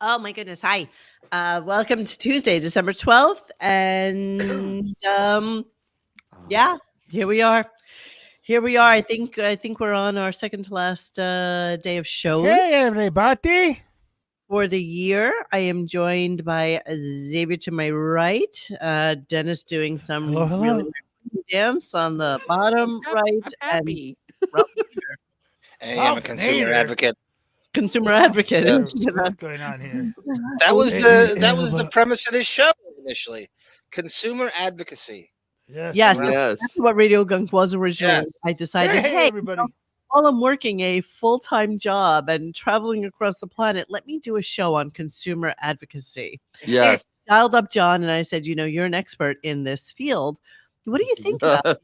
Oh my goodness. Hi. Welcome to Tuesday, December 12th. And yeah, here we are. Here we are. I think we're on our second to last day of shows. Hey, everybody. For the year. I am joined by Xavier to my right, Dennis doing some really dance on the bottom right, happy. and Ralph Hey, I'm a consumer advocate. Consumer advocate. What's going on here? That was the premise of this show initially. Consumer advocacy. Yes. That's what RadioGunk was originally. Yes. I decided, hey, everybody. While I'm working a full-time job and traveling across the planet, let me do a show on consumer advocacy. Yes. I dialed up John and I said, you're an expert in this field. What do you think about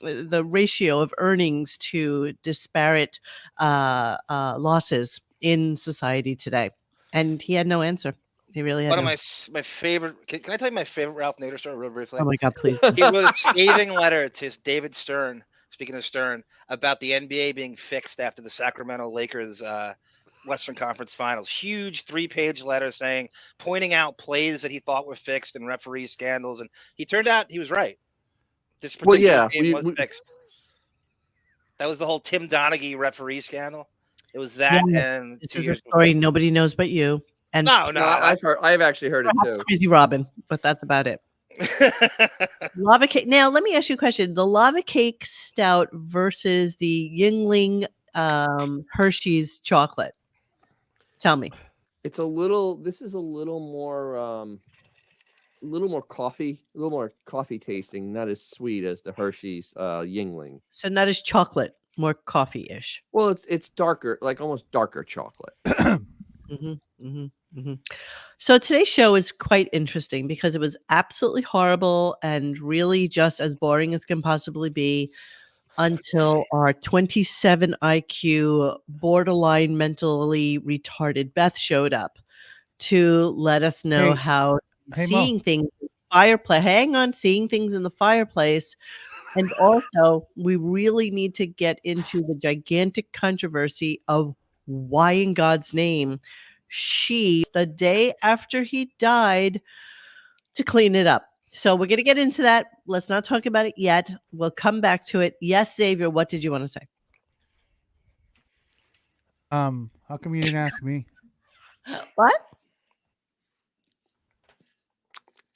the ratio of earnings to disparate losses in society today? And he had no answer. He really had one of my favorite. Can I tell you my favorite Ralph Nader story real briefly? Oh my God, please. He wrote a scathing letter to David Stern. Speaking of Stern, about the NBA being fixed after the Sacramento Lakers Western Conference Finals. Huge 3-page letter pointing out plays that he thought were fixed and referee scandals, and he turned out he was right. This particular game was fixed. That was the whole Tim Donaghy referee scandal. It was that, and this is a story nobody knows but you. And no, I've actually heard it too. Crazy Robin, but that's about it. Lava cake. Now, let me ask you a question. The lava cake stout versus the Yingling Hershey's chocolate. Tell me. This is a little more coffee, a little more coffee tasting, not as sweet as the Hershey's Yingling. So not as chocolate, more coffee-ish. Well, it's darker, like almost darker chocolate. So today's show is quite interesting because it was absolutely horrible and really just as boring as can possibly be until our 27 IQ borderline mentally retarded Beth showed up to let us know how seeing things in the fireplace, seeing things in the fireplace. And also we really need to get into the gigantic controversy of why in God's name she, the day after he died, to clean it up. So we're going to get into that. Let's not talk about it yet. We'll come back to it. Yes, Xavier, what did you want to say? How come you didn't ask me? What?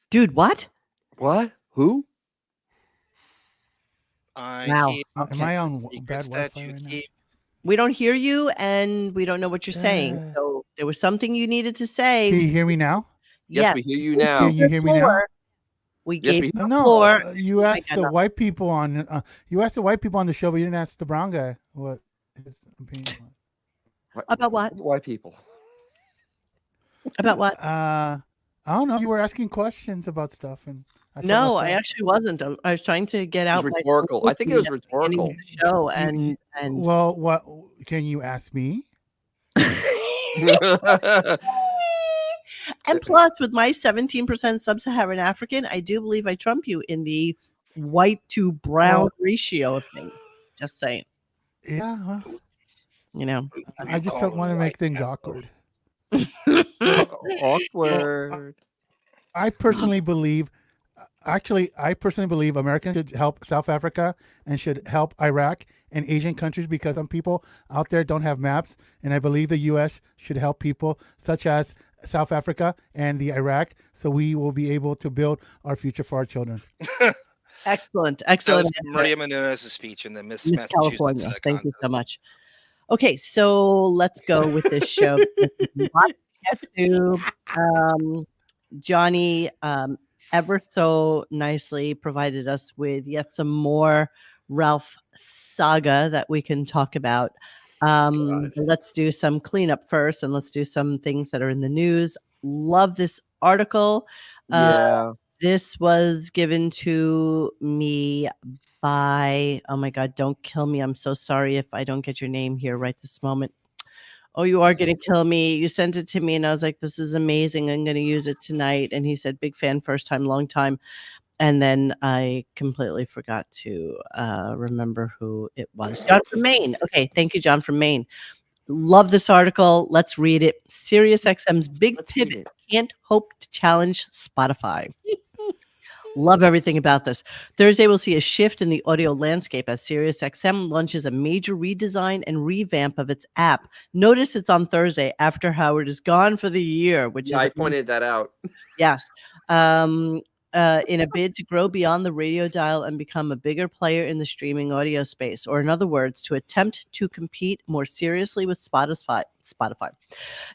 Dude, what? What? Who? Wow. Am I on bad Wi-Fi right now? We don't hear you, and we don't know what you're saying. So there was something you needed to say. Can you hear me now? Yes, we hear you now. Can you hear me now? We gave you the floor. floor. You asked the white people on. You asked the white people on the show, but you didn't ask the brown guy what his opinion was. About what? White people. About what? I don't know. You were asking questions about stuff, and no, I actually wasn't. I was trying to get out. Rhetorical. I think it was rhetorical. Show and well, what can you ask me? And plus, with my 17% sub-Saharan African, I do believe I trump you in the white to brown ratio of things. Just saying. Yeah. Well, you know, I just don't want to make things awkward. Awkward. I personally believe Americans should help South Africa and should help Iraq and Asian countries because some people out there don't have maps. And I believe the U.S. should help people such as South Africa and the Iraq so we will be able to build our future for our children. Excellent. That was Maria Menounos' speech in the Miss California. Thank you so much. Okay, so let's go with this show. Let's get to Johnny ever so nicely provided us with yet some more Ralph saga that we can talk about. Let's do some cleanup first, and let's do some things that are in the news. Love this article. This was given to me by, oh my God, don't kill me. I'm so sorry if I don't get your name here right this moment. Oh, you are going to kill me. You sent it to me and I was like, this is amazing. I'm going to use it tonight. And he said, big fan, first time, long time. And then I completely forgot to remember who it was. John from Maine. Okay. Thank you, John from Maine. Love this article. Let's read it. SiriusXM's big Let's read pivot it. can't hope to challenge Spotify. Love everything about this. Thursday, we'll see a shift in the audio landscape as SiriusXM launches a major redesign and revamp of its app. Notice it's on Thursday after Howard is gone for the year, which Yeah, is I pointed that out. yes. In a bid to grow beyond the radio dial and become a bigger player in the streaming audio space, or in other words, to attempt to compete more seriously with Spotify.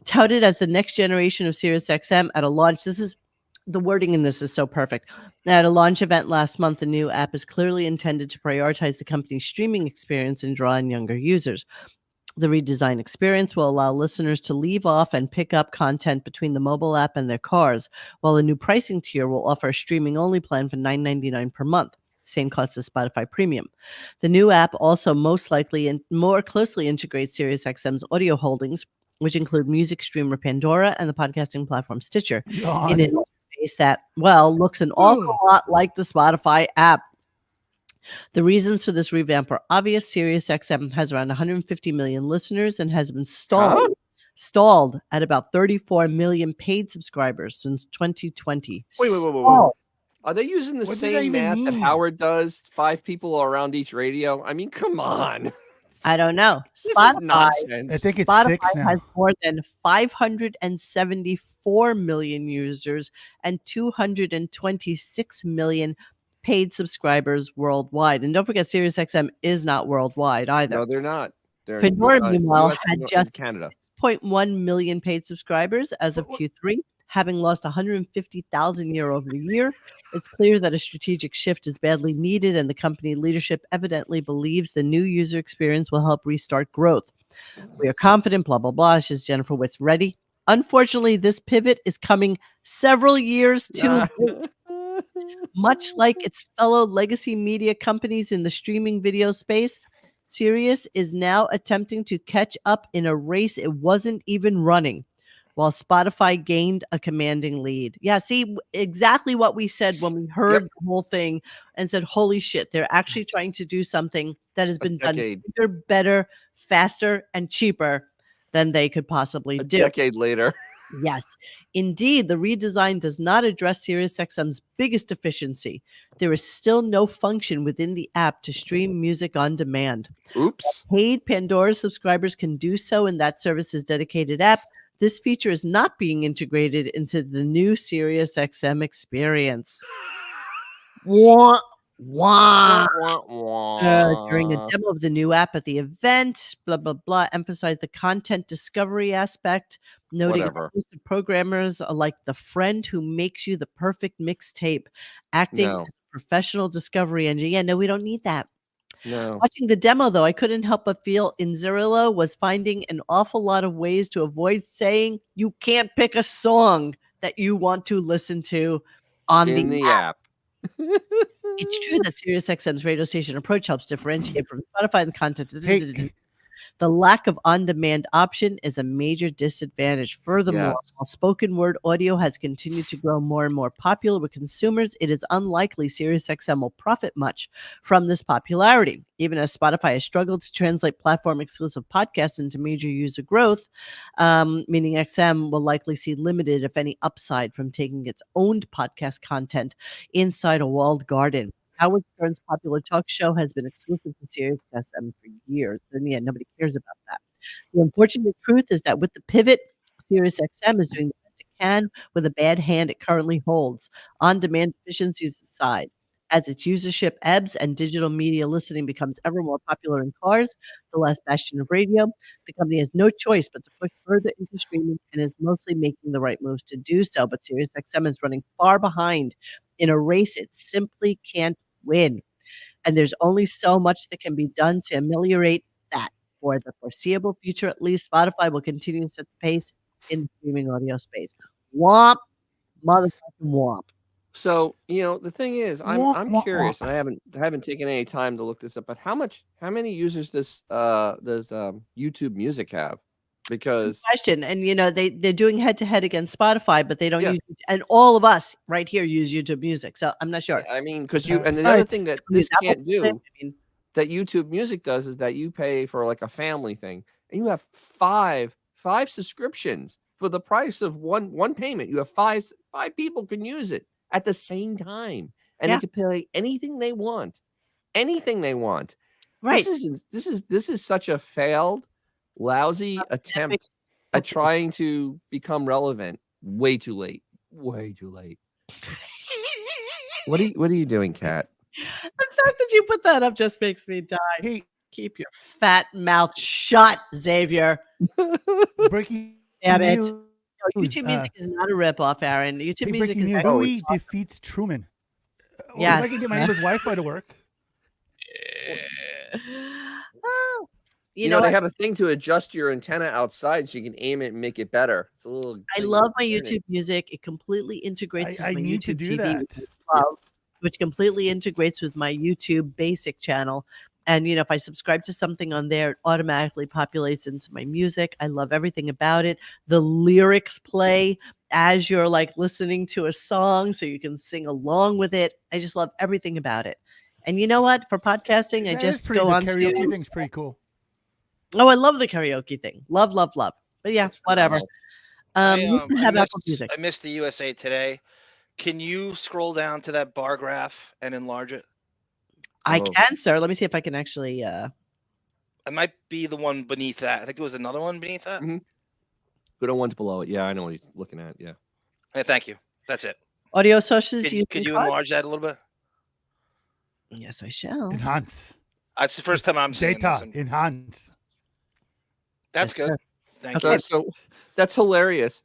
Touted as the next generation of SiriusXM at a launch. The wording in this is so perfect. At a launch event last month, the new app is clearly intended to prioritize the company's streaming experience and draw in younger users. The redesigned experience will allow listeners to leave off and pick up content between the mobile app and their cars, while the new pricing tier will offer a streaming-only plan for $9.99 per month, same cost as Spotify Premium. The new app also most likely and more closely integrates SiriusXM's audio holdings, which include music streamer Pandora and the podcasting platform Stitcher, in an interface that, looks an awful lot like the Spotify app. The reasons for this revamp are obvious. SiriusXM has around 150 million listeners and has been stalled at about 34 million paid subscribers since 2020. Wait. Are they using the What does that same even math that mean? Howard does? 5 people around each radio? I mean, come on. I don't know. This is Spotify nonsense. I think it's Spotify 6 now. has more than 574 million users and 226 million paid subscribers worldwide. And don't forget, SiriusXM is not worldwide either. No, they're not. They're Pandora, meanwhile, US had and just Canada. 6.1 million paid subscribers as of Q3, having lost 150,000 year over year. It's clear that a strategic shift is badly needed, and the company leadership evidently believes the new user experience will help restart growth. We are confident, blah, blah, blah, says Jennifer Witt's ready. Unfortunately, this pivot is coming several years too late. Much like its fellow legacy media companies in the streaming video space, Sirius is now attempting to catch up in a race it wasn't even running, while Spotify gained a commanding lead. Yeah, see, exactly what we said when we heard the whole thing and said, holy shit, they're actually trying to do something that has been done bigger, better, faster, and cheaper than they could possibly do. A decade later. Yes, indeed, the redesign does not address SiriusXM's biggest deficiency. There is still no function within the app to stream music on demand. Oops. Paid Pandora subscribers can do so in that service's dedicated app. This feature is not being integrated into the new SiriusXM experience. Wah, wah. During a demo of the new app at the event, blah, blah, blah, emphasized the content discovery aspect, noting hosted programmers are like the friend who makes you the perfect mixtape, acting as a professional discovery engine. Yeah, no, we don't need that. No. Watching the demo, though, I couldn't help but feel Cirella was finding an awful lot of ways to avoid saying you can't pick a song that you want to listen to on the app. It's true that SiriusXM's radio station approach helps differentiate from Spotify and the content. The lack of on-demand option is a major disadvantage. Furthermore, while spoken word audio has continued to grow more and more popular with consumers, it is unlikely SiriusXM will profit much from this popularity. Even as Spotify has struggled to translate platform-exclusive podcasts into major user growth, meaning XM will likely see limited, if any, upside from taking its owned podcast content inside a walled garden. Howard Stern's popular talk show has been exclusive to SiriusXM for years. And yeah, nobody cares about that. The unfortunate truth is that with the pivot, SiriusXM is doing the best it can with a bad hand it currently holds. On-demand efficiencies aside, as its usership ebbs and digital media listening becomes ever more popular in cars, the last bastion of radio, the company has no choice but to push further into streaming and is mostly making the right moves to do so. But SiriusXM is running far behind in a race it simply can't win. And there's only so much that can be done to ameliorate that. For the foreseeable future, at least, Spotify will continue to set the pace in the streaming audio space. Womp, motherfucking womp. So, the thing is, I'm curious, and I haven't taken any time to look this up, but how many users does YouTube Music have? Because question, and they're doing head to head against Spotify, but they don't use, and all of us right here use YouTube Music, so I'm not sure. I mean, because and the other thing that this can't do, that YouTube Music does, is that you pay for like a family thing. and you have five subscriptions for the price of one payment. You have five people can use it at the same time, and they can play anything they want. Anything they want. Right. This is such a failed, lousy attempt at trying to become relevant. Way too late. Way too late. What are you doing, Kat? The fact that you put that up just makes me die. Hey, keep your fat mouth shut, Xavier. Breaking Damn it. news. No, YouTube music is not a ripoff, Aaron. YouTube music is news. Louis defeats Truman. Yeah. If I can get my neighbor's Wi-Fi to work. Oh, you know they have a thing to adjust your antenna outside so you can aim it and make it better. It's a little. I love my YouTube music. It completely integrates with my need YouTube to do TV, that. which completely integrates with my YouTube basic channel. And if I subscribe to something on there, it automatically populates into my music. I love everything about it. The lyrics play as you're like listening to a song, so you can sing along with it. I just love everything about it. And you know what? For podcasting, I just go on. The karaoke thing's pretty cool. Oh, I love the karaoke thing. Love. But yeah, whatever. I missed the USA Today. Can you scroll down to that bar graph and enlarge it? I can, sir. Let me see if I can actually. It might be the one beneath that. I think there was another one beneath that. Mm-hmm. Good on ones below it. Yeah, I know what he's looking at. Yeah. Hey, thank you. That's it. Audio sources. Could you enlarge that a little bit? Yes, I shall. Enhance. That's the first time I'm seeing data. Enhance. That's good. Thank you. So that's hilarious.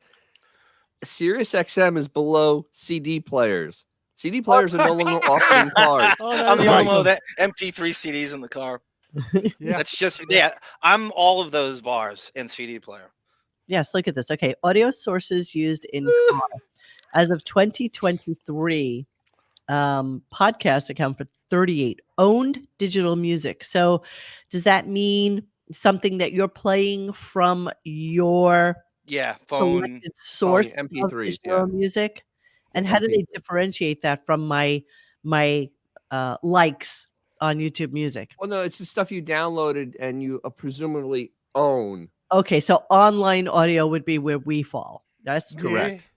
SiriusXM is below CD players. CD players are no longer offering cards. I'm the only one with that MP3 CDs in the car. Yeah. That's just I'm all of those bars in CD player. Yes, look at this. Okay, audio sources used in car. As of 2023, podcasts account for 38 owned digital music. So does that mean something that you're playing from your phone source MP3s, of music? And how do they differentiate that from my likes on YouTube Music? Well, no, it's the stuff you downloaded and you presumably own. Okay, so online audio would be where we fall. That's correct.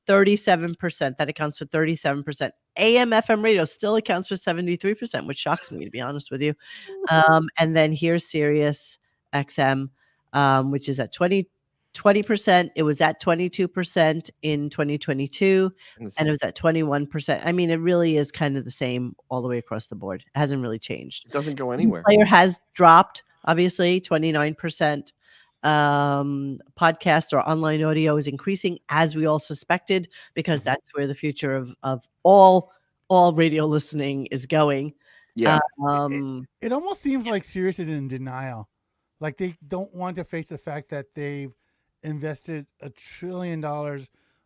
37%. That accounts for 37%. AM FM radio still accounts for 73%, which shocks me, to be honest with you. And then here's Sirius XM, which is at 20%. It was at 22% in 2022, and it was at 21%. I mean, it really is kind of the same all the way across the board. It hasn't really changed. It doesn't go anywhere. Player has dropped, obviously, 29%. Podcast or online audio is increasing, as we all suspected, because that's where the future of all radio listening is going. Yeah. It almost seems like Sirius is in denial. Like they don't want to face the fact that they've invested $1 trillion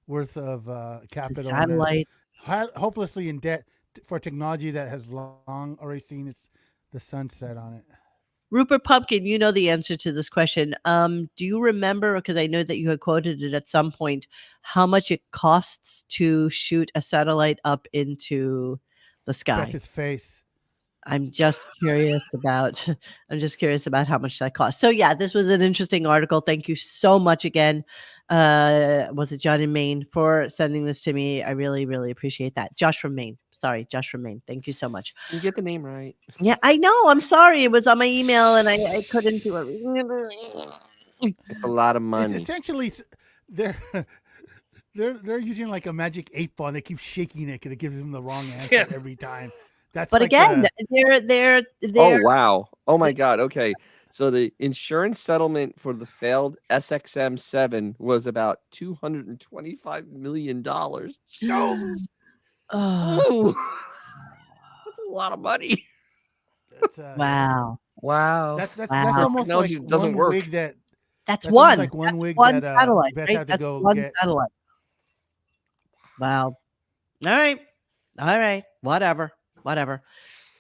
worth of capital, satellites, hopelessly in debt for technology that has long already seen the sunset on it. Rupert Pumpkin, you know the answer to this question. Do you remember, because I know that you had quoted it at some point, how much it costs to shoot a satellite up into the sky? Beth's face. I'm just curious about how much that costs. So yeah, this was an interesting article. Thank you so much again. Was it John in Maine for sending this to me? I really, really appreciate that. Josh from Maine. Thank you so much. You get the name right. Yeah, I know. I'm sorry. It was on my email and I couldn't do it. It's a lot of money. It's essentially they're using like a magic 8-ball and they keep shaking it because it gives them the wrong answer every time. But like again, they're oh wow, oh my god. Okay, so the insurance settlement for the failed SXM-7 was about $225 million. Jesus. Oh, that's a lot of money. Wow. That's almost like doesn't one work. wig that. That's one. Like one wig one that satellite. Beth Right? had to That's go one get. satellite. Wow. All right. Whatever.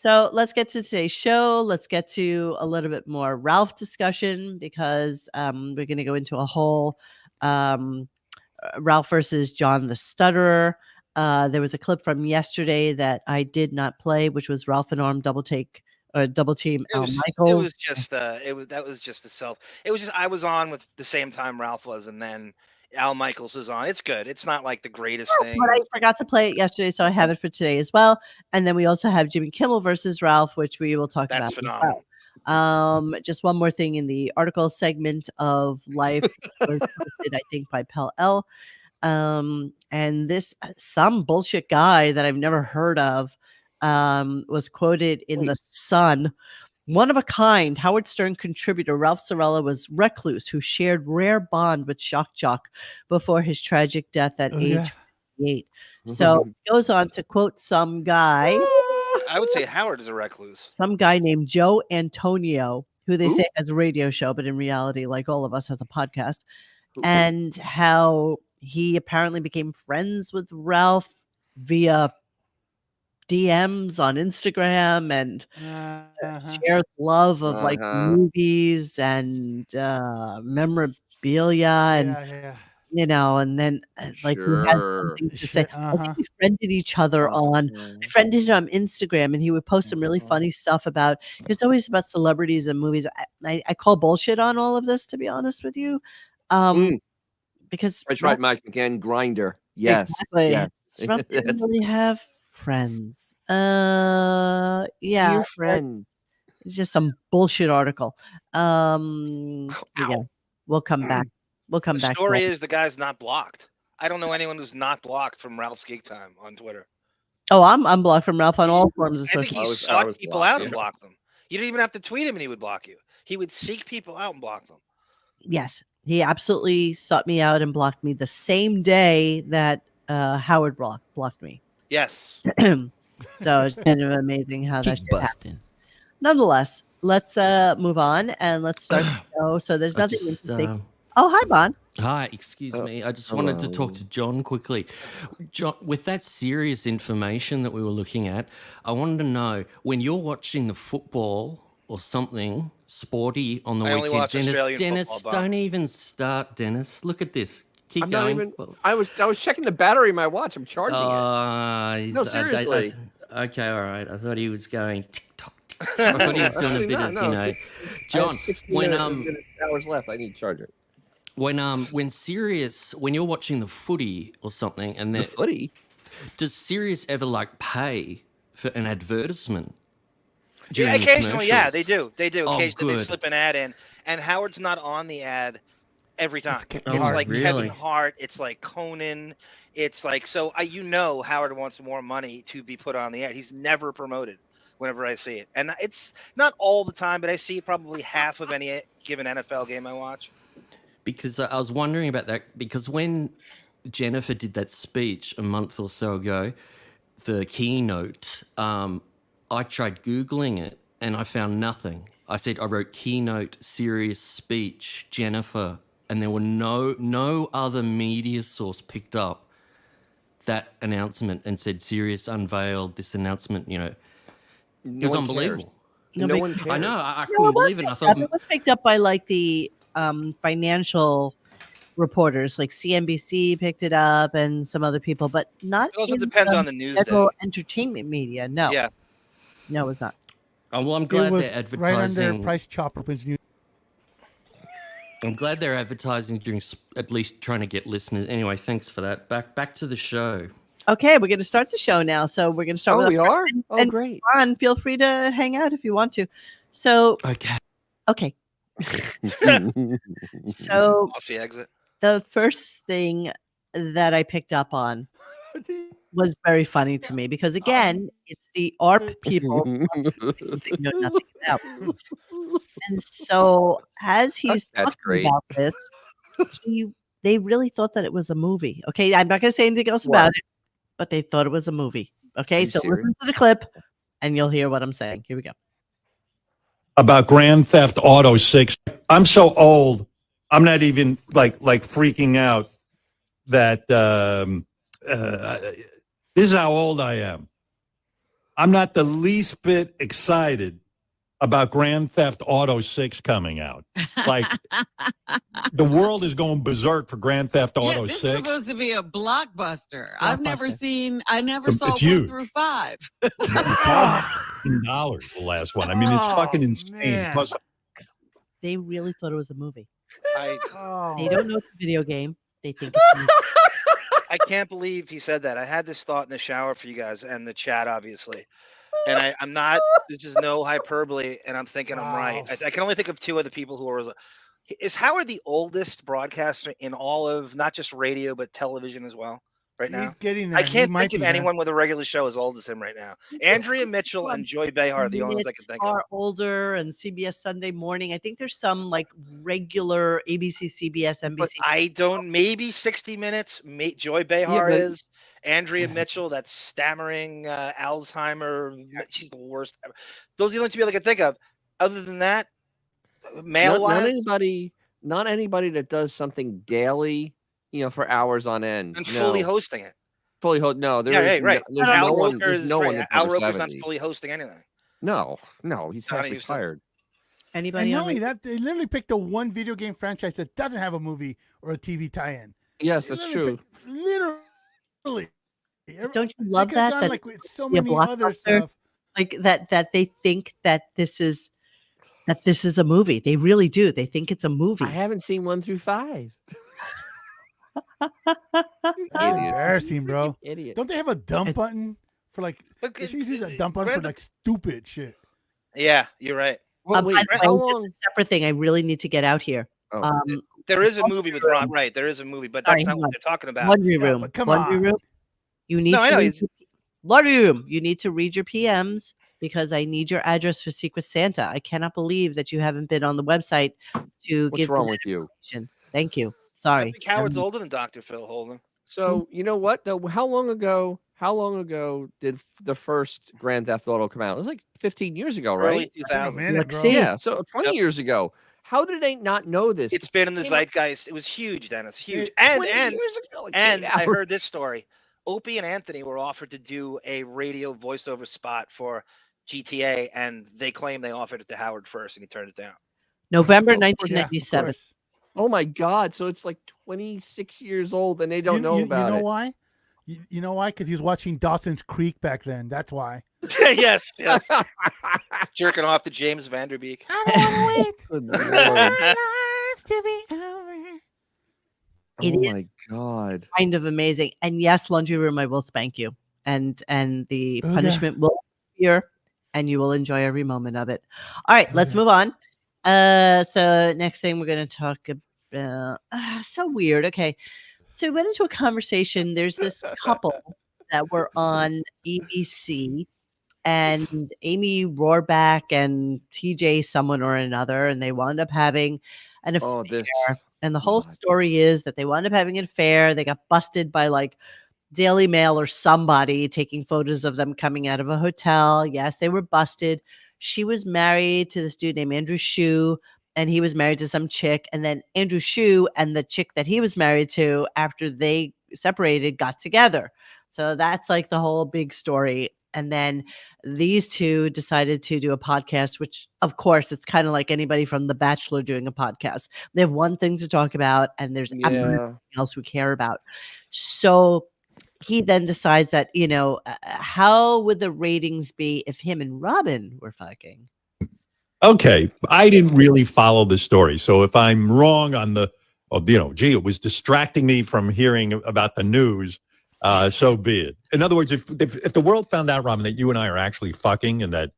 So let's get to today's show. Let's get to a little bit more Ralph discussion because we're going to go into a whole Ralph versus John the Stutterer. There was a clip from yesterday that I did not play, which was Ralph and Arm double take or double team It Al was, Michaels. it was just that was just the self. It was just I was on with the same time Ralph was, and then Al Michaels was on. It's good. It's not like the greatest thing. But I forgot to play it yesterday, so I have it for today as well. And then we also have Jimmy Kimmel versus Ralph, which we will talk That's about phenomenal. as well. Just one more thing in the article segment of Life was posted, I think, by Pel L. And this some bullshit guy that I've never heard of was quoted in The Sun. One of a kind, Howard Stern contributor Ralph Cirella was recluse who shared rare bond with Shock Jock before his tragic death at age 58. So it goes on to quote some guy. I would say Howard is a recluse. Some guy named Joe Antonio, who they say has a radio show, but in reality, like all of us, has a podcast. And how he apparently became friends with Ralph via DMs on Instagram and shared love of like movies and memorabilia and you know, and then like we had something to say. I think we friended each other on. I friended him on Instagram, and he would post some really funny stuff about. It was always about celebrities and movies. I call bullshit on all of this, to be honest with you, because that's right, Mike McGann Grinder. Yes, exactly. yes. Ralph didn't really have friends. Dear friend. It's just some bullshit article. Yeah, we'll come back. We'll come back. The story is the guy's not blocked. I don't know anyone who's not blocked from Ralph's Geek Time on Twitter. Oh, I'm blocked from Ralph on all forms of social. I think he sought people out and blocked them. You didn't even have to tweet him, and he would block you. He would seek people out and block them. Yes, he absolutely sought me out and blocked me the same day that Howard blocked me. Yes. So it's kind of amazing how that shit happened. Nonetheless, let's move on and let's start the show. So there's nothing interesting. Oh, hi, Bon. Hi, excuse me. I just wanted to talk to John quickly. John, with that serious information that we were looking at, I wanted to know, when you're watching the football or something sporty on the weekend, Dennis, football, don't even start, Dennis. Look at this. Keep I'm going. not even, I was checking the battery in my watch. I'm charging it. No, seriously. Okay, all right. I thought he was going tick-tock, tick-tock. I thought he was doing a bit of, you know. John, when hours left, I need to charge it. When you're watching the footy or something, and the footy, does Sirius ever like pay for an advertisement? Yeah, occasionally, yeah, they do. They do. Occasionally, good. They slip an ad in, and Howard's not on the ad every time. It's like really? Kevin Hart. It's like Conan. It's like Howard wants more money to be put on the ad. He's never promoted. Whenever I see it, and it's not all the time, but I see probably half of any given NFL game I watch. Because I was wondering about that, because when Jennifer did that speech a month or so ago, the keynote, I tried Googling it and I found nothing. I wrote keynote, Sirius speech, Jennifer, and there were no other media source picked up that announcement and said Sirius unveiled this announcement, you know. It was unbelievable. No one cares. I know, I couldn't believe it. I thought it was picked up by like the financial reporters, like CNBC picked it up and some other people, but not. It also depends on the news. Entertainment media, no. Yeah, no, it was not. Oh well, I'm glad they're advertising. Right under Price Chopper's new. I'm glad they're advertising during at least trying to get listeners. Anyway, thanks for that. Back to the show. Okay, we're going to start the show now. So we're going to start. Oh, we are. And Great. Ron, feel free to hang out if you want to. So okay. I'll So see exit. The first thing that I picked up on was very funny to me because again, it's the ARP people they know nothing about. And so as he's talking about this, they really thought that it was a movie. Okay, I'm not going to say anything else about it, but they thought it was a movie. Okay, so listen to the clip and you'll hear what I'm saying. Here we go. About Grand Theft Auto 6. I'm so old. I'm not even like freaking out that this is how old I am. I'm not the least bit excited about Grand Theft Auto 6 coming out. Like the world is going berserk for Grand Theft Auto 6. This is supposed to be a blockbuster. I never saw 1 through 5. $15, the last one. I mean, it's fucking insane. Man. Plus, They really thought it was a movie. They Oh. don't know it's a video game. They think it's a movie. I can't believe he said that. I had this thought in the shower for you guys and the chat, obviously. And I'm not, this is no hyperbole, and I'm thinking I'm right. Wow. I can only think of two other people who are. Is Howard the oldest broadcaster in all of not just radio, but television as well right now? He's getting there. I He can't might think of be, man. anyone with a regular show as old as him right now. Andrea Mitchell and Joy Behar are the only ones I can think of. Are older, and CBS Sunday Morning. I think there's some like regular ABC, CBS, NBC. But I don't. Maybe 60 Minutes. Joy Behar but- is. Andrea Mitchell, that's stammering Alzheimer. She's the worst ever. Those are the only two people I can think of. Other than that, male not wise, anybody that does something daily, for hours on end. and fully No. hosting it. Fully no, there Yeah, is right, right. there's Al no one. Roker There's is no one right. that's Al over Roker's not 70. fully hosting anything. No, he's half Donnie Houston. retired. And Anybody not on only radio? that, they literally picked the one video game franchise that doesn't have a movie or a TV tie-in. Yes, They that's literally true. picked- literally. Don't you They love could have that? gone That like with so be a many other blockbuster? stuff. like that they think that this is a movie. They really do. They think it's a movie. I haven't seen 1 through 5. That's Idiot. embarrassing, bro. Idiot. Don't they have a dump button for like? But They should use a dump button for Grand- like stupid shit. Yeah, you're right. Well, wait, by the how way, long? this is a separate thing. I really need to get out here. Oh. There is a movie with Ron. Right, there is a movie, but Sorry, that's not hang what on. they're talking about. Laundry Yeah, room. but come Laundry on. room. You need No, I to know, read laundry room. You need to read your PMs because I need your address for Secret Santa. I cannot believe that you haven't been on the website to What's give wrong me with you? information. Thank you. I Sorry. think Howard's older than Dr. Phil Holden. So you know what though? How long ago did the first Grand Theft Auto come out? It was like 15 years ago, Early right? 2000. minute, Let's bro. see. Yeah, so 20 Yep. years ago. How did they not know this? It's been in the Came out zeitgeist. It was huge, Dennis. Huge. It- And 20 years ago. it and came I out. heard this story. Opie and Anthony were offered to do a radio voiceover spot for GTA, and they claim they offered it to Howard first, and he turned it down. November Of course, Yeah, of 1997. course. Oh my God! So it's like 26 years old, and they don't know about You know it. why? You know why? Because he was watching Dawson's Creek back then. That's why. yes, yes. Jerking off to James Vanderbeek. I don't want to wait. Good Lord. Lives to be over. It Oh is my God! kind of amazing. And yes, laundry room, I will spank you. And the Oh, yeah. punishment will be here, and you will enjoy every moment of it. All right, let's yeah. move on. So next thing we're going to talk about so weird. Okay. So we went into a conversation. There's this couple that were on ABC, and Amy Rohrback and TJ someone or another, and they wound up having an affair. Oh, this. And the whole God. story is that they wound up having an affair. They got busted by like Daily Mail or somebody taking photos of them coming out of a hotel. Yes, they were busted. She was married to this dude named Andrew Shue, and he was married to some chick. And then Andrew Shue and the chick that he was married to, after they separated, got together. So that's like the whole big story. And then these two decided to do a podcast, which, of course, it's kind of like anybody from The Bachelor doing a podcast. They have one thing to talk about, and there's absolutely Yeah. nothing else we care about. So he then decides that, how would the ratings be if him and Robin were fucking? Okay, I didn't really follow the story, so if I'm wrong on gee, it was distracting me from hearing about the news. So be it. In other words, if the world found out, Robin, that you and I are actually fucking and that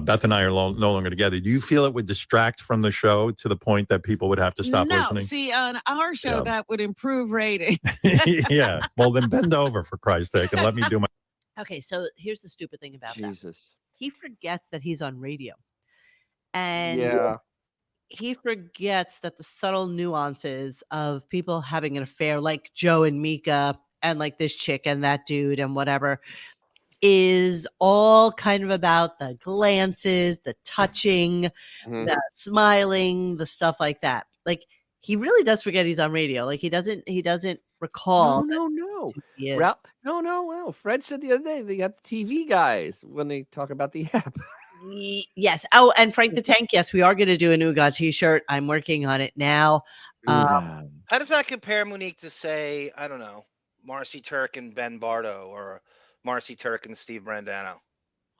Beth and I are no longer together, do you feel it would distract from the show to the point that people would have to stop no, listening? see, on our show, Yeah. that would improve ratings. Yeah. Well, then bend over for Christ's sake and let me do my. Okay, so here's the stupid thing about that. Jesus. He forgets that he's on radio. And Yeah. he forgets that the subtle nuances of people having an affair, like Joe and Mika, and like this chick and that dude and whatever, is all kind of about the glances, the touching, Mhm. the smiling, the stuff like that. Like he really does forget he's on radio. Like he doesn't recall. No. He is. No. Fred said the other day they got the TV guys when they talk about the app. Yes. Oh, and Frank the Tank. Yes, we are going to do a Nougat t-shirt. I'm working on it now. How does that compare, Monique, to say, I don't know, Marcy Turk and Ben Bardo or Marcy Turk and Steve Brandano?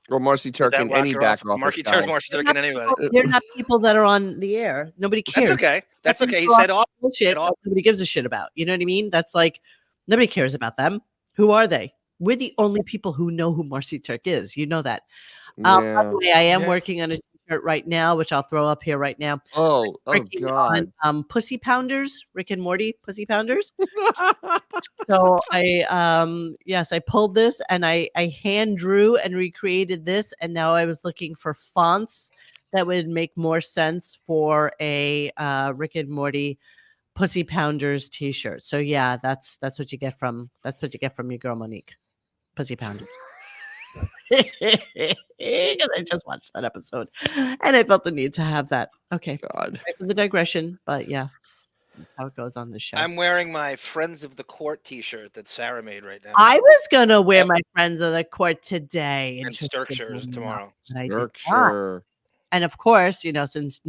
Or Marcy Did that Turkin, rock any your back off? office Marky guy. Tur's Marcy Turkin anyway. They're not people that are on the air. Nobody cares. That's okay. That's okay. He People said off. bullshit Said off. that nobody gives a shit about. You know what I mean? That's like nobody cares about them. Who are they? We're the only people who know who Marcy Turk is. You know that. By Yeah. the way, I am Yeah. working on a t-shirt right now, which I'll throw up here right now. Oh Working God. on Pussy Pounders, Rick and Morty Pussy Pounders. So I pulled this and I hand drew and recreated this, and now I was looking for fonts that would make more sense for a Rick and Morty Pussy Pounders t-shirt. So yeah, that's what you get from your girl Monique. Pussy Pounders. Because I just watched that episode and I felt the need to have that. Okay. God. Right for the digression, but yeah, that's how it goes on the show. I'm wearing my Friends of the Court T-shirt that Sara made right now. I was gonna wear Yep. my Friends of the Court today And Sturkshires tomorrow. but I did not. Yorkshire. And of course, since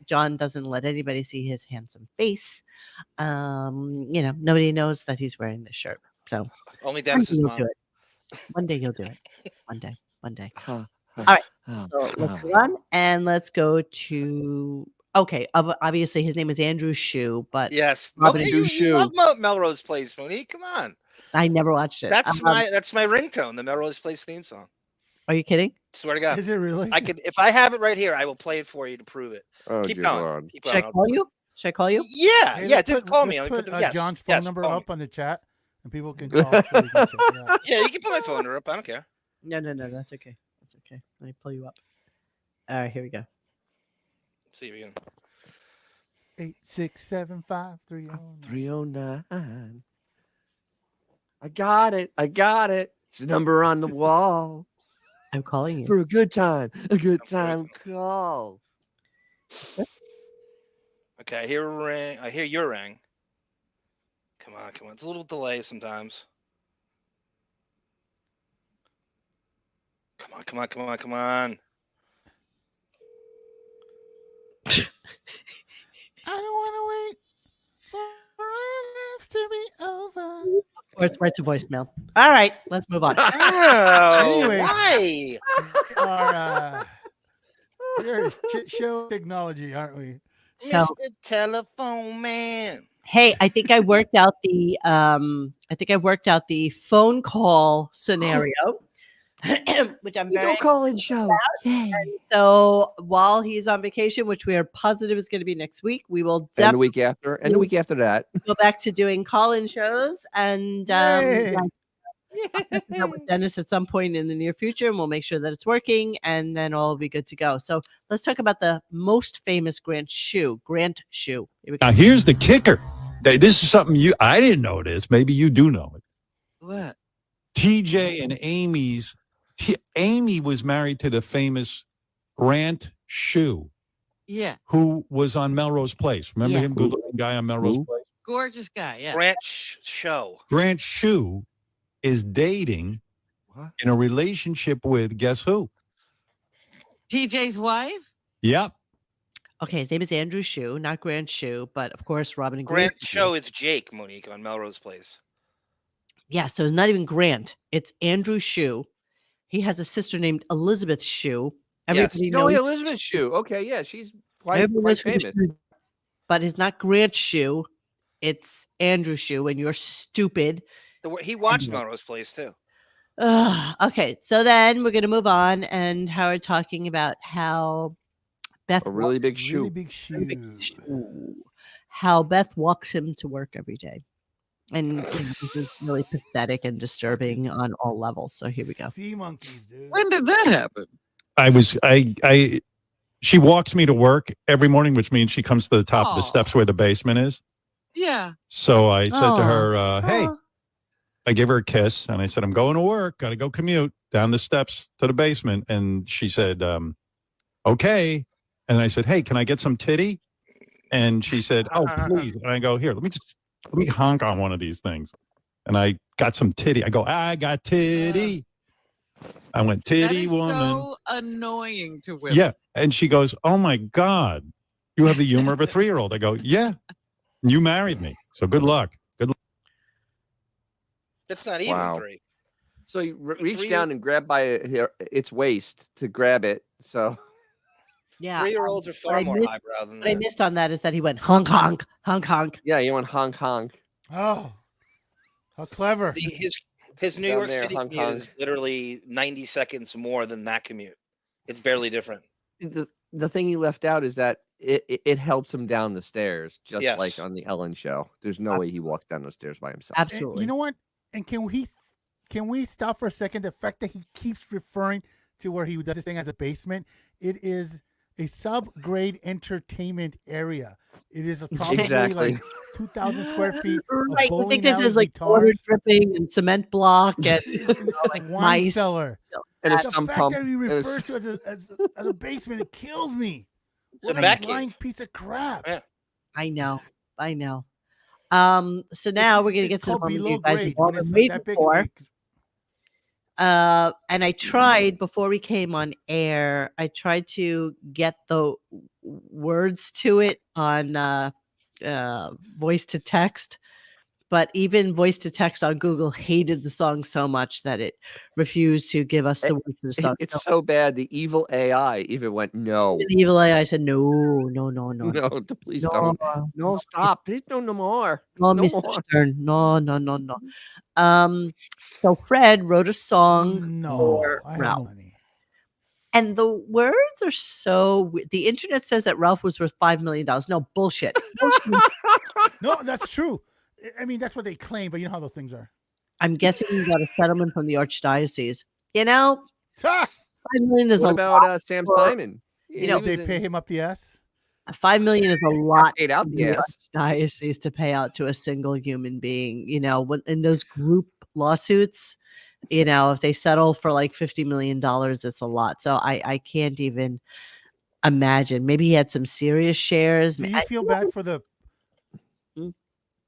John doesn't let anybody see his handsome face, nobody knows that he's wearing this shirt. So Only one day Dennis's you'll mom. do it. One day you'll do it. One day. Huh. All right. So let's go on and let's go to. Okay, obviously his name is Andrew Shue, but Yes. Robin Hey, Andrew you love Shue. Melrose Place, Monique. Come on. I never watched it. That's my ringtone, the Melrose Place theme song. Are you kidding? Swear to God. Is it really? I could, if I have it right here, I will play it for you to prove it. Oh, Keep dear going. Lord. Keep Should going. I call you? Should I call you? Yeah, Hey, yeah, let's dude, put- call let's me. Let me put put the, yes, John's phone yes, number call up me. on the chat, and people can call. So we can check it out. Yeah, you can put my phone number up. I don't care. No, that's okay. That's okay. Let me pull you up. All right, here we go. See if you can. 8675309. 309. I got it. It's the number on the wall. I'm calling you. For a good time. A good time call. Okay, I hear a ring. I hear your ring. Come on. It's a little delay sometimes. Come on. I don't want to wait for our lives to be over. Or it's right to voicemail. All right, let's move on. Oh, Anyway. why? We're show technology, aren't we? So, Mr. Telephone Man. hey, I think I worked out the phone call scenario, which I'm very call-in show. Yay. so while he's on vacation, which we are positive is going to be next week, we will And the definitely week after. And the week after that. go back to doing call-in shows and Yay. I'll check it out with Dennis at some point in the near future, and we'll make sure that it's working, and then all will be good to go. So let's talk about the most famous Grant Shue. Here we go. Now, here's the kicker. This is something I didn't know this. Maybe you do know it. What? TJ and Amy was married to the famous Grant Shue, Yeah. who was on Melrose Place. Remember Yeah. him? Good-looking guy on Melrose Who? Place. Gorgeous guy. Yeah. Branch show. Grant Shue is dating What? in a relationship with, guess who? TJ's wife? Yep. Okay, his name is Andrew Shue, not Grant Shue, but of course Robin and Grant show is Jake, Monique, on Melrose Place. Yeah, so it's not even Grant. It's Andrew Shue. He has a sister named Elizabeth Shue. Everybody Oh, knows, yeah, Elizabeth Shue. Okay, yeah, she's quite everybody knows who famous. Shue- but it's not Grant Shue. It's Andrew Shue, and you're stupid. He watched Anyway. Melrose Place too. Okay, so then we're going to move on, and Howard talking about how Beth A really big shoe. Really big how Beth walks him to work every day. And this is really pathetic and disturbing on all levels. So here we go. Sea monkeys, dude. When did that happen? She walks me to work every morning, which means she comes to the top of the Aw. steps where the basement is. Yeah. So I said to Aw. her, hey, I gave her a kiss and I said, I'm going to work. Got to go commute down the steps to the basement. And she said, okay. And I said, hey, can I get some titty? And she said, oh, please. And I go, here, let me honk on one of these things. And I got some titty. I go, I got titty. I went, That titty is woman. so annoying to women. Yeah. And she goes, oh my God, you have the humor of a 3-year-old. I go, yeah, you married me. So good luck. Good luck. That's not even Wow. 3. So he reached down and grabbed by its waist to grab it. So Yeah. 3-year-olds are far more highbrow than What I that. missed on that is that he went honk honk honk honk. yeah, he went honk honk. Oh, how clever. His New Down York there, City honk, commute honk. is literally 90 seconds more than that commute. It's barely different. The thing he left out is that it helps him down the stairs, just Yes. like on the Ellen show. There's no way he walks down those stairs by himself. Absolutely. You know what? And can we stop for a second? The fact that he keeps referring to where he does this thing as a basement, it is a sub-grade entertainment area. It is probably Exactly. like 2,000 square feet of Right. I bowling think this alleys, is like water guitars, dripping and cement block and like wine mice. cellar. And a The sump fact pump. that he It was- refers to it as a basement, it kills me. It's a What back lying cave. piece of crap. Yeah. I know. So now we're gonna get to the called moment below you guys grade have all when it's been waiting that big. for. And I tried before we came on air. I tried to get the words to it on voice to text, but even voice to text on Google hated the song so much that it refused to give us the words to the song. It's so bad. The evil AI even went, no. The evil AI said, no, No, please don't. No, stop. Please no more. No, No Mr. more. Stern. No. So Fred wrote a song No, for I have Ralph. no money. And the words are so the internet says that Ralph was worth $5 million. No, bullshit. No, that's true. I mean, that's what they claim, but you know how those things are. I'm guessing he got a settlement from the Archdiocese. You know, Ah! $5 million is What a about lot. Sam for- Simon? you know, He was They in- pay him up the ass. $5 million is a lot paid out to the the ass. Archdiocese to pay out to a single human being. You know, when in those group lawsuits, you know, if they settle for like $50 million, it's a lot. So I can't even imagine. Maybe he had some serious shares. Do you feel bad for the? Hmm?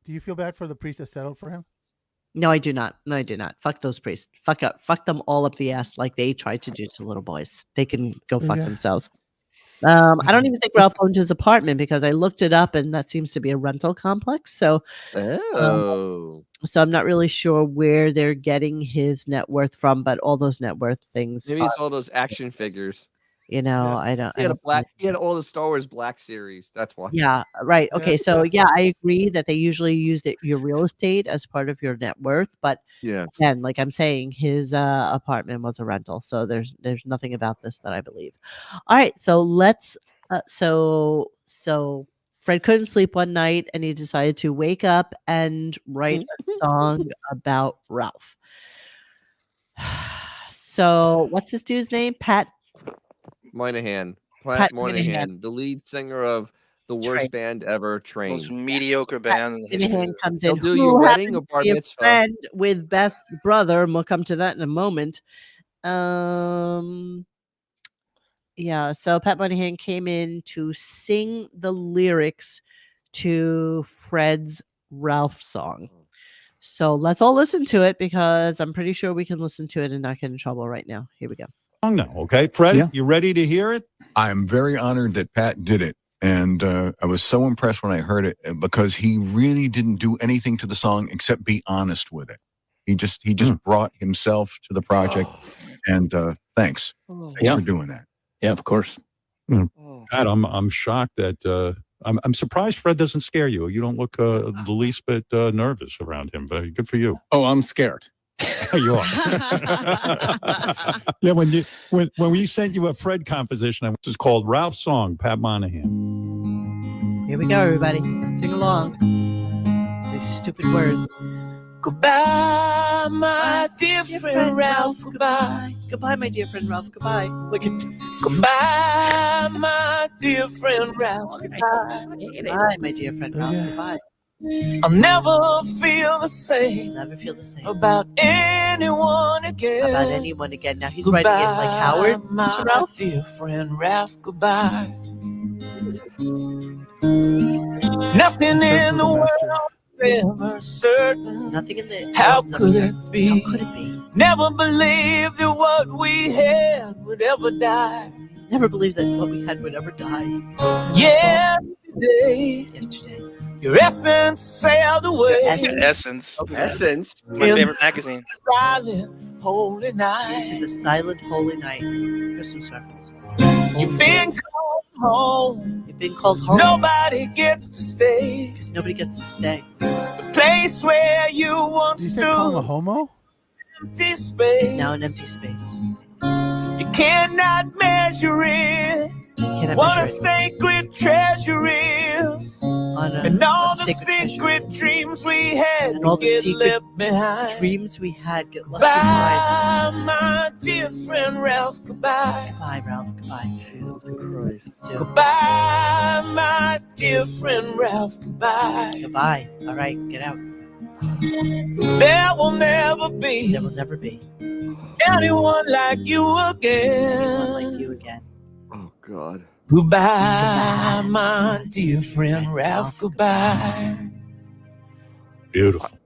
Do you feel bad for the priest that settled for him? No, I do not. No, I do not. Fuck those priests. Fuck them all up the ass like they tried to do to little boys. They can go fuck Yeah. themselves. I don't even think Ralph owned his apartment because I looked it up and that seems to be a rental complex. So Oh. so I'm not really sure where they're getting his net worth from, but all those net worth things, Maybe it's all those action figures. you know, I Yes. don't. He I had a don't black. He had all the Star Wars Black series. That's why. Yeah, right. Okay, Yes, so yes, yeah, yes. I agree that they usually use your real estate as part of your net worth, but Yeah. again, like I'm saying, his apartment was a rental, so there's nothing about this that I believe. All right, so let's so Fred couldn't sleep one night, and he decided to wake up and write a song about Ralph. So what's this dude's name? Pat Moynihan. Pat Pat Moynihan. Moynihan, the lead singer of the worst Train. band ever, Most Train. mediocre band in the history. Moynihan of the- comes They'll in. do Who your wedding happens or to bar be a mitzvah. friend with Beth's brother, and we'll come to that in a moment. Yeah, so Pat Moynihan came in to sing the lyrics to Fred's Ralph song. So let's all listen to it because I'm pretty sure we can listen to it and not get in trouble right now. Here we go. Now, okay, Fred, Yeah. you ready to hear it? I'm very honored that Pat did it. And I was so impressed when I heard it because he really didn't do anything to the song except be honest with it. He just brought himself to the project. And thanks. Thanks Yeah. for doing that. Yeah, of course. Pat, I'm shocked that I'm surprised Fred doesn't scare you. You don't look the least bit nervous around him. Very good for you. Oh, I'm scared. You are. Yeah, when we sent you a Fred composition, this is called Ralph's Song, Pat Moynihan. Here we go, everybody. Let's sing along. These stupid words. Goodbye, my dear friend Ralph. Goodbye. Goodbye, my dear friend Ralph. Goodbye. Look at Goodbye, my dear friend Ralph. goodbye, my dear friend Ralph. Goodbye. I'll never feel the same Never feel the same about anyone again. about anyone again. Now he's writing it like Howard my to Ralph. dear friend Ralph. Goodbye. Nothing in the world is ever certain. Nothing in the How world's could ever it certain. be? How could it be? Never believed that what we had would ever die. Never believed that what we had would ever die Yesterday, yesterday. Your essence sailed away. Essence. Essence. My favorite magazine. Silent, holy night. Into the silent holy night. Christmas reference. You've been called home. You've been called home. Nobody gets to stay. Because nobody gets to stay. The place where you Did once you say call him a stood. homo? Empty space. It's now an empty space. You cannot measure it. Cannot What a measure it. sacred treasure is. On a- And all on a the sacred secret treasure. dreams we had And all the get secret left behind. Dreams we had get left behind. Bye, my dear friend Ralph. Goodbye. Goodbye, Ralph. Goodbye. Soon. Goodbye, my dear friend Ralph. Goodbye. Goodbye. All right, get out. There will never be There will never be anyone like you anyone again. like you again. Oh God. Goodbye, my dear friend Ralph. Goodbye. Beautiful.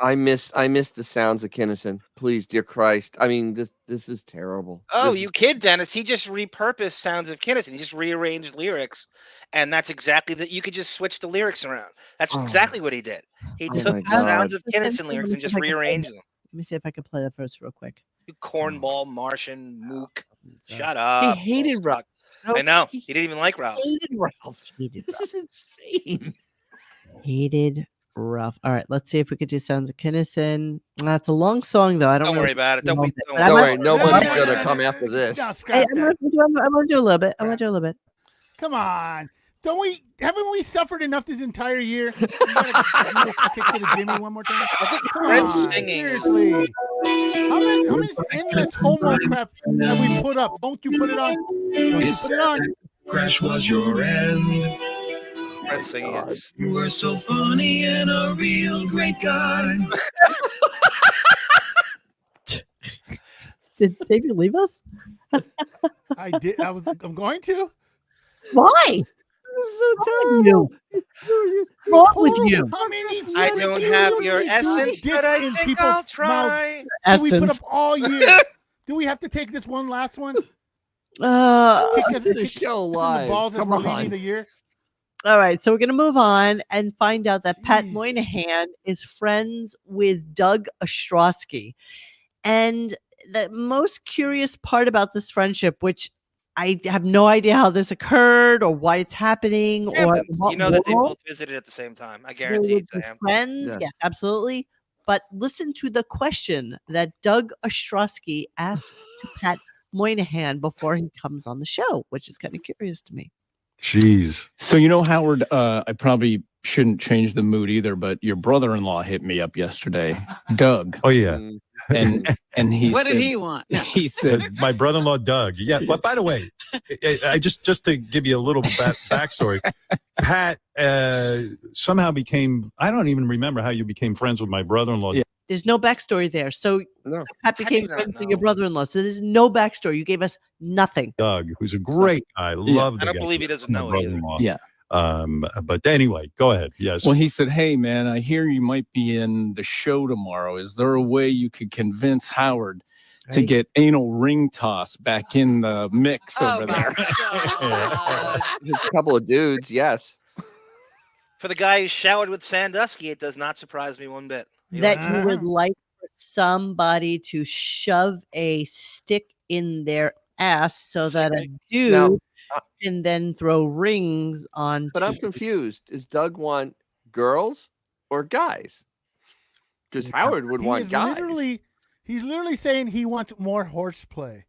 I miss the sounds of Kinnison. Please, dear Christ. I mean, this is terrible. Oh, This you is- kid, Dennis. He just repurposed Sounds of Kinnison. He just rearranged lyrics. And that's exactly that. You could just switch the lyrics around. That's Oh. exactly what he did. He Oh took my the Sounds God. of Kinnison lyrics and just rearranged them. Let me see if I can play that first real quick. You cornball, Martian, mook. It's, Shut up. He hated Little Ralph. suck. I know. He didn't even like Ralph. Hated Ralph. Hated This Ralph. is insane. Hated Ralph. All right, let's see if we could do Sounds of Kinnison. That's a long song, though. I don't Don't really worry about it. Don't love be. it, Don't but I Don't might- worry, nobody's Yeah, gonna yeah, come yeah. after this. No, I, scrap I'm that. gonna do a little bit. I'm gonna do a little bit. Come on. Haven't we suffered enough this entire year? You gotta kick to the Jimmy one more time. I think Come Fred's on, singing. seriously. How many endless homo crap have we put up? Don't you put it on? Don't you put it on? Crash was your end. Fred's singing it. You were so funny and a real great guy. Did Xavier leave us? I did. I'm going to. Why? This is so terrible. What's wrong with you? How many I fucking don't have your dudes essence, dicks but I in think people's I'll mouths try. do we put up Essence. all year? Do we have to take this one last one? It's in a show Kiss in the live. balls as Come we're leaving on. the year. All right, so we're going to move on and find out that Pat Jeez. Moynihan is friends with Doug Ostrowski. And the most curious part about this friendship, which I have no idea how this occurred or why it's happening Yeah, or but what you know that they world both visited at the same time. I they guarantee would it to be him. friends. Yes. Yes, absolutely. But listen to the question that Doug Ostrowski asked to Pat Moynihan before he comes on the show, which is kind of curious to me. Jeez. So, you know, Howard, I probably shouldn't change the mood either, but your brother-in-law hit me up yesterday, Doug. Oh yeah. And he What said, did he want? He said, My brother-in-law Doug. Yeah. But by the way, I just to give you a little backstory, Pat somehow became. I don't even remember how you became friends with my brother-in-law. Yeah. There's no backstory there. So No. Pat do became you not friends with your know? brother-in-law. So there's no backstory. You gave us nothing. Doug, who's a great guy. Love the I don't guy. believe he doesn't My know it either. brother-in-law. yeah. But anyway, go ahead. Yes. Well, he said, hey, man, I hear you might be in the show tomorrow. Is there a way you could convince Howard to Right. get anal ring toss back in the mix Oh over my there? God. Just a couple of dudes, yes. For the guy who showered with Sandusky, it does not surprise me one bit. That you would Wow. like for somebody to shove a stick in their ass so that a dude Now, can then throw rings on. but I'm confused. Does Doug want girls or guys? Because Howard would He want is guys. he's literally saying he wants more horseplay.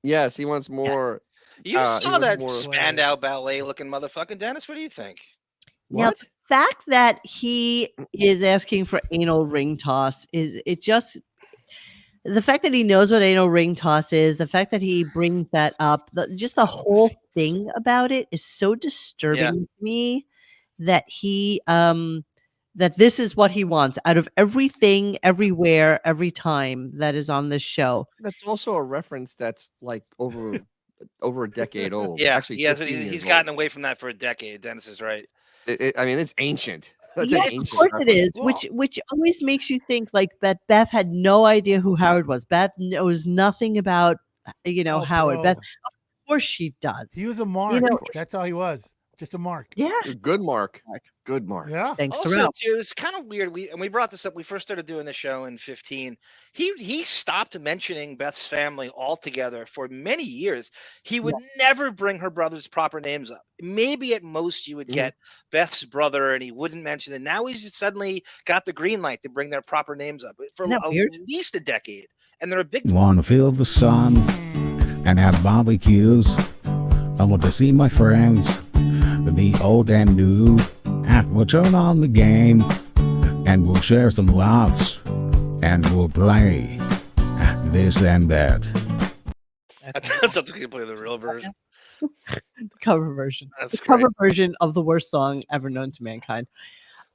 Yes, he wants more. You he saw was that more- Spandau ballet looking motherfucking Dennis. What do you think? Now, What? the fact that he is asking for anal ring toss is it just the fact that he knows what anal ring toss is, the fact that he brings that up, just the whole thing about it is so disturbing to me that he that this is what he wants out of everything, everywhere, every time that is on this show. That's also a reference that's like over a decade old. Yeah, Actually, he has. 15 years He's old. gotten away from that for a decade. Dennis is right. I mean, it's ancient. That's Yes, an ancient of course it reference. is, which always makes you think like that Beth had no idea who Howard was. Beth knows nothing about Oh, Howard. bro. Beth, of course she does. He was a mark. know- That's all he was. Just a mark. Yeah. Good mark. Good mark. Yeah. Thanks to Also, Ralph. too, it's kind of weird. We brought this up. We first started doing the show in 15. He stopped mentioning Beth's family altogether for many years. He would never bring her brother's proper names up. Maybe at most you would get Beth's brother, and he wouldn't mention it. Now he's suddenly got the green light to bring their proper names up for Isn't that at weird? least a decade, and they're a big. Want to feel the sun and have barbecues. I want to see my friends, the old and new. And we'll turn on the game and we'll share some laughs and we'll play this and that. That's up to you to play the real version. The cover version. That's the great. cover version of the worst song ever known to mankind.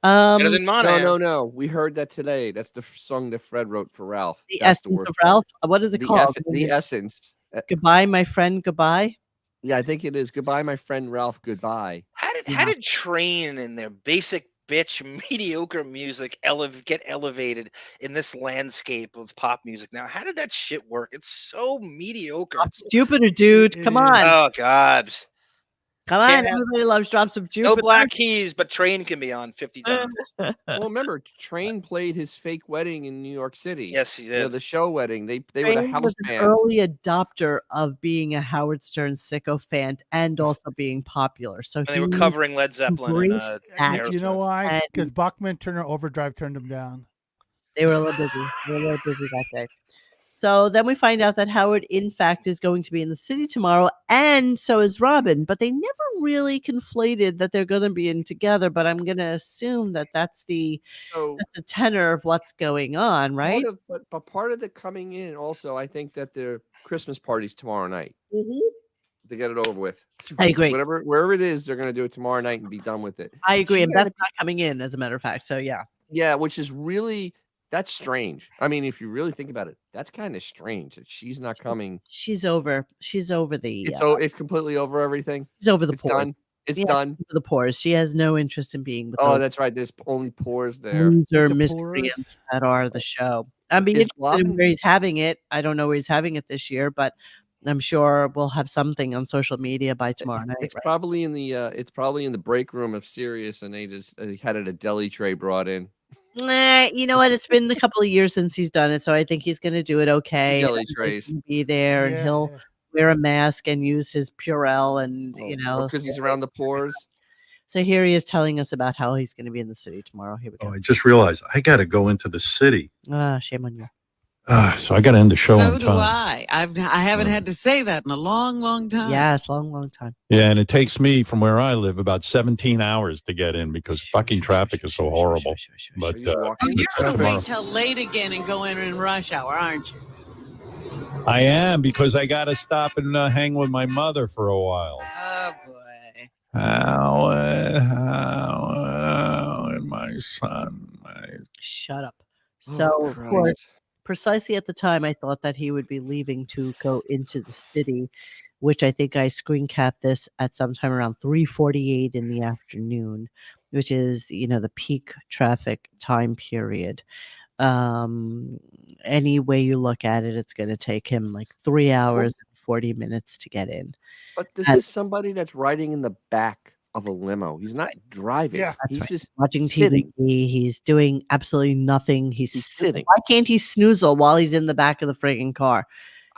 Better than Monahan. No. We heard that today. That's the song that Fred wrote for Ralph. The That's Essence worst of Ralph. What is it The called? The Essence. Goodbye, my friend. Goodbye. Yeah, I think it is. Goodbye, my friend Ralph. Goodbye. How did Train and their basic bitch mediocre music get elevated in this landscape of pop music now? How did that shit work? It's so mediocre. Jupiter, dude. Come on. Oh God. Come on. Can't have- Everybody loves Drops of Jupiter. No Black Keys, but Train can be on 50 times. Well, remember, Train played his fake wedding in New York City. Yes, he You know, did. the show wedding. They were the Train house was an band. early adopter of being a Howard Stern sycophant and also being popular. So And they were covering Led Zeppelin. And, embraced that. You know why? And- Because Bachman Turner Overdrive turned him down. They were a little busy. They were a little busy that day. So then we find out that Howard, in fact, is going to be in the city tomorrow, and so is Robin. But they never really conflated that they're going to be in together. But I'm going to assume that that's the tenor of what's going on, right? But part of the coming in also, I think that their Christmas party's tomorrow night. To get it over with. I agree. Wherever it is, they're going to do it tomorrow night and be done with it. I agree, She and gotta Beth's not coming in, as a matter of fact. So yeah. Yeah, which is really that's strange. I mean, if you really think about it, that's kind of strange that she's not coming. She's over. She's over the. It's completely over everything. She's over the It's pores. done. It's Yeah, done. she's over the pores. She has no interest in being with Oh, those that's right. There's only pores there. loser miscreants that are the show. I'm being Is interested in Robin- where he's having it. I don't know where he's having it this year, but I'm sure we'll have something on social media by tomorrow night. It's right? probably in the break room of Sirius, and they just had it a deli tray brought in. You know what? It's been a couple of years since he's done it, so I think he's going to do it okay. Deli and trays. he can be there, and he'll wear a mask and use his Purell, and because he's around the pores. So here he is telling us about how he's going to be in the city tomorrow. Here we go. I just realized I got to go into the city. Shame on you. So I got to end the show So on do time. I. I haven't had to say that in a long, long time. Yes, long time. Yeah, and it takes me from where I live about 17 hours to get in because fucking traffic is so horrible. But Oh, you're going to tomorrow. wait till late again and go in rush hour, aren't you? I am because I got to stop and hang with my mother for a while. Oh, boy. Howard, my son. Shut up. Oh, So, of Christ. course, precisely at the time, I thought that he would be leaving to go into the city, which I think I screen capped this at sometime around 3:48 in the afternoon, which is, the peak traffic time period. Any way you look at it, it's going to take him like 3 hours and 40 minutes to get in. But this is somebody that's riding in the back of a limo. He's not driving. Yeah, he's just Watching sitting. TV, he's doing absolutely nothing. He's sitting. Why can't he snoozle while he's in the back of the friggin' car?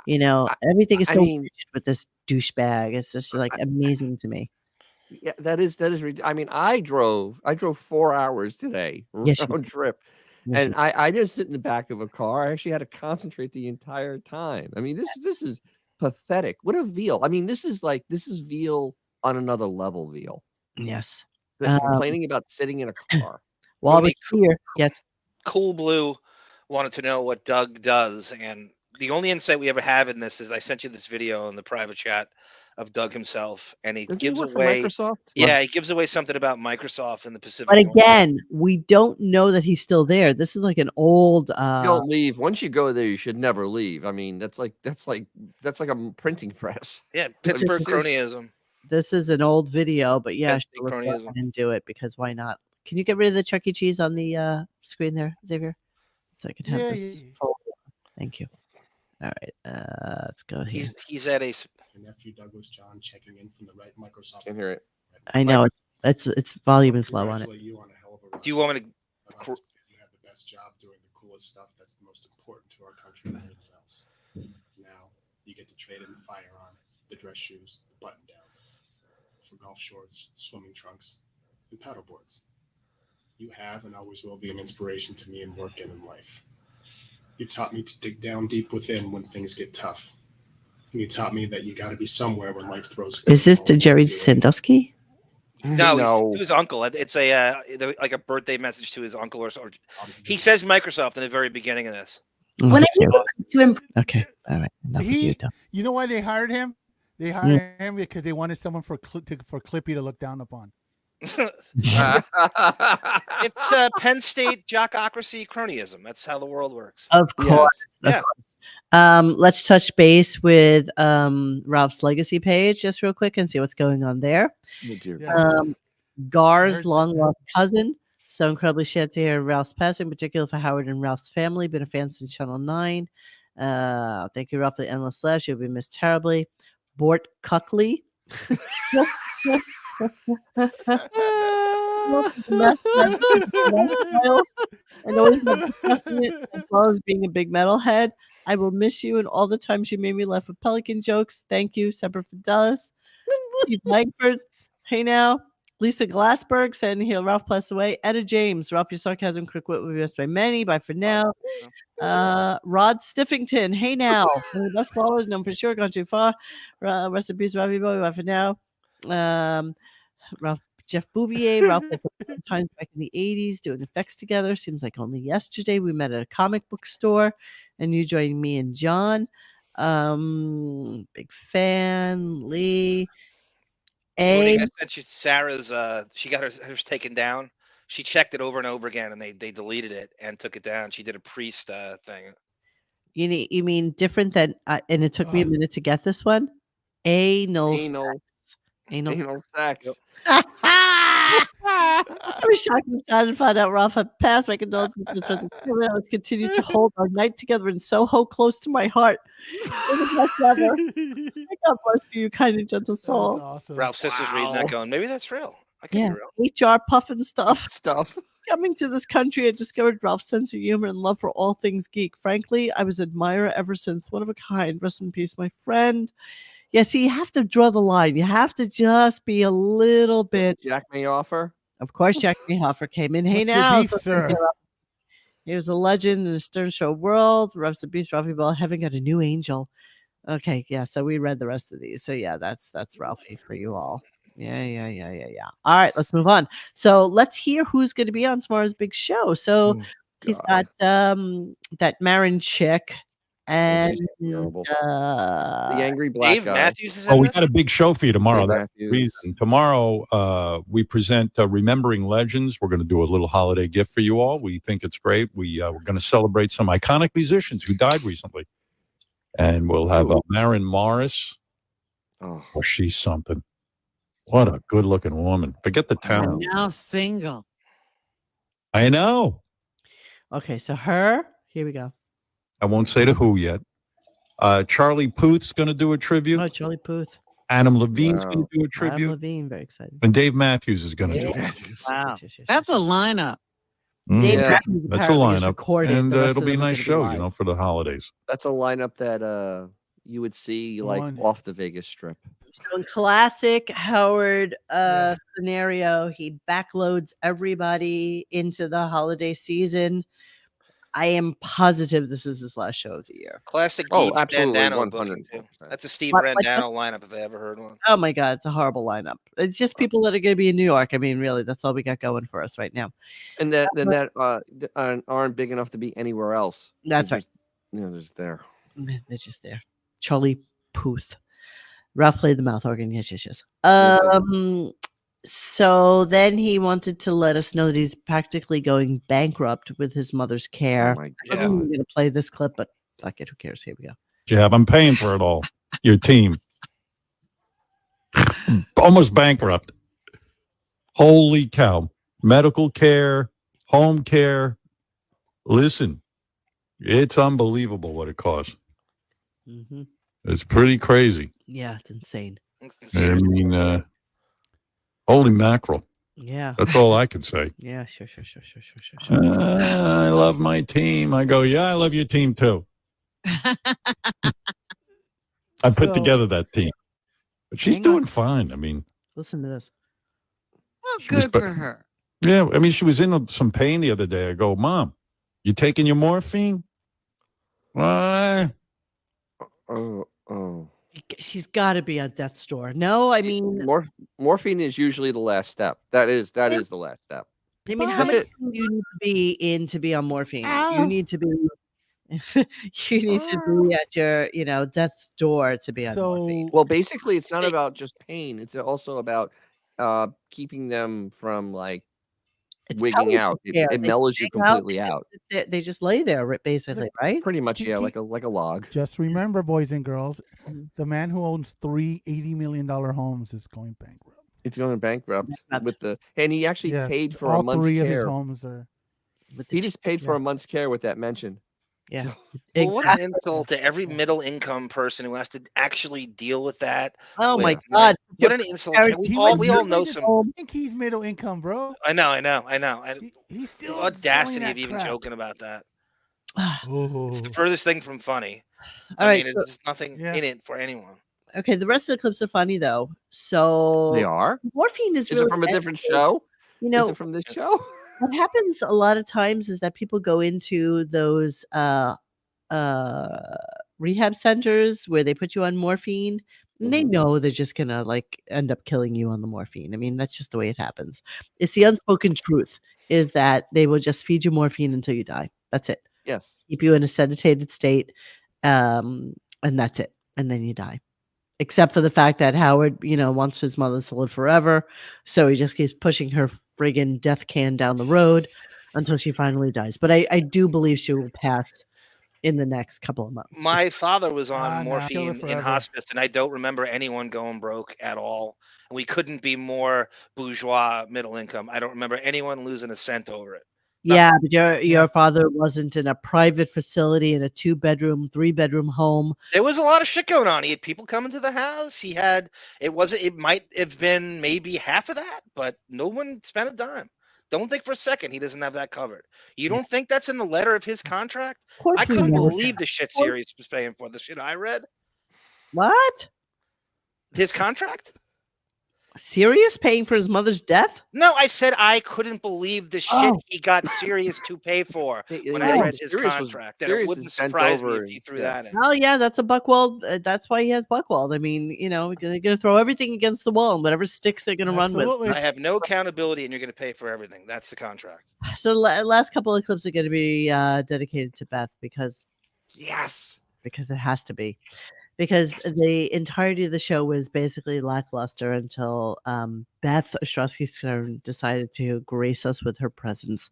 Everything is I so mean- rigid with this douchebag. It's just like amazing to me. Yeah, that is. I mean, I drove 4 hours today Yes, you round trip, Yes, and I just sit in the back of a car. I actually had to concentrate the entire time. I mean, this is pathetic. What a veal. I mean, this is veal on another level. Veal. Yes. They're complaining about sitting in a car. While we're Well, here, yes. Cool Blue wanted to know what Doug does, and the only insight we ever have in this is I sent you this video in the private chat of Doug himself, and he Doesn't gives he work away. for Microsoft? Yeah, he gives away something about Microsoft in the Pacific. But Northwest. again, we don't know that he's still there. This is like an old You don't leave. Once you go there, you should never leave. I mean, that's like a printing press. Yeah, Pittsburgh It's- cronyism. this is an old video, but yeah, That's sure, let's go cronyism. ahead and do it because why not? Can you get rid of the Chuck E. Cheese on the screen there, Xavier? So I can have this. Thank you. All right, let's go here. He's at a. Your nephew Douglas John checking in from the Right Microsoft. Can hear it. Right I know it's volume is low on it. Do you want me to? You have the best job doing the coolest stuff. That's the most important to our country and everything else. Now you get to trade in the firearm, the dress shoes, the button downs, for golf shorts, swimming trunks, and paddle boards. You have and always will be an inspiration to me in work and in life. You taught me to dig down deep within when things get tough. And you taught me that you got to be somewhere when life throws. Is this to Jerry Sandusky? No, No. to his uncle. It's like a birthday message to his uncle or something. He says Microsoft in the very beginning of this. When okay, all right. Enough of you, Tom. You know why they hired him? They hired him because they wanted someone for Clippy to look down upon. It's Penn State jockocracy cronyism. That's how the world works. Of course. Yeah. Let's touch base with Ralph's legacy page just real quick and see what's going on there. Gar's long lost cousin. So incredibly sad to hear Ralph's passing, in particular for Howard and Ralph's family. Been a fan since Channel 9. Thank you, Ralph, for the endless slash. You'll be missed terribly. Bort Cuckley. And always discussing it, as well as being a big metalhead. I will miss you and all the times you made me laugh with Pelican jokes. Thank you, Semper Fidelis. Steve Langford. Hey now. Lisa Glassberg saying here, Ralph passed away. Etta James. Ralph, your sarcasm, quick wit will be missed by many. Bye for now. Rod Stiffington. Hey now. One of the best ballers, known for sure. Gone too far. Rest in peace, Robbie Boy. Bye for now. Ralph Jeff Bouvier, Ralph times back in the 80s doing effects together. Seems like only yesterday we met at a comic book store and you joined me and John. Big fan. Lee. I said Sarah's she got hers taken down. She checked it over and over again and they deleted it and took it down. She did a priest thing. You mean different than and it took me a minute to get this one? Anal sex. I was shocked and sad to find out Ralph had passed. My condolences to his friends and family. I was continue to hold our night together in Soho close to my heart. It was my brother. God bless you, kind and gentle soul. Awesome. Ralph's sister's reading that going, maybe that's real. I can be real. HR puffin stuff. Coming to this country, I discovered Ralph's sense of humor and love for all things geek. Frankly, I was an admirer ever since. One of a kind. Rest in peace, my friend. Yeah, see, you have to draw the line. You have to just be a little bit. Jack Mayoffer? Of course, Jack Mayoffer came in. Hey, What's your now. beef, sir? He was a legend in the Stern Show world. Rest in peace, Ralphie Bell. Heaven got a new angel. Okay, yeah, so we read the rest of these. So, yeah, that's Ralphie for you all. Yeah. All right, let's move on. So let's hear who's going to be on tomorrow's big show. So he's got that Marin chick. And the angry black Dave guy. Matthews is Oh, in we this? got a big show for you tomorrow. Dave That's the reason. Tomorrow, we present Remembering Legends. We're going to do a little holiday gift for you all. We think it's great. We're going to celebrate some iconic musicians who died recently. And we'll have Maren Morris. Oh, she's something. What a good-looking woman. Forget the talent. Now single. I know. Okay, so her. Here we go. I won't say to who yet. Charlie Puth's going to do a tribute. Oh, Charlie Puth. Adam Levine's going to do a Adam tribute. Levine, very excited. And Dave Matthews is going to do it. Wow. That's a lineup. Dave Yeah, Matthews that's a apparently is lineup. recorded. And The rest it'll of be a them are nice gonna be show, live. for the holidays. That's a lineup that you would see off the Vegas Strip. So in classic Howard scenario, he backloads everybody into the holiday season. I am positive this is his last show of the year. Classic Oh, Steve absolutely, Brandano booking, too. That's a Steve But- Brandano lineup if I ever heard one. Oh my God, it's a horrible lineup. It's just people that are going to be in New York. I mean, really, that's all we got going for us right now. And that aren't big enough to be anywhere else. That's right. They're just there. It's just there. Charlie Puth. Ralph played the mouth organ. Yes. So then he wanted to let us know that he's practically going bankrupt with his mother's care. Oh my I wasn't even going to play this clip, but fuck it. Who cares? Here we go. Yeah, I'm paying for it all. Your team. Almost bankrupt. Holy cow. Medical care, home care. Listen, it's unbelievable what it costs. It's pretty crazy. Yeah, it's insane. I mean, Holy mackerel. Yeah. That's all I can say. Yeah, sure. I love my team. I go, yeah, I love your team too. I put together that team. But she's doing fine. I mean, listen to this. Well, good for her. Yeah, I mean, she was in some pain the other day. I go, Mom, you taking your morphine? Why? Oh. She's got to be at death's door. No, I mean, morphine is usually the last step. That is the last step. I mean, how many do you need to be in to be on morphine? You need to be. You need to be at your, death's door to be on morphine. Well, basically, it's not about just pain. It's also about keeping them from wigging out. It mellows you completely out. They just lay there, basically, right? Pretty much, yeah, like a log. Just remember, boys and girls, the man who owns $3 $80 million homes is going bankrupt. It's going bankrupt and he actually paid for all a month's three care. of his homes are. He just paid for a month's care with that mention. Yeah. Well, what an insult to every middle income person who has to actually deal with that. Oh my God. What an insult. We all know some. I think he's middle income, bro. I know. He's still the audacity selling of that even crap. joking about that. Oh. It's the furthest thing from funny. All I right, mean, there's just nothing in it for anyone. Okay, the rest of the clips are funny though. So They are? Morphine is Is really it from a different show? Is it from this show? What happens a lot of times is that people go into those rehab centers where they put you on morphine and they know they're just gonna end up killing you on the morphine. I mean, that's just the way it happens. It's the unspoken truth is that they will just feed you morphine until you die. That's it. Yes. Keep you in a sedated state, and that's it. And then you die. Except for the fact that Howard, wants his mother to live forever. So he just keeps pushing her friggin' death can down the road until she finally dies. But I do believe she will pass in the next couple of months. My father was on kill her morphine in forever. hospice, and I don't remember anyone going broke at all. And we couldn't be more bourgeois middle income. I don't remember anyone losing a cent over it. Yeah, but your father wasn't in a private facility in a 2-bedroom, 3-bedroom home. There was a lot of shit going on. He had people coming to the house. It might have been maybe half of that, but no one spent a dime. Don't think for a second he doesn't have that covered. You don't think that's in the letter of his contract? I couldn't believe the shit Sirius was paying for. The shit I read. What? His contract? Sirius paying for his mother's death? No, I said I couldn't believe the shit he got Sirius to pay for when I read his contract. And it wouldn't surprise me if he threw that in. Oh yeah, that's a Buckwald. That's why he has Buckwald. I mean, they're going to throw everything against the wall and whatever sticks they're going to run with. I have no accountability, and you're going to pay for everything. That's the contract. So the last couple of clips are going to be dedicated to Beth because it has to be. Because the entirety of the show was basically lackluster until Beth Ostrowski decided to grace us with her presence.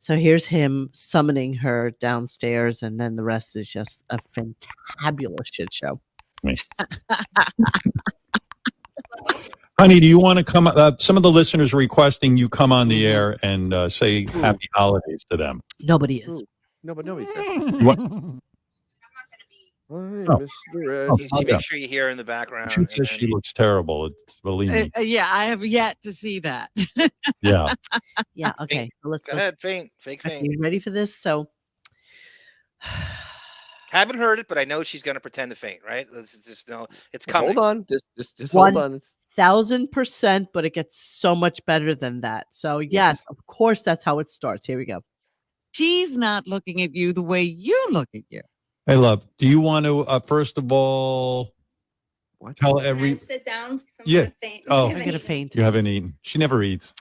So here's him summoning her downstairs, and then the rest is just a fantabulous shit show. Honey, do you want to come? Some of the listeners are requesting you come on the air and say happy holidays to them. Nobody is. No, but nobody's there. What? Make sure you hear her in the background. She says she looks terrible. Believe me. Yeah, I have yet to see that. Yeah. Yeah. Okay. So let's go ahead. Fake faint. You ready for this? So. Haven't heard it, but I know she's going to pretend to faint, right? It's coming. Hold on. Just hold on. 1,000%, but it gets so much better than that. So yes, of course, that's how it starts. Here we go. She's not looking at you the way you look at you. Hey, love, do you want to, first of all, tell every... Sit down. Yeah. I'm going to faint. You haven't eaten. She never eats.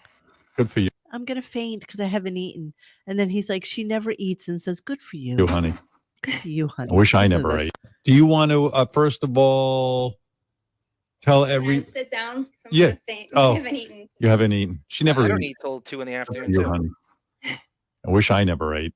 Good for you. I'm going to faint because I haven't eaten. And then he's like, she never eats and says, good for you. You, honey. Good for you, honey. I wish I never ate. Do you want to, first of all, tell every... Sit down. Yeah. Faint. Oh, I haven't eaten. You haven't eaten. She never I ate. don't eat till 2 in the afternoon. You, honey. I wish I never ate.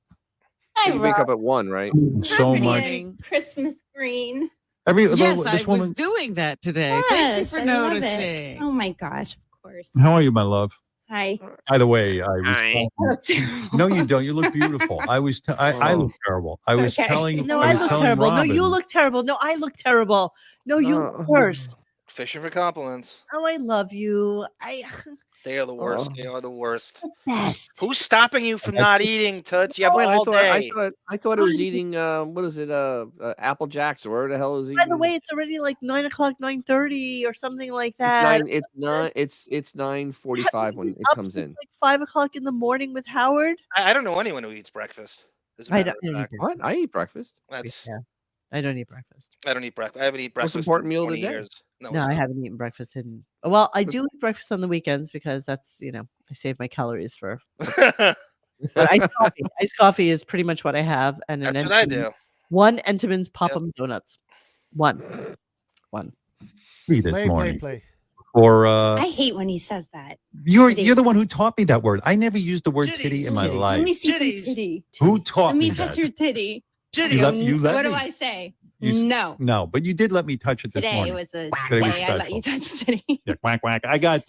You wake up at 1, right? So much. Christmas green. Yes, I this woman. Was doing that today. Yes, Thank you for I love noticing. it. Oh my gosh, of course. How are you, my love? Hi. By the way, I was. No, you don't. You look beautiful. I look terrible. I was telling. No, I look terrible. No, you look terrible. No, I look terrible. No, you look worse. Fishing for compliments. Oh, I love you. They are the worst. Oh. They are the worst. Best. Who's stopping you from not eating, Toots? You have Wait, all day. I thought it was eating what is it? Apple Jacks, or where the hell is it? By the way, it's already like 9:00, 9:30 or something like It's that. it's 9:45 when it Up comes in. since like 5:00 in the morning with Howard. I don't know anyone who eats breakfast. As a I matter don't of fact. either. What? I eat breakfast. That's Yeah. I don't eat breakfast. I don't eat breakfast. I haven't eaten breakfast. Most important in meal of the 20 day. years. No, No, it's I not. haven't eaten breakfast in. Well, I do eat breakfast on the weekends because that's I save my calories for. But iced coffee is pretty much what I have, and That's what I do. One Entenmann's Popham donuts. One. Me this Play. morning. Or I hate when he says that. you're Titty. you're the one who taught me that word. I never used the word titty in my Let life. me see some titty. Who taught Let me me touch that? your titty. You let What me? do I say? You s- No. No, but you did let me touch it this Today morning. was a Today day was I let you special. touch titty. Yeah, quack quack. I got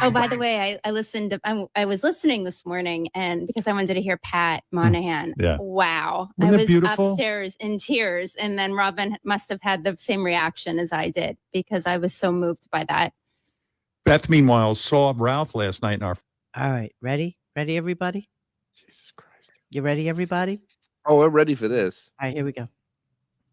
Oh, by the way, I listened to, I was listening this morning, and because I wanted to hear Pat Monahan. Yeah. Wow. Wasn't I it was beautiful? upstairs in tears, and then Robin must have had the same reaction as I did because I was so moved by that. Beth, meanwhile, saw Ralph last night in our All right, ready, everybody. Jesus Christ! You ready, everybody? Oh, we're ready for this. All right, here we go.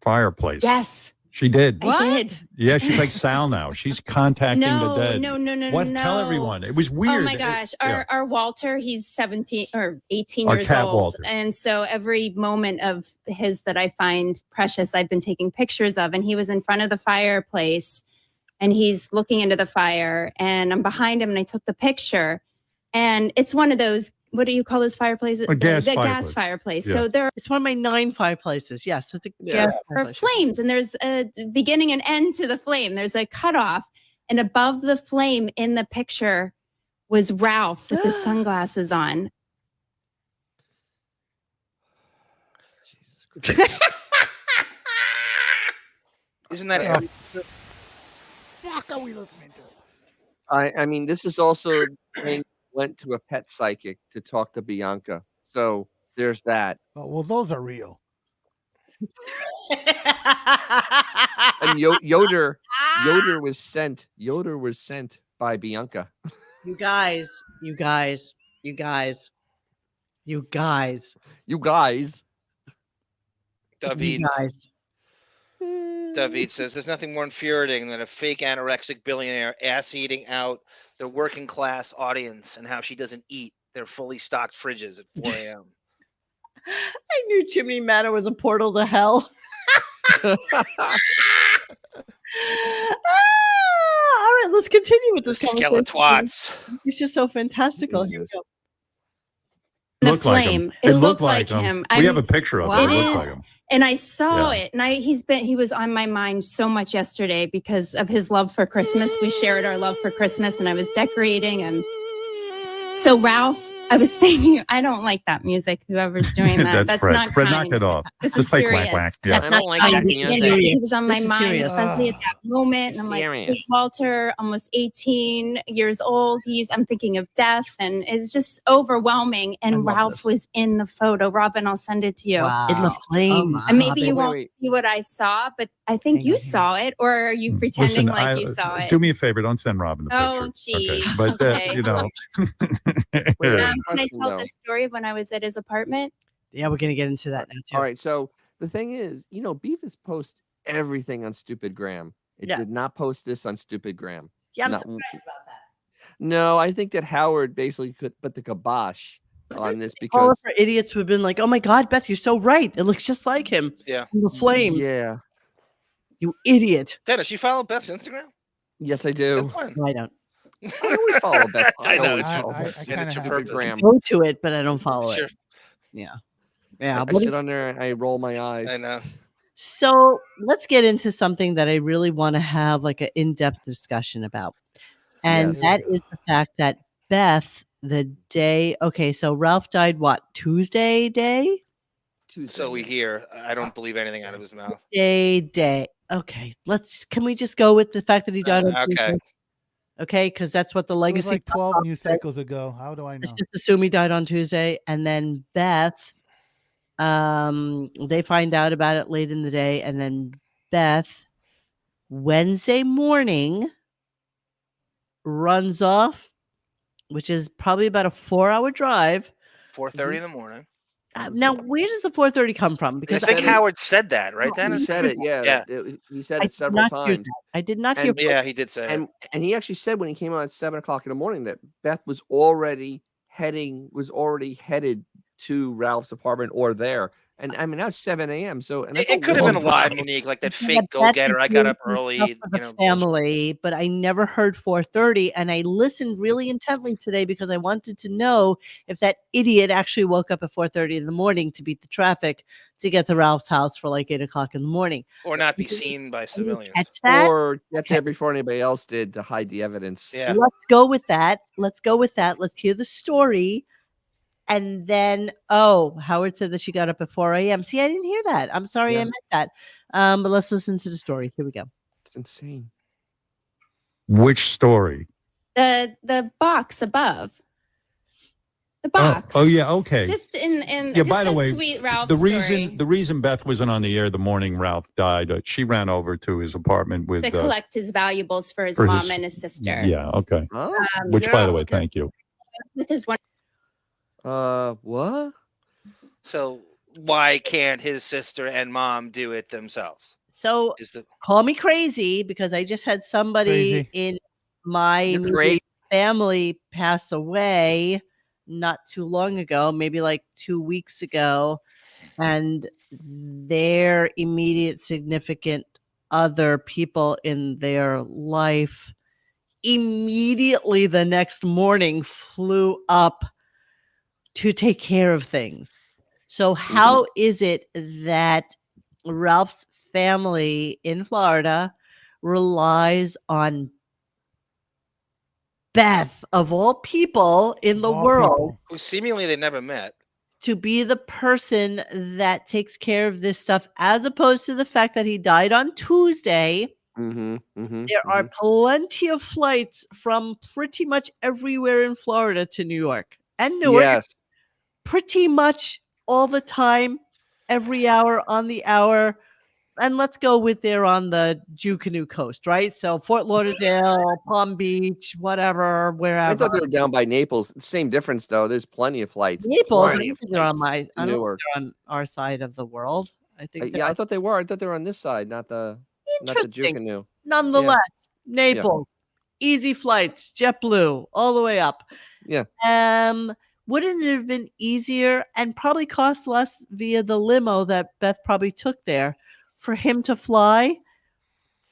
fireplace. Yes. She did. I did. Yeah, she's like Sal now. She's contacting the No, dead. no. What? Tell everyone. It was weird. Oh my gosh. Our Walter, he's 17 or 18 Our years cat old. Walter. And so every moment of his that I find precious, I've been taking pictures of. And he was in front of the fireplace and he's looking into the fire. And I'm behind him and I took the picture. And it's one of those, what do you call those fireplaces? A gas the fireplace. gas fireplace. Yeah. So there It's one of my 9 fireplaces. Yes, it's a gas are fireplace. flames and there's a beginning and end to the flame. There's a cutoff. And above the flame in the picture was Ralph with his sunglasses on. Isn't that Oh, every- fuck are we listening to? I mean, this is also when went to a pet psychic to talk to Bianca. So there's that. Oh, well, those are real. And Yoder was sent. Yoder was sent by Bianca. You guys. You guys. David. You guys. David says there's nothing more infuriating than a fake anorexic billionaire ass eating out the working class audience and how she doesn't eat their fully stocked fridges at 4 a.m. I knew Chimney Manor was a portal to hell. All right, let's continue with this conversation. Skeletwats. It's just so fantastical. Here we go. The Looked like flame. him. It looked like him. We have a picture of it. It looks like him. And I saw Yeah. it, and he was on my mind so much yesterday because of his love for Christmas. We shared our love for Christmas, and I was decorating, and so Ralph. I was thinking, I don't like that music. Whoever's doing that, That's Fred. not Fred, kind. knock it off. This Just is like serious. whack, whack. Yeah. That's not like kind. that This is music. serious. He was on my This is mind, serious. especially at that moment. And I'm like, Serious. here's Walter, almost 18 years old. I'm thinking of death, and it's just overwhelming. And Ralph was in the photo. Robin, I'll send it to you. In the flames. And maybe you Wait, won't wait. see what I saw, but I think you saw it, or are you pretending Listen, like you saw it? do me a favor. Don't send Robin the Oh, picture. geez. But, Okay. you know. Can I Question, tell though. the story of when I was at his apartment? Yeah, we're gonna get into that now too. All right. So the thing is, Beavis posts everything on Stupid Graham. It Yeah. did not post this on Stupid Graham. Yeah, I'm Not- surprised about that. No, I think that Howard basically could put the kibosh on this All because of our idiots would have been like, "Oh my God, Beth, you're so right. It looks just like him." Yeah. In the flame. Yeah. You idiot. Dennis, you follow Beth's Instagram? Yes, I do. That's fine. No, I don't. I always follow Beth. I I know. always I- follow I- Beth. I And kinda it's your have perfect to. Graham. Go to it, but I don't follow Sure. it. Yeah. Yeah. I What do sit you- on there and I roll my eyes. I know. So let's get into something that I really want to have like an in-depth discussion about. And Yes. that is the fact that Beth, so Ralph died what, Tuesday day? So we hear. I don't believe anything out of his mouth. Day. Okay, can we just go with the fact that he died on Okay. Tuesday? Okay, because that's what the It was legacy. like 12 news cycles ago. How do I know? Let's just assume he died on Tuesday, and then Beth, they find out about it late in the day, and then Beth Wednesday morning, runs off, which is probably about a 4-hour drive. 4:30 in the morning. Now, where does the 4:30 come from? I Because think said it. Howard said that, right, No, He Dennis? said it, yeah. Yeah. He said I it did several not hear times. that. I did not hear. And Yeah, he did say it. and he actually said when he came out at 7:00 in the morning that Beth was already headed to Ralph's apartment or there. And I mean, now it's 7 a.m. So, and that's It could have long been a lie, drive. Monique, like that Yeah, fake Beth go-getter. is I got up doing some early, stuff for the bullshit. family, but I never heard 4:30, and I listened really intently today because I wanted to know if that idiot actually woke up at 4:30 in the morning to beat the traffic to get to Ralph's house for like 8 o'clock in the morning. Or not be seen by Can you civilians. catch that? Or get Okay. there before anybody else did to hide the evidence. Yeah. Let's go with that. Let's hear the story. And then, Howard said that she got up at 4 a.m. See, I didn't hear that. I'm sorry Yeah. I missed that. But let's listen to the story. Here we go. It's insane. Which story? The box above. The box. Oh yeah, okay. Just in Yeah, just by the a way, sweet Ralph the story reason Beth wasn't on the air the morning Ralph died, she ran over to his apartment with to collect his valuables for his for mom his- and his sister. Yeah, okay. Oh, Which, by the way, thank you. With his one. What? So why can't his sister and mom do it themselves? So Is the call me crazy because I just had somebody Crazy. in my You're immediate crazy. family pass away not too long ago, maybe like 2 weeks ago, and their immediate significant other people in their life immediately the next morning flew up to take care of things. So how is it that Ralph's family in Florida relies on Beth, of all people in the world, who seemingly they never met? to be the person that takes care of this stuff, as opposed to the fact that he died on Tuesday? There are plenty of flights from pretty much everywhere in Florida to New York and Newark. Yes. Pretty much all the time, every hour on the hour. And let's go with there on the Jucanu coast, right? So Fort Lauderdale, Palm Beach, whatever, wherever. I thought they were down by Naples. Same difference though. There's plenty of flights. Naples, I Plenty don't of think they're on flights my. to I don't think Newark. they're on our side of the world. I think. Yeah, I thought they were. I thought they were on this side, not the Interesting. Jucanu. Nonetheless, Naples, easy flights, JetBlue, all the way up. Yeah. Wouldn't it have been easier and probably cost less via the limo that Beth probably took there for him to fly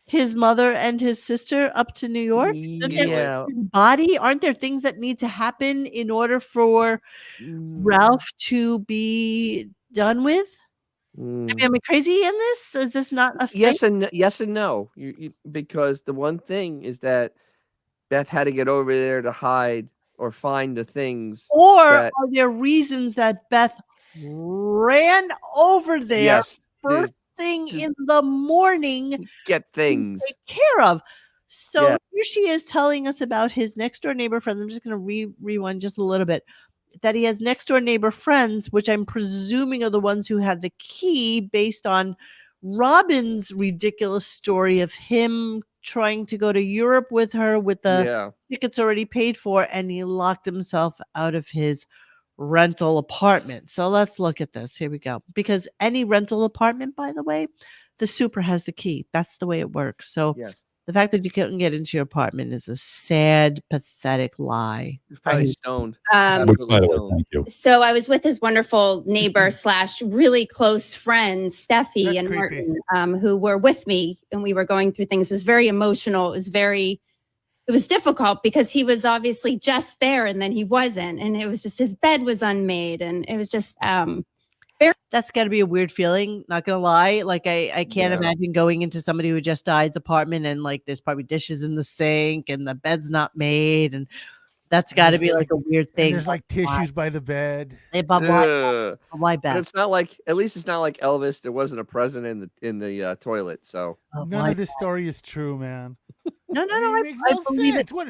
his mother and his sister up to New York? Yeah. Body? Aren't there things that need to happen in order for Ralph to be done with? I mean, am I crazy in this? Is this not a thing? Yes and no. Because the one thing is that Beth had to get over there to hide or find the things. Or that, are there reasons that Beth ran over there first thing in the morning get things to take care of? So Yeah. here she is telling us about his next door neighbor friends. I'm just going to rewind just a little bit. That he has next door neighbor friends, which I'm presuming are the ones who had the key based on Robin's ridiculous story of him trying to go to Europe with her with the tickets already paid for, and he locked himself out of his rental apartment. So let's look at this. Here we go. Because any rental apartment, by the way, the super has the key. That's the way it works. So the fact that you couldn't get into your apartment is a sad, pathetic lie. He's probably stoned. Which, by the way, thank you. So I was with his wonderful neighbor / really close friends, Steffi That's and creepy. Martin, who were with me, and we were going through things. It was very emotional. It was difficult because he was obviously just there and then he wasn't. And it was just, his bed was unmade. And it was just, that's got to be a weird feeling, not gonna lie. Like I can't imagine going into somebody who just died's apartment and like there's probably dishes in the sink and the bed's not made, and that's got to be like a weird thing. And there's like tissues by the bed. Why Beth? It's not like, at least it's not like Elvis. There wasn't a present in the toilet. So None of this story is true, man. No, It makes no sense. What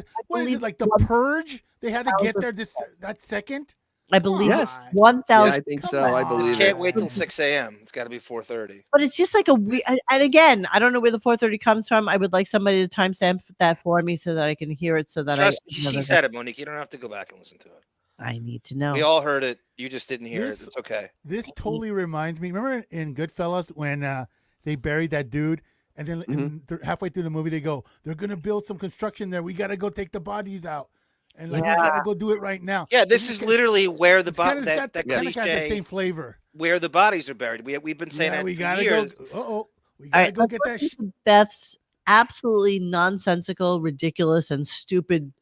is it, like the purge? They had to get there that second? I believe Yes. it's 1,000. Yeah, I think so. I believe Just it. can't wait till 6 a.m. It's got to be 4:30. But it's just like a weird. And again, I don't know where the 4:30 comes from. I would like somebody to timestamp that for me so that I can hear it. So that She said it, Monique. You don't have to go back and listen to it. I need to know. We all heard it. You just didn't hear it. It's okay. This totally reminds me. Remember in Goodfellas when they buried that dude, and then halfway through the movie they go, "They're gonna build some construction there. We gotta go take the bodies out, and we gotta go do it right now." Yeah, this is literally where the bodies. That kind of got the same flavor. Where the bodies are buried. We've been saying that we for gotta years. go. We gotta go get that. Beth's absolutely nonsensical, ridiculous, and stupid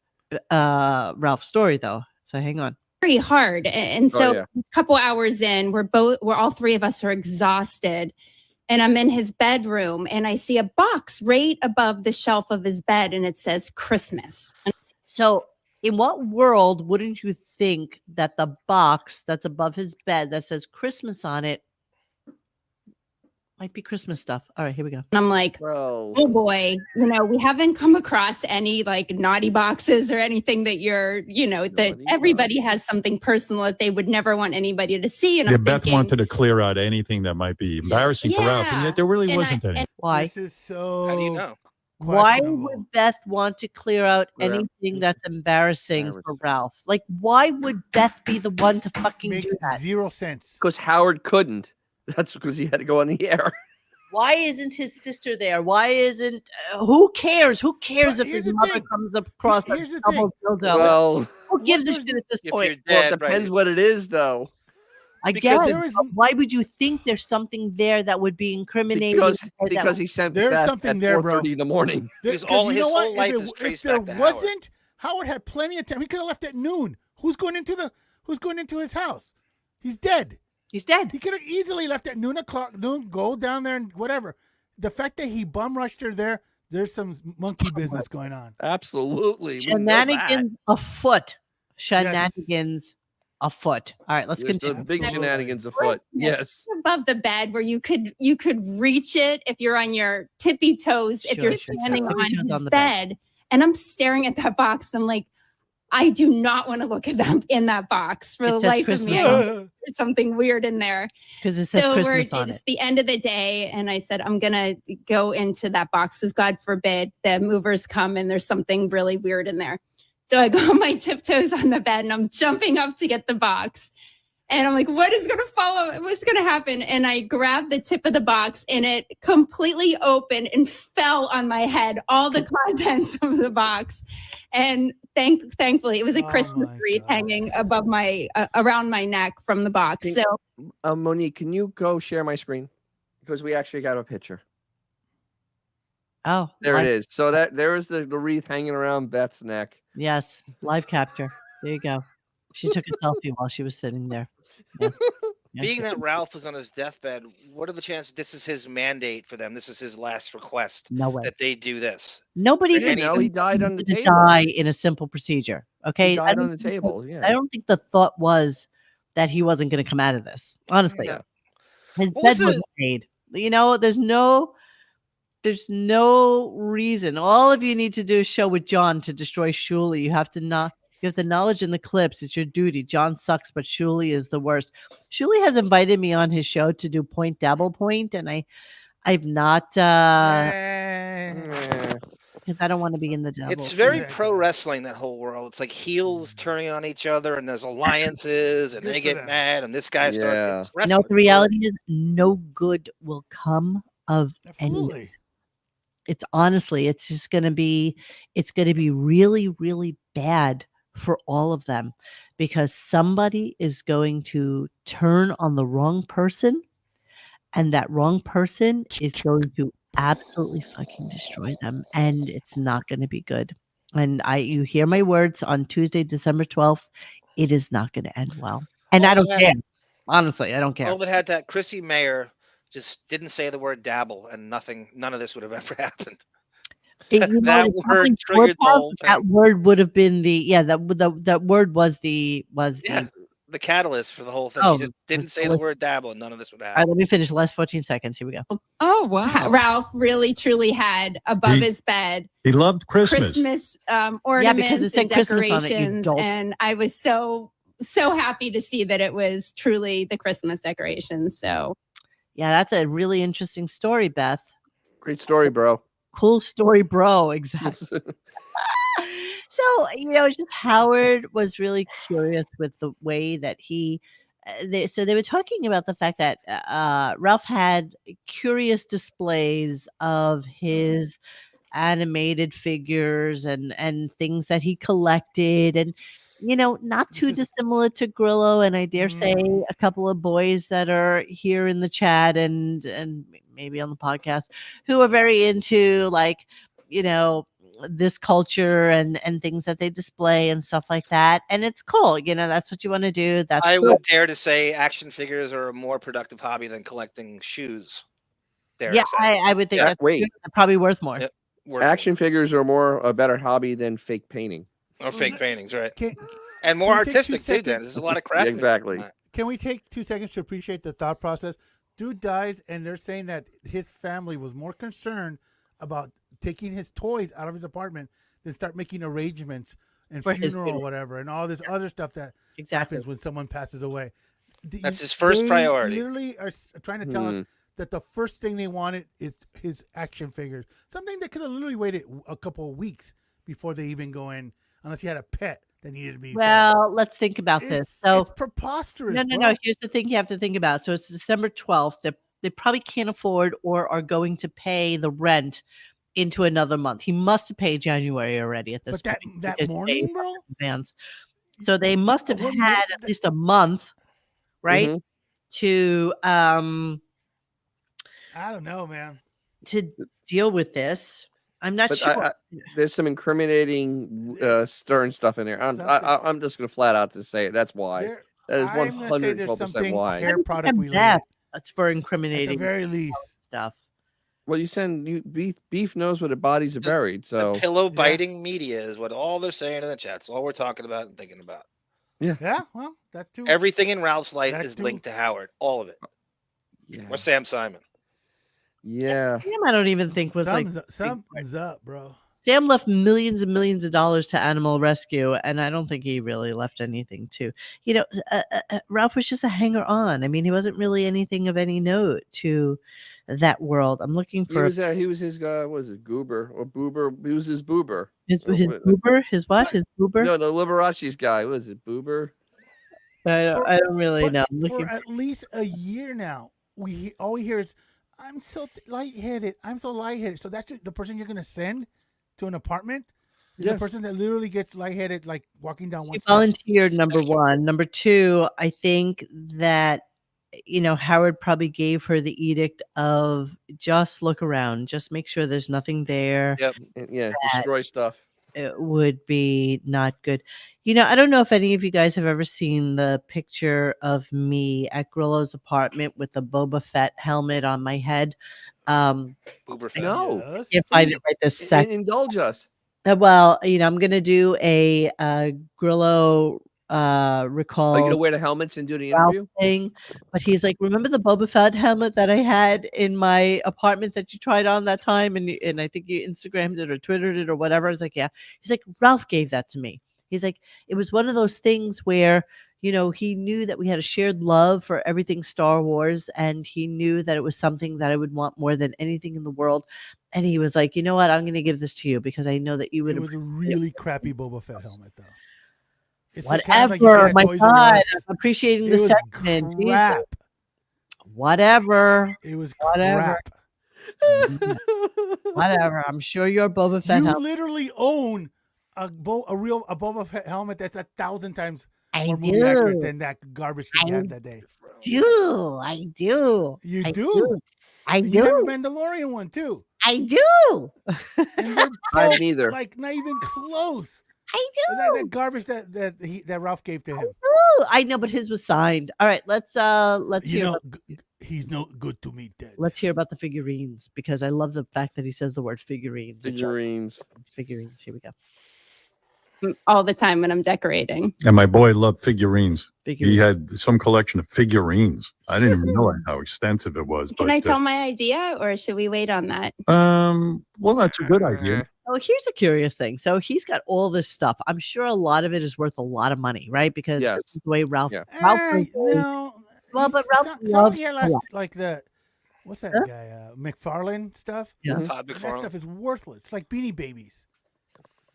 Ralph story, though. So hang on. Very hard. And so a couple hours in, we're all three of us are exhausted. And I'm in his bedroom and I see a box right above the shelf of his bed and it says Christmas. So in what world wouldn't you think that the box that's above his bed that says Christmas on it might be Christmas stuff? All right, here we go. And I'm like, oh boy, we haven't come across any like naughty boxes or anything that that everybody has something personal that they would never want anybody to see. And I'm Beth thinking, wanted to clear out anything that might be embarrassing for Ralph, and yet there really wasn't any. Why? This is so. How do you know? Why would Beth want to clear out anything that's embarrassing for Ralph? Like, why would Beth be the one to fucking do that? Zero sense. Because Howard couldn't. That's because he had to go on the air. Why isn't his sister there? Why isn't? Who cares? Who cares if his mother comes across a double dildo? Well, who gives a shit at this point? Well, it depends what it is, though. Again, why would you think there's something there that would be incriminating? Because he sent there's that something at there, bro. 4:30 in the morning. Because You his know what? whole life is If traced there back to wasn't, Howard had plenty of time. He could have left at noon. Who's going into his house? He's dead. He's dead. He could have easily left at noon, go down there and whatever. The fact that he bum rushed her there, there's some monkey business going on. Absolutely. Shenanigans afoot. Shenanigans afoot. All right, let's continue. The big shenanigans afoot. Yes. Above the bed where you could reach it if you're on your tippy toes, if you're standing on his bed. And I'm staring at that box. I'm like, I do not want to look at them in that box for the life of me. There's something weird in there. Because it says Christmas on it. It's the end of the day. And I said, I'm going to go into that box because God forbid the movers come and there's something really weird in there. So I go on my tiptoes on the bed and I'm jumping up to get the box. And I'm like, what is going to follow? What's going to happen? And I grabbed the tip of the box and it completely opened and fell on my head, all the contents of the box. And thankfully, it was a Christmas wreath hanging above around my neck from the box. So, Monique, can you go share my screen? Because we actually got a picture. Oh, there it is. So there is the wreath hanging around Beth's neck. Yes, live capture. There you go. She took a selfie while she was sitting there. Yes. Being that Ralph was on his deathbed, what are the chances this is his mandate for them? This is his last request. No way. That they do this. Nobody didn't know he died on the table. Die in a simple procedure. Okay. He died on the table. Yeah. I don't think the thought was that he wasn't going to come out of this. Honestly, his bed wasn't made. There's no reason. All of you need to do a show with John to destroy Shuli. You have the knowledge and the clips. It's your duty. John sucks, but Shuli is the worst. Shuli has invited me on his show to do Point Dabble Point, and I've not because I don't want to be in the double. It's very pro wrestling, that whole world. It's like heels turning on each other, and there's alliances, and they get mad, and this guy starts. The reality is, no good will come of anything. It's just going to be really, really bad for all of them, because somebody is going to turn on the wrong person, and that wrong person is going to absolutely fucking destroy them, and it's not going to be good. And you hear my words on Tuesday, December 12th, it is not going to end well. And I don't care. Honestly, I don't care. All that had that Chrissy Mayer just didn't say the word dabble, and none of this would have ever happened. That word triggered the whole thing. That word would have been that word was the catalyst for the whole thing. Oh, she just didn't say the word dabble, and none of this would happen. All right, let me finish the last 14 seconds. Here we go. Oh wow! Ralph really truly had above his bed. He loved Christmas. Ornaments because it said and Christmas on decorations, it, you dolt. and I was so so happy to see that it was truly the Christmas decorations. So Yeah, that's a really interesting story, Beth. Great story, bro. Cool story, bro. Exactly. So, just Howard was really curious with the way that so they were talking about the fact that Ralph had curious displays of his animated figures and things that he collected, and not too dissimilar to Grillo, and I dare say a couple of boys that are here in the chat and maybe on the podcast who are very into this culture and things that they display and stuff like that, and it's cool. That's what you want to do. That's I cool. would dare to say action figures are a more productive hobby than collecting shoes. Yeah, I would think that's wait. probably worth more. Yep. Action figures are a better hobby than fake painting. Or fake paintings, right? can And more we take 2 artistic too, seconds? Dan. There's a lot of craftsmanship. Exactly. Can we take 2 seconds to appreciate the thought process? Dude dies, and they're saying that his family was more concerned about taking his toys out of his apartment than start making arrangements and For his funeral or whatever, and all this other stuff that happens when someone passes away. That's his first priority. Literally are trying to tell us that the first thing they wanted is his action figures. Something that could have literally waited a couple of weeks before they even go in, unless you had a pet that needed to be. Well, let's think about this. So it's preposterous. No. Here's the thing you have to think about. So it's December 12th. They probably can't afford or are going to pay the rent into another month. He must have paid January already at this But point. that morning, bro? Advance. So they must have had at least a month, right? To I don't know, man. To deal with this. I'm not But sure. There's some incriminating Stern stuff in there. I'm just going to flat out to say it. That's why. That is 112% why. Hair product related. That's for incriminating At the very least. stuff. Well, beef knows where the bodies are buried. So Pillow biting media is what all they're saying in the chat. It's all we're talking about and thinking about. Yeah. Well, that too. Everything in Ralph's life is linked to Howard. All of it. Yeah. Or Sam Simon. Yeah. Sam, I don't even think was something's up, bro. Sam left millions and millions of dollars to animal rescue, and I don't think he really left anything to. Ralph was just a hanger-on. I mean, he wasn't really anything of any note to that world. I'm looking for. He was his guy. Was it Goober or Boober? He was his Boober. His Boober? His what? His Boober? No, the Liberace's guy. Was it Boober? I don't really know. For at least a year now, all we hear is, "I'm so lightheaded. I'm so lightheaded." So that's the person you're gonna send to an apartment. Is the person that literally gets lightheaded, like walking down one. He volunteered, number one. Number two, I think that Howard probably gave her the edict of just look around, just make sure there's nothing there. Yep. Yeah. Destroy stuff. It would be not good. I don't know if any of you guys have ever seen the picture of me at Grillo's apartment with the Boba Fett helmet on my head. No. I can't find it right this second. Indulge us. Well, I'm going to do a Grillo recall. Are you going to wear the helmets and do the interview? Thing, but he's like, remember the Boba Fett helmet that I had in my apartment that you tried on that time? And I think you Instagrammed it or Twittered it or whatever. I was like, yeah. He's like, Ralph gave that to me. He's like, it was one of those things where, he knew that we had a shared love for everything Star Wars, and he knew that it was something that I would want more than anything in the world. And he was like, you know what? I'm going to give this to you because I know that you would. It was a really crappy Boba Fett helmet, though. It's whatever. Like my God, I'm appreciating the segment. Crap. Whatever. It was whatever. Crap. Whatever. I'm sure your Boba Fett. You literally own a Boba Fett helmet that's 1,000 times more movie accurate than that garbage that you had that day. I do. You do. I do. You have a Mandalorian one too. I do. And they're I neither. Like not even close. I do. That garbage that Ralph gave to him. I know, but his was signed. All right, let's hear. He's no good to me, Dad. Let's hear about the figurines because I love the fact that he says the word figurines. Figurines. Here we go. All the time when I'm decorating. And my boy loved figurines. He Figurines. had some collection of figurines. I didn't even realize how extensive it was. Can I tell my idea or should we wait on that? Well, that's a good idea. Oh, here's a curious thing. So he's got all this stuff. I'm sure a lot of it is worth a lot of money, right? Because Yes. this is the way Ralph. Yeah. Ralph No. well, but Ralph Some loves he has like the what's that guy McFarlane stuff? Yeah. Todd That McFarlane. stuff is worthless. It's like Beanie Babies.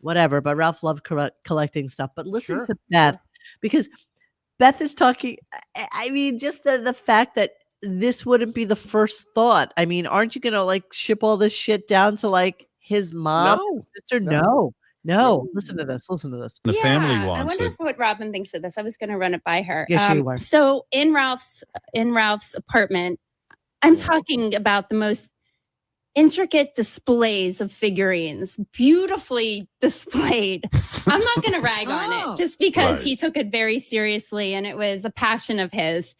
whatever. But Ralph loved collecting stuff. But listen Sure, to Beth because Beth is talking. I mean, just the fact that this wouldn't be the first thought. I mean, aren't you gonna like ship all this shit down to like his mom, No. sister? No. No. Listen to this. Listen to this. The family I wants wonder it. if what Robin thinks of this. I was going to run it by her. Yes, you were. So in Ralph's apartment, I'm talking about the most intricate displays of figurines, beautifully displayed. I'm not going to rag on it just because he took it very seriously and it was a passion of his.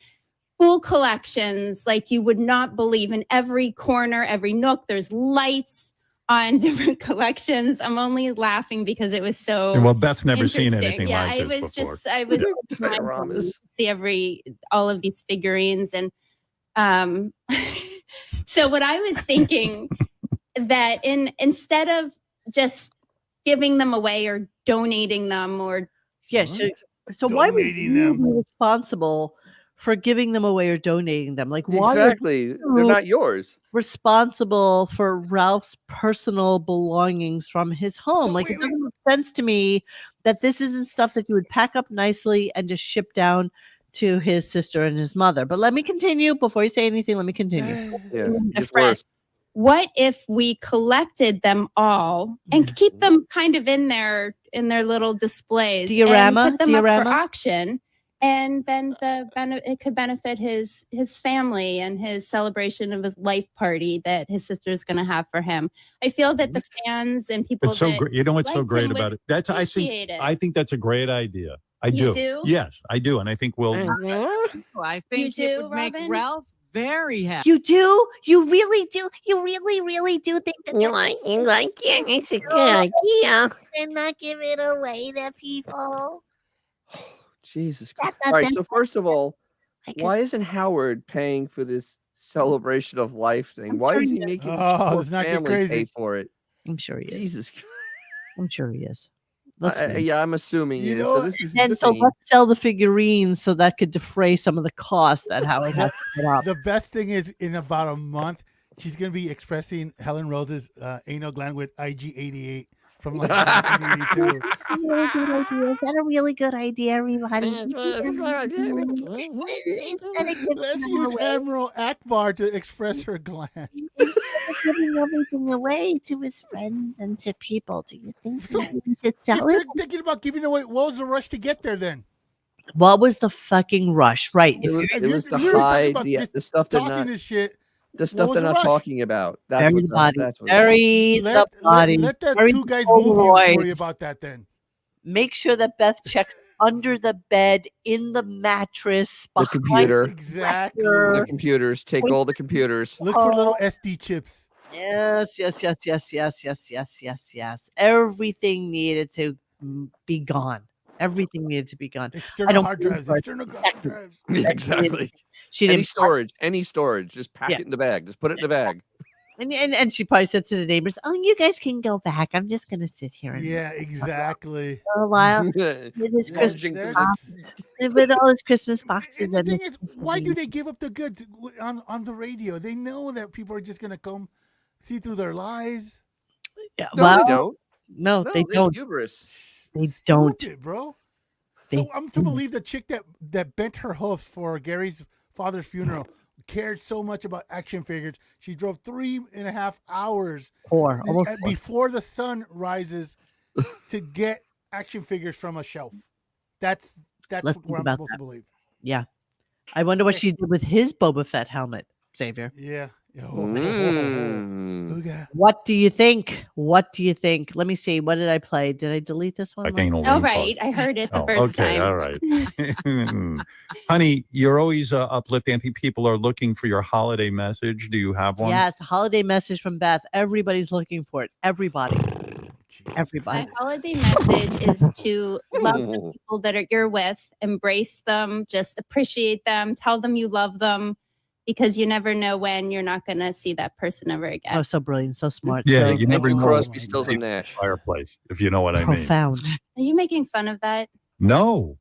Full collections like you would not believe in every corner, every nook. There's lights on different collections. I'm only laughing because it was so. Well, Beth's never seen interesting. anything like it this was before. just I was trying to see all of these figurines and so what I was thinking that instead of just giving them away or donating them or so why would you be responsible for giving them away or donating them? Like, why are Exactly. you They're not yours. responsible for Ralph's personal belongings from his home? Like, it doesn't make sense to me that this isn't stuff that you would pack up nicely and just ship down to his sister and his mother. But let me continue before you say anything. Let me continue. Yeah, a friend. What if we collected them all and keep them kind of in their little displays Diorama? and put them up Diorama? for auction? And then it could benefit his family and his celebration of his life party that his sister is going to have for him. I feel that the fans and people It's so that great. You know what's so liked great him would about it? That's appreciate it. I think that's a great idea. I You do. do? Yes, I do, and I think we'll. I think it would make Robin? Ralph very happy. You do? You really do? You really do think that You like it? It's a good idea. and not give it away to people? Jesus Christ. All right. So first of all, why isn't Howard paying for this celebration of life thing? Why is he making his poor let's not get family crazy. pay for it? I'm sure he is. Jesus. I'm sure he is. Yeah, I'm assuming he is. So this is and so insane. let's sell the figurines so that could defray some of the costs that Howard has to put up. The best thing is in about a month, she's going to be expressing Helen Rose's anal gland with IG88 from like 1982. Is that a really good idea, everybody? Let's use Admiral Akbar to express her gland. Giving everything away to his friends and to people. Do you think So, we should If sell they're it? thinking about giving away, what was the rush to get there then? What was the fucking rush? Right. It was to you're talking hide about the stuff they're tossing not this shit. the What stuff was they're the not rush? talking about. That's Bury what the bodies. that's what Bury the body. Let the Bury two the guys move you Polaroids. worry about that then. Make sure that Beth checks under the bed, in the mattress, The behind computer. Exactly. The computers. Take all the computers. Look for little SD chips. Yes. Everything needed to be gone. Everything needed to be gone. External hard drives. External hard drives. Yeah, exactly. She Any didn't. storage. Just pack it in the bag. Just put it in the bag. And she probably said to the neighbors, "Oh, you guys can go back. I'm just gonna sit here and Yeah, exactly. for a while with his Christmas box, with all his Christmas boxes." And the and thing his- is, why do they give up the goods on the radio? They know that people are just going to come see through their lies. Yeah, No, well, they don't. No, they they're don't. Hubris. They don't. Stupid, bro. They So I'm to believe the chick that bent her hoof for Gary's father's funeral cared so much about action figures. She drove 3.5 hours before the sun rises to get action figures from a shelf. That's Let's what think I'm about supposed that. to believe. Yeah, I wonder what she did with his Boba Fett helmet, Xavier. Yeah. What do you think? What do you think? Let me see. What did I play? Did I delete this one? Oh, right. I heard it the first time. All right. Honey, you're always uplifting. I think people are looking for your holiday message. Do you have one? Yes, a holiday message from Beth. Everybody's looking for it. Everybody. Everybody. My holiday message is to love the people that you're with, embrace them, just appreciate them, tell them you love them. because you never know when you're not going to see that person ever again. Oh, so brilliant, so smart. Yeah, so you never know. Crosby, Stills, and Nash. Fireplace, if you know what I mean. profound. Are you making fun of that? No.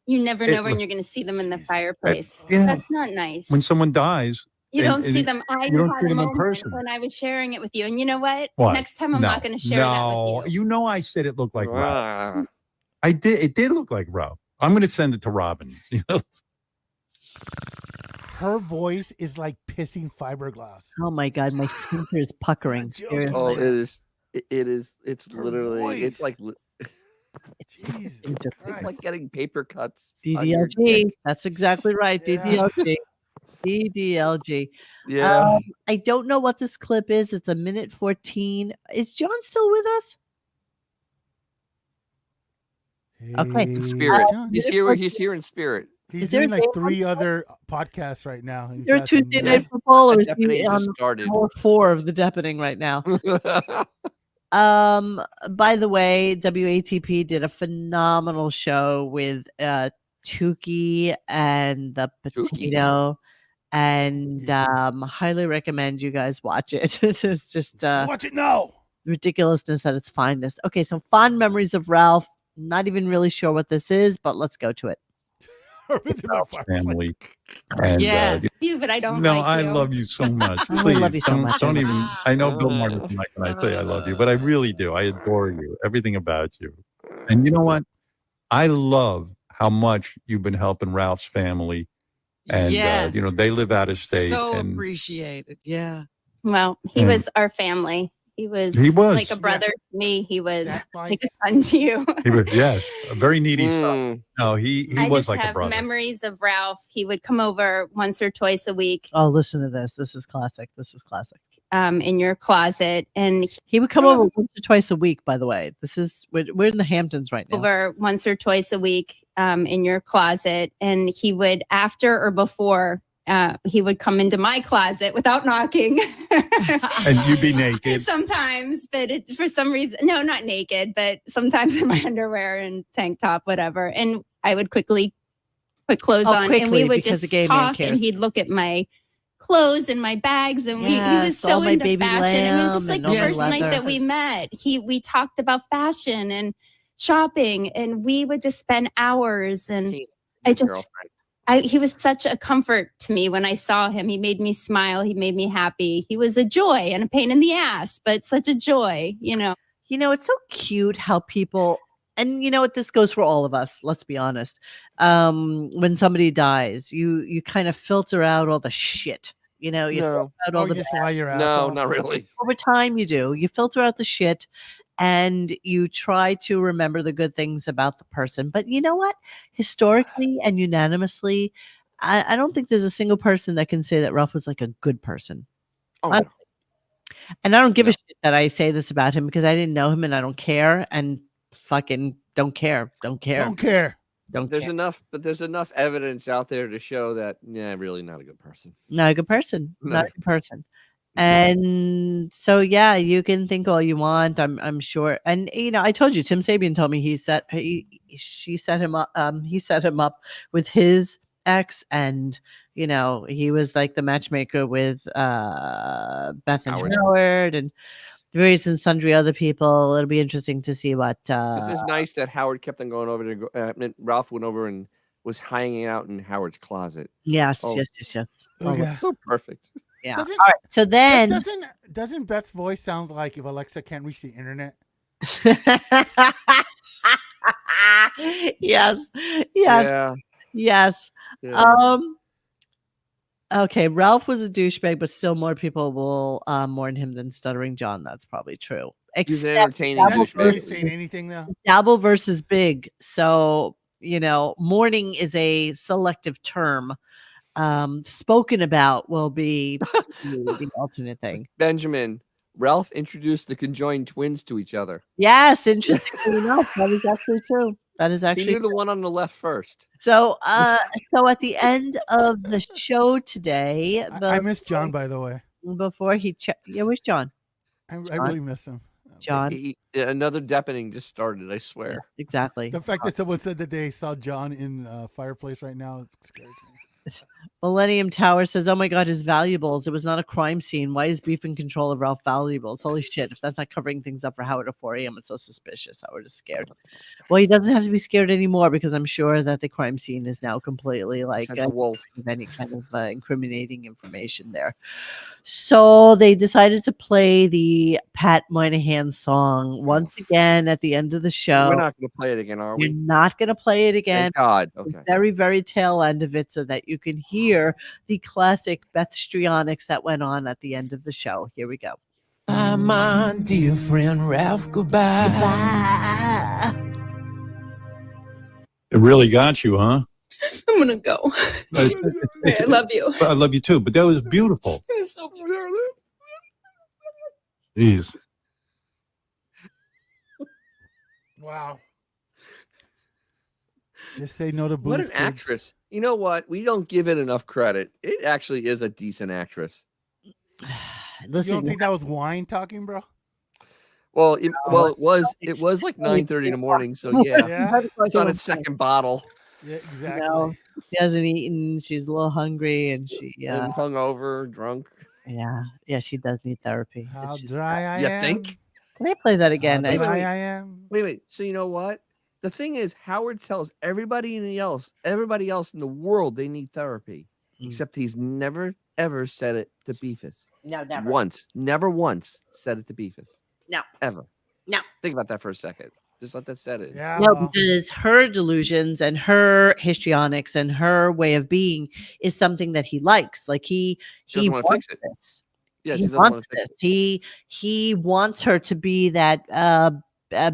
You never know when you're going to see them in the fireplace. Yeah. That's not nice. When someone dies, You don't see them. I you don't had see a them in moment person. when I was sharing it with you, and you know what? What? Next time I'm not going to share that with you. You know, I said it looked like Ralph. I did. It did look like Ralph. I'm going to send it to Robin. Her voice is like pissing fiberglass. Oh my God, my sphincter is puckering. Oh, it is. It is. It's literally. voice. It's like. Jesus It's like getting paper cuts. DDLG. That's exactly right. DDLG. DDLG. Yeah. I don't know what this clip is. It's 1:14. Is John still with us? Okay. In spirit. John. He's here. He's here in spirit. He's Is there doing a like day 3 other podcasts right now. Is there a Tuesday Night Football, or is he Deppening on just started. hour 4 of the Deppening right now? By the way, WATP did a phenomenal show with Tukey and the potato, and highly recommend you guys watch it. It's just watch it now. Ridiculousness at its finest. Okay, so fond memories of Ralph. Not even really sure what this is, but let's go to it. Ralph's family. And, you, but I don't. No, like I you. love you so much. I Please, love you so much. don't even. I know Bill Maher doesn't like when I say I love you, but I really do. I adore you. Everything about you. And you know what? I love how much you've been helping Ralph's family. And Yes. they live out of state. So and appreciated. Yeah. Well, he was our family. He was like a brother to me. He was like a son to you. He was, yes, a very needy son. No, he I was just like a have brother. memories of Ralph. He would come over once or twice a week. Oh, listen to this. This is classic. This is classic. In your closet, and he would come over once or twice a week. By the way, we're in the Hamptons right now. Over once or twice a week in your closet, and he would after or before. He would come into my closet without knocking. And you'd be naked. Sometimes, but for some reason, no, not naked, but sometimes in my underwear and tank top, whatever. And I would quickly put clothes on, and we would just talk, and he'd look at my clothes and my bags, and he was so into fashion. I mean, just like the first night that we met, we talked about fashion and shopping, and we would just spend hours. And he was such a comfort to me when I saw him. He made me smile. He made me happy. He was a joy and a pain in the ass, but such a joy, You know, it's so cute how people, and you know what, this goes for all of us. Let's be honest. When somebody dies, you kind of filter out all the shit. You filter out all the just lie your ass No, off. not really. Over time, you do. You filter out the shit. And you try to remember the good things about the person. But you know what? Historically and unanimously, I don't think there's a single person that can say that Ralph was like a good person. Oh, no. And I don't give a shit that I say this about him because I didn't know him and I don't care. And fucking don't care. Don't care. Don't care. There's enough evidence out there to show that, really not a good person. Not a good person. Not a good person. And so, yeah, you can think all you want. I'm sure. And I told you, Tim Sabian told me he set him up. He set him up with his ex, and he was like the matchmaker with Beth and Howard and various and sundry other people. It'll be interesting to see what. This is nice that Howard kept on going over to. Ralph went over and was hanging out in Howard's closet. Yes. Oh, Yes. So perfect. Yeah. All right. So then, doesn't Beth's voice sound like if Alexa can't reach the internet? Yes. Yeah. Yes. Yeah. Okay. Ralph was a douchebag, but still more people will mourn him than Stuttering John. That's probably true. He's an entertaining douchebag. Really saying anything though? Dabble versus big. So mourning is a selective term. Spoken about will be the alternate thing. Benjamin, Ralph introduced the conjoined twins to each other. Yes, interestingly enough, that is actually true. That is actually he knew the one on the left first. So, so at the end of the show today, I miss John, by the way. Before he where's John? I really miss him. John. Another Deppening just started, I swear. Exactly. The fact that someone said that they saw John in Fireplace right now, it's scary to me. Millennium Tower says, "Oh my God, his valuables. It was not a crime scene. Why is Beef in control of Ralph valuables? Holy shit! If that's not covering things up for Howard at 4 a.m., it's so suspicious. Howard is scared. Well, he doesn't have to be scared anymore because I'm sure that the crime scene is now completely like wolf. of any kind of incriminating information there. So they decided to play the Pat Moynihan song once again at the end of the show. We're not going to play it again, are We're we? not going to play it again. Thank God. The Okay. very, very tail end of it so that you can hear the classic Beth Strionics that went on at the end of the show. Here we go. My dear friend Ralph, goodbye. It really got you, huh? I'm gonna go. I love you. I love you too, but that was beautiful. It was so beautiful. Jeez. Wow. Just say no to booze. What an kids. actress. You know what? We don't give it enough credit. It actually is a decent actress. You don't think that was wine talking, bro? Well, it was like 9:30 in the morning, so yeah. It's on its second bottle. Yeah, exactly. No, she hasn't eaten. She's a little hungry, and she And hungover, drunk. yeah, she does need therapy. How dry I You am. think? Can I play that again? How I dry I am. Wait. So you know what? The thing is, Howard tells everybody else in the world they need therapy, except he's never ever said it to Beefus. No, never. Never once said it to Beefus. No. Ever. No. Think about that for a second. Just let that set in. Yeah. No, because her delusions and her histrionics and her way of being is something that he likes. Like he doesn't wanna wants fix it. this. Yeah, He she doesn't want to wants fix this. He wants her to be that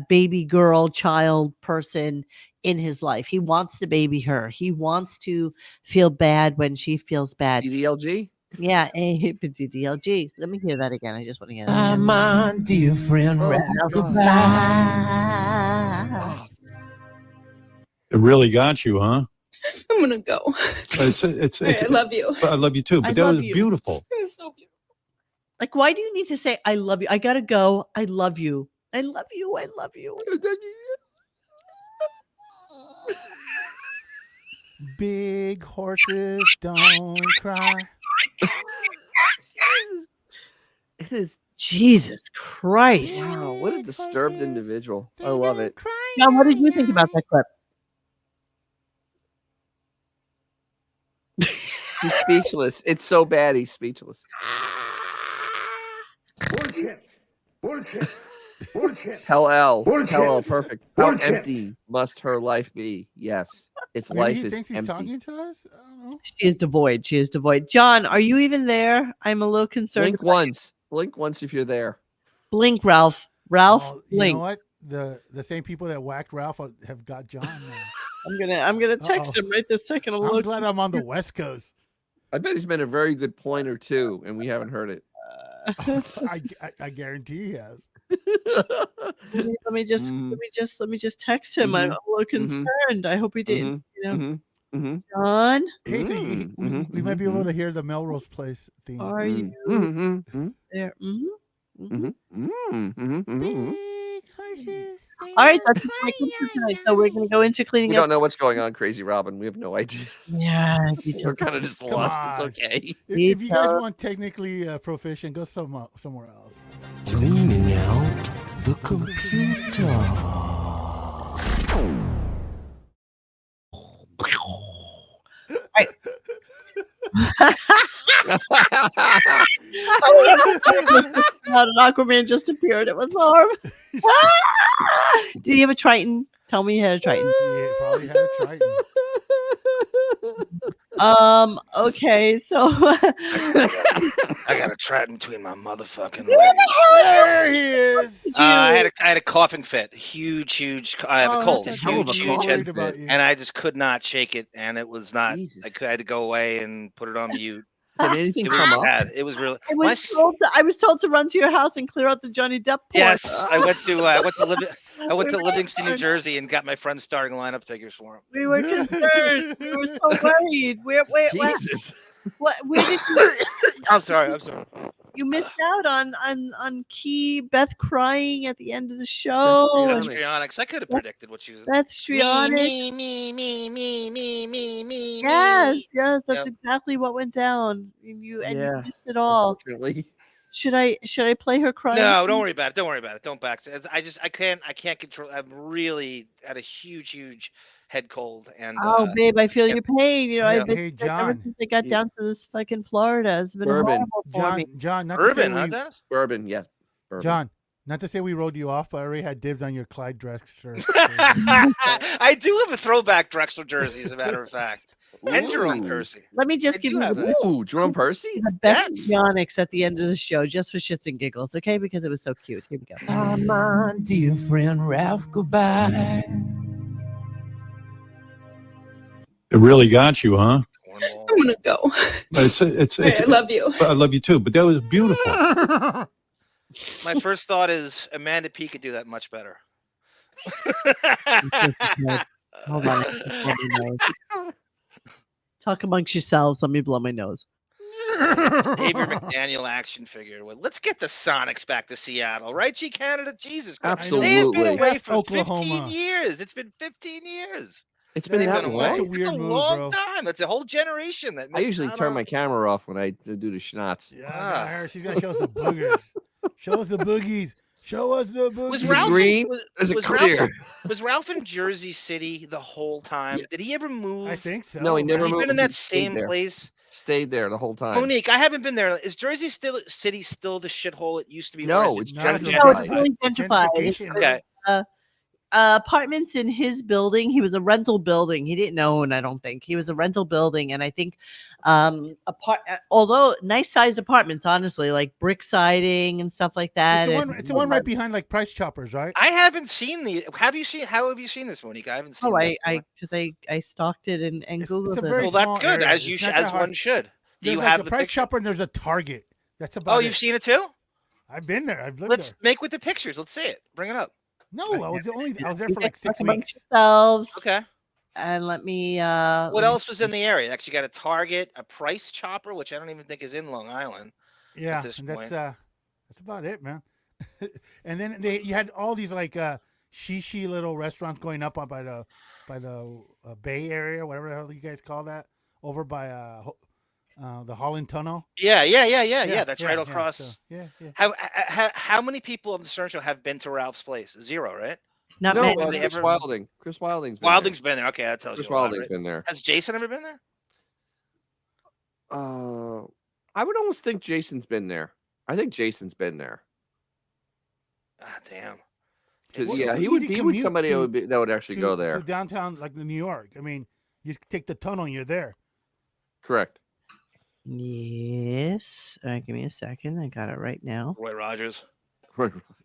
baby girl child person in his life. He wants to baby her. He wants to feel bad when she feels bad. DDLG? Yeah, DDLG. Let me hear that again. I just want to hear that again. My dear friend Ralph, goodbye. It really got you, huh? I'm gonna go. I love you. I love you too, but I that love was you. beautiful. It was so beautiful. Like, why do you need to say I love you? I gotta go. I love you. I love you. I love you. Big horses don't cry. It is. Jesus Christ. Wow, what a disturbed individual. I love it. Now, what did you think about that clip? He's speechless. It's so bad he's speechless. Bullshit. Tell L. Bullshit. Tell L. Perfect. How Bullshit. empty must her life be? Yes. Its Maybe life he is thinks he's empty. talking to us? I don't know. She is devoid. She is devoid. John, are you even there? I'm a little concerned. Blink once. Blink once if you're there. Blink, Ralph. Ralph, Well, you blink. know what? The same people that whacked Ralph have got John now. I'm gonna text him right this second. I'm glad I'm on the West Coast. I bet he's been a very good pointer too, and we haven't heard it. I guarantee he has. Let me just text him. I'm a little concerned. I hope he didn't. John, Hey, so we might be able to hear the Melrose Place theme. are you there? All right, that's my computer tonight. So we're gonna go into cleaning We up. don't know what's going on, Crazy Robin. We have no idea. Yeah, We're kind of just Come lost. on. It's okay. If you guys want technically proficient, go somewhere else. Cleaning out the computer. Right. An Aquaman just appeared. It was horrible. Did he have a Triton? Tell me he had a Triton. Yeah, probably had a Triton. Okay, so I got a Triton between my motherfucking where legs. the hell There he is. I had a coughing fit, huge. I have a cold, that's huge worried head, about you. and I just could not shake it, and it was not. I had to go away and put it on mute. Did anything It was come up? bad. It was really. I was told to run to your house and clear out the Johnny Depp porn. Yes, I went to Livingston, New Jersey, and got my friends starting lineup figures for him. We were concerned. We were so worried. Where Jesus. Where did you? I'm sorry. You missed out on key Beth crying at the end of the show. Histrionics. I could have predicted what she was. Beth Stern. Me. Yes, that's Yep. exactly what went down. And you missed it all. Unfortunately. Should I play her crying? No, don't worry about it. Don't worry about it. Don't back. I can't control. I'm really at a huge head cold. And babe, I feel your pain. You know, Hey, I've been hey, sick ever John. since I got down to this fucking Florida. It's been Bourbon. horrible for me. John, not Bourbon, to huh, say Dennis? Bourbon, yes. Bourbon. John, not to say we rode you off, but I already had dibs on your Clyde Drexler. I do have a throwback Drexler jersey, as a matter of fact. And Jerome Percy. Let me just give you Jerome Percy? the best histrionics at the end of the show, just for shits and giggles, okay? Because it was so cute. Here we go. My dear friend Ralph, goodbye. It really got you, huh? I'm gonna go. It's I love you. I love you too, but that was beautiful. My first thought is Amanda P could do that much better. Hold on. Talk amongst yourselves. Let me blow my nose. Xavier McDaniel action figure. Well, let's get the Sonics back to Seattle, right, G Canada? Jesus Christ. Absolutely. They have been away for Oklahoma. 15 years. It's been 15 years. It's been that long. Such a It's weird a move, long bro. time. That's a whole generation that I usually turn my camera off when I do the schnapps. Yeah, not her. She's gonna show us the boogers. Show us the boogies. Show us the boogies. Was Ralph green? There's a clear. Was Ralph in Jersey City the whole time? Did he ever move? I think so. No, he never Has he moved. been in that Stayed same there. place? Stayed there the whole time. Monique, I haven't been there. Is Jersey City still the shithole it used to be? No, Or it's is it gentrified. No, it's really gentrified. Gentrification. Okay. Apartments in his building. He was a rental building. He didn't own, I don't think. He was a rental building, and I think although nice sized apartments, honestly, like brick siding and stuff like that. It's the one right behind like Price Choppers, right? I haven't seen the. How have you seen this, Monique? I haven't seen. I stalked it and Googled it's a it. very Well, that's small good, area. as It's not that hard. one should. Do There's you like have a the Price picture? Chopper and there's a Target. That's about Oh, it. you've seen it too? I've been there. I've lived Let's there. make with the pictures. Let's see it. Bring it up. No, I was there You for like guys 6 talk amongst weeks. yourselves. Okay. And let me. What else was in the area? Actually, got a Target, a Price Chopper, which I don't even think is in Long Island. Yeah, At this and point. that's about it, man. And then you had all these like shishi little restaurants going up by the Bay Area, whatever the hell you guys call that, over by the Holland Tunnel. Yeah. That's right across. So, yeah. How many people on the Stern Show have been to Ralph's place? Zero, right? Not No, many. Chris Wilding. Chris Wilding's been Wilding's been there. Okay, that tells Chris you a lot, Wilding's right? been there. Has Jason ever been there? I would almost think Jason's been there. I think Jason's been there. Ah, damn. Because Well, it's an he would easy be with commute somebody that would actually go to there. downtown, like New York. I mean, you just take the tunnel and you're there. Correct. Yes. All right, give me a second. I got it right now. Roy Rogers.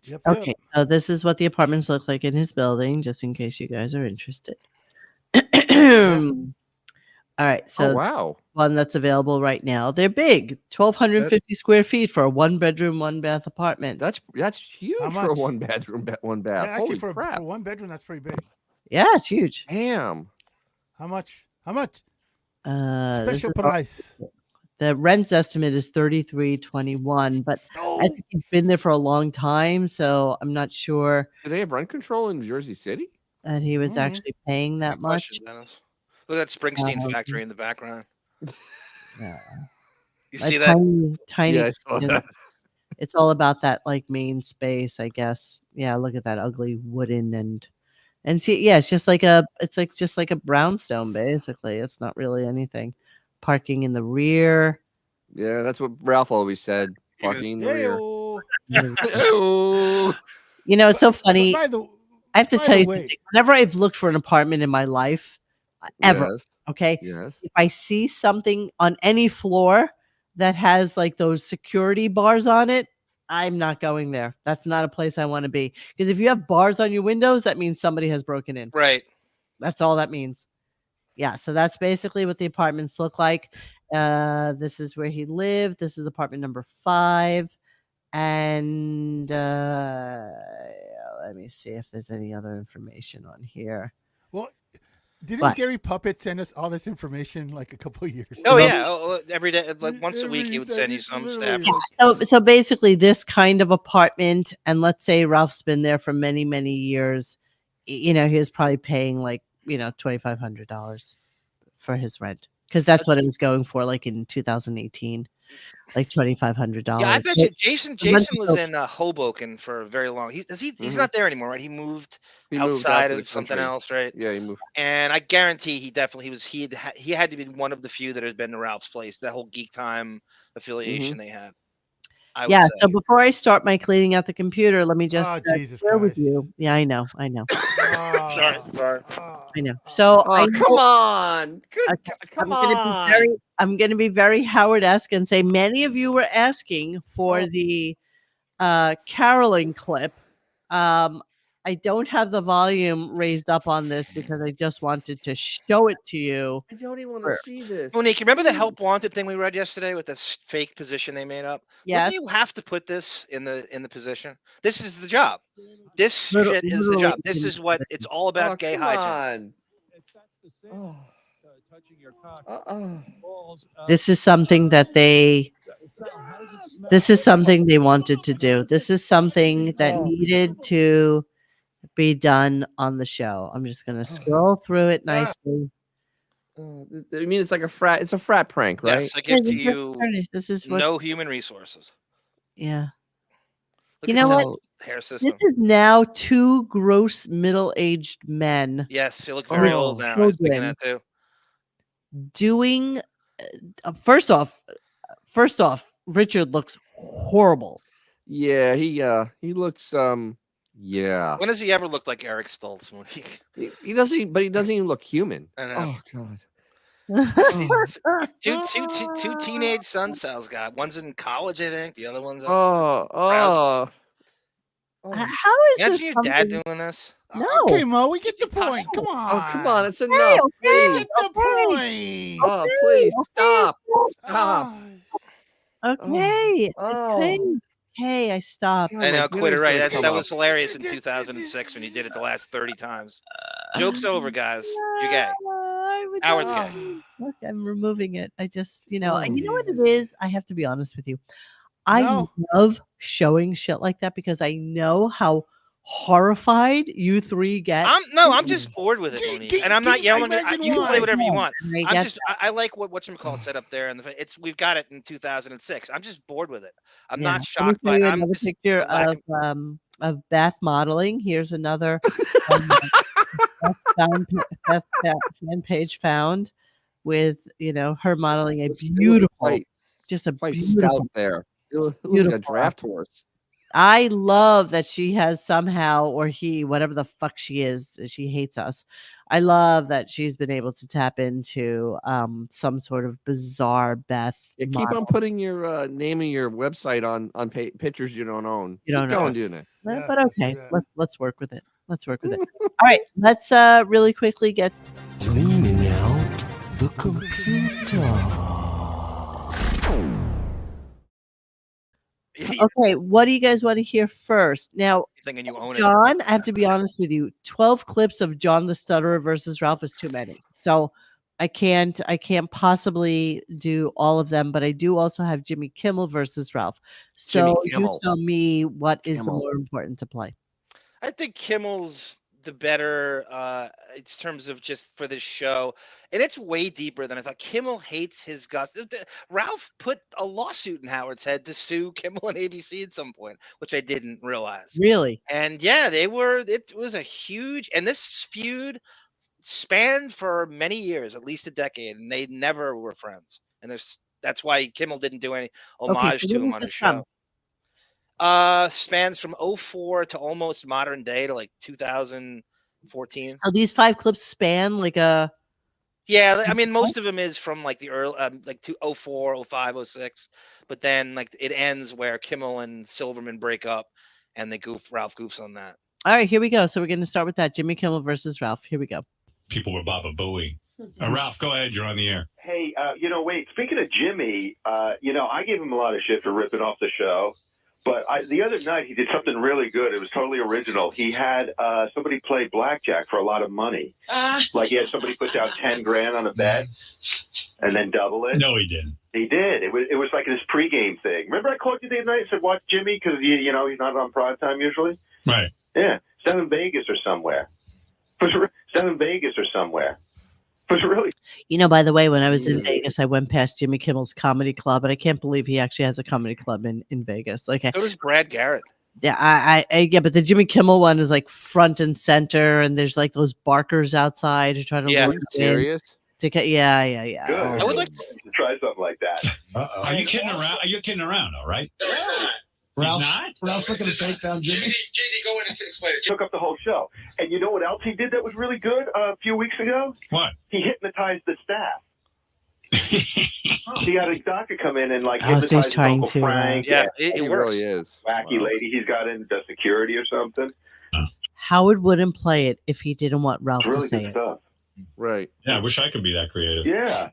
Yep. Okay, so this is what the apartments look like in his building, just in case you guys are interested. All right, so wow, one that's available right now. They're big, 1,250 square feet for a 1-bedroom, 1-bath apartment. That's huge for a 1-bedroom, 1-bath. Yeah, actually, Holy for crap! 1 bedroom, that's pretty big. Yeah, it's huge. Damn. How much? This Special is- price. The rent's estimate is $33.21, but I think he's been there for a long time, so I'm not sure Do they have rent control in Jersey City? that he was actually paying that Good much. question, Dennis. Look at that Springsteen factory in the background. Yeah. You A see that? Tiny. Yeah, I saw you know, that. it's all about that like main space, I guess. Yeah, look at that ugly wooden and see, yeah, it's just like a brownstone basically. It's not really anything. Parking in the rear. Yeah, that's what Ralph always said. Parking in the rear. You know, it's so funny. By the I have to by tell the you way- something. Whenever I've looked for an apartment in my life, ever, Yes. okay, Yes. if I see something on any floor that has like those security bars on it, I'm not going there. That's not a place I want to be. Because if you have bars on your windows, that means somebody has broken in. Right. That's all that means. Yeah, so that's basically what the apartments look like. This is where he lived. This is apartment number 5. And let me see if there's any other information on here. Well, Didn't But Gary Puppet send us all this information like a couple of years Oh ago? yeah, every day, like once a week, he would send you some literally snapshots. so basically, this kind of apartment, and let's say Ralph's been there for many, many years. He was probably paying like $2,500 for his rent because that's what it was going for, like in 2018, like $2,500. Yeah, I bet you Jason was in Hoboken for a very long. He's not there anymore, right? He moved He moved outside out to the of something country. else, right? Yeah, he moved. And I guarantee he had to be one of the few that has been to Ralph's place. That whole Geek Time affiliation they had. I would Yeah. say. So before I start my cleaning out the computer, let me just Jesus share with Christ. you. Yeah, I know. Sorry. I know. So Oh, come on. Come on. I'm going to be very Howard-esque and say many of you were asking for the caroling clip. I don't have the volume raised up on this because I just wanted to show it to you. I don't even want to see this. Monique, remember the help wanted thing we read yesterday with this fake position they made up? Yes. Wouldn't you have to put this in the position? This is the job. This Literally- shit is the literally job. in This the is what it's all about. Gay come hijinks. on. This is something that they wanted to do. This is something that needed to be done on the show. I'm just going to scroll through it nicely. I mean, it's like it's a frat prank, right? Yes, I give to Yeah, you this is what, no human resources. yeah. Look You at know what? Seth's hair system. This is now two gross middle-aged men. Yes, they look very old now. I was thinking that too. Doing first off, Richard looks horrible. Yeah, he looks yeah. When does he ever look like Eric Stoltz? He doesn't, but he doesn't even look human. I know. Oh god. Two teenage son cells got. One's in college, I think. The other one's How is Imagine this your dad doing this. No. Okay, Mo, we get the point. Come on. Oh, come on. It's enough. Please. Get the point. Oh, please stop. Stop. Okay. Oh. Hey, I stopped. I know, quit it. Right. That was hilarious in 2006 when you did it the last 30 times. Joke's over, guys. You're gay. Howard's gay. Look, I'm removing it. I just, and you know what it is? I have to be honest with you. I love showing shit like that because I know how horrified you three get. I'm just bored with it, Monique. And I'm not yelling. You can play whatever you want. I like what whatchamacallit said up there, and we've got it in 2006. I'm just bored with it. I'm not shocked by it. I'm another just picture of Beth modeling. Here's another Beth fan page found with her modeling a beautiful, just a quite beautiful stout there. It was like a draft horse. I love that she has somehow, or he, whatever the fuck she is, she hates us. I love that she's been able to tap into some sort of bizarre Beth. Yeah, keep on putting your name of your website on pictures you don't own. You don't keep know. going doing it. But okay, let's work with it. Let's work with it. All right, let's really quickly get Cleaning out the computer. Okay, what do you guys want to hear first? Now, thinking you own John, I have to be honest with you. 12 clips of John the Stutterer versus Ralph is too many. So I can't possibly do all of them, but I do also have Jimmy Kimmel versus Ralph. So you tell me what is the more important to play. I think Kimmel's the better in terms of just for this show, and it's way deeper than I thought. Kimmel hates his Gus. Ralph put a lawsuit in Howard's head to sue Kimmel and ABC at some point, which I didn't realize. Really? And yeah, it was a huge, and this feud spanned for many years, at least a decade, and they never were friends. And that's why Kimmel didn't do any homage to him on his show. Spans from 2004 to almost modern day to like 2014. So these 5 clips span like a. Yeah, I mean, most of them is from like the early, like 2004, 05, 06. But then like it ends where Kimmel and Silverman break up, and Ralph goofs on that. All right, here we go. So we're going to start with that Jimmy Kimmel versus Ralph. Here we go. People were Baba Booey. Ralph, go ahead. You're on the air. Hey, wait, speaking of Jimmy, I gave him a lot of shit for ripping off the show. But the other night he did something really good. It was totally original. He had somebody play blackjack for a lot of money. Like he had somebody put down 10 grand on a bet and then double it. No, he didn't. He did. It was like this pregame thing. Remember I called you the other night and said, watch Jimmy because you know he's not on prime time usually? Right. Yeah. It's down in Vegas or somewhere. It's down in Vegas or somewhere. It was really. You know, by the way, when I was in Vegas, I went past Jimmy Kimmel's comedy club, and I can't believe he actually has a comedy club in Vegas. Like, So does Brad Garrett. Yeah, yeah, but the Jimmy Kimmel one is like front and center, and there's like those barkers outside who try to Are look you in serious? Yeah. Good. Oh. I would like to try something like that. Are you kidding around? Are you kidding around? All right. Ralph's looking to take down Jimmy. JD, go in and explain it. Took up the whole show. And you know what else he did that was really good a few weeks ago? What? He hypnotized the staff. He had a doctor come in and like Oh, so he's hypnotize trying Uncle to, Frank. Yeah, and it works. Really is. Wacky lady he's got in does security or something. Howard wouldn't play it if he didn't want Ralph It's really to say good it. stuff. Right. Yeah, I wish I could be that creative. Yeah.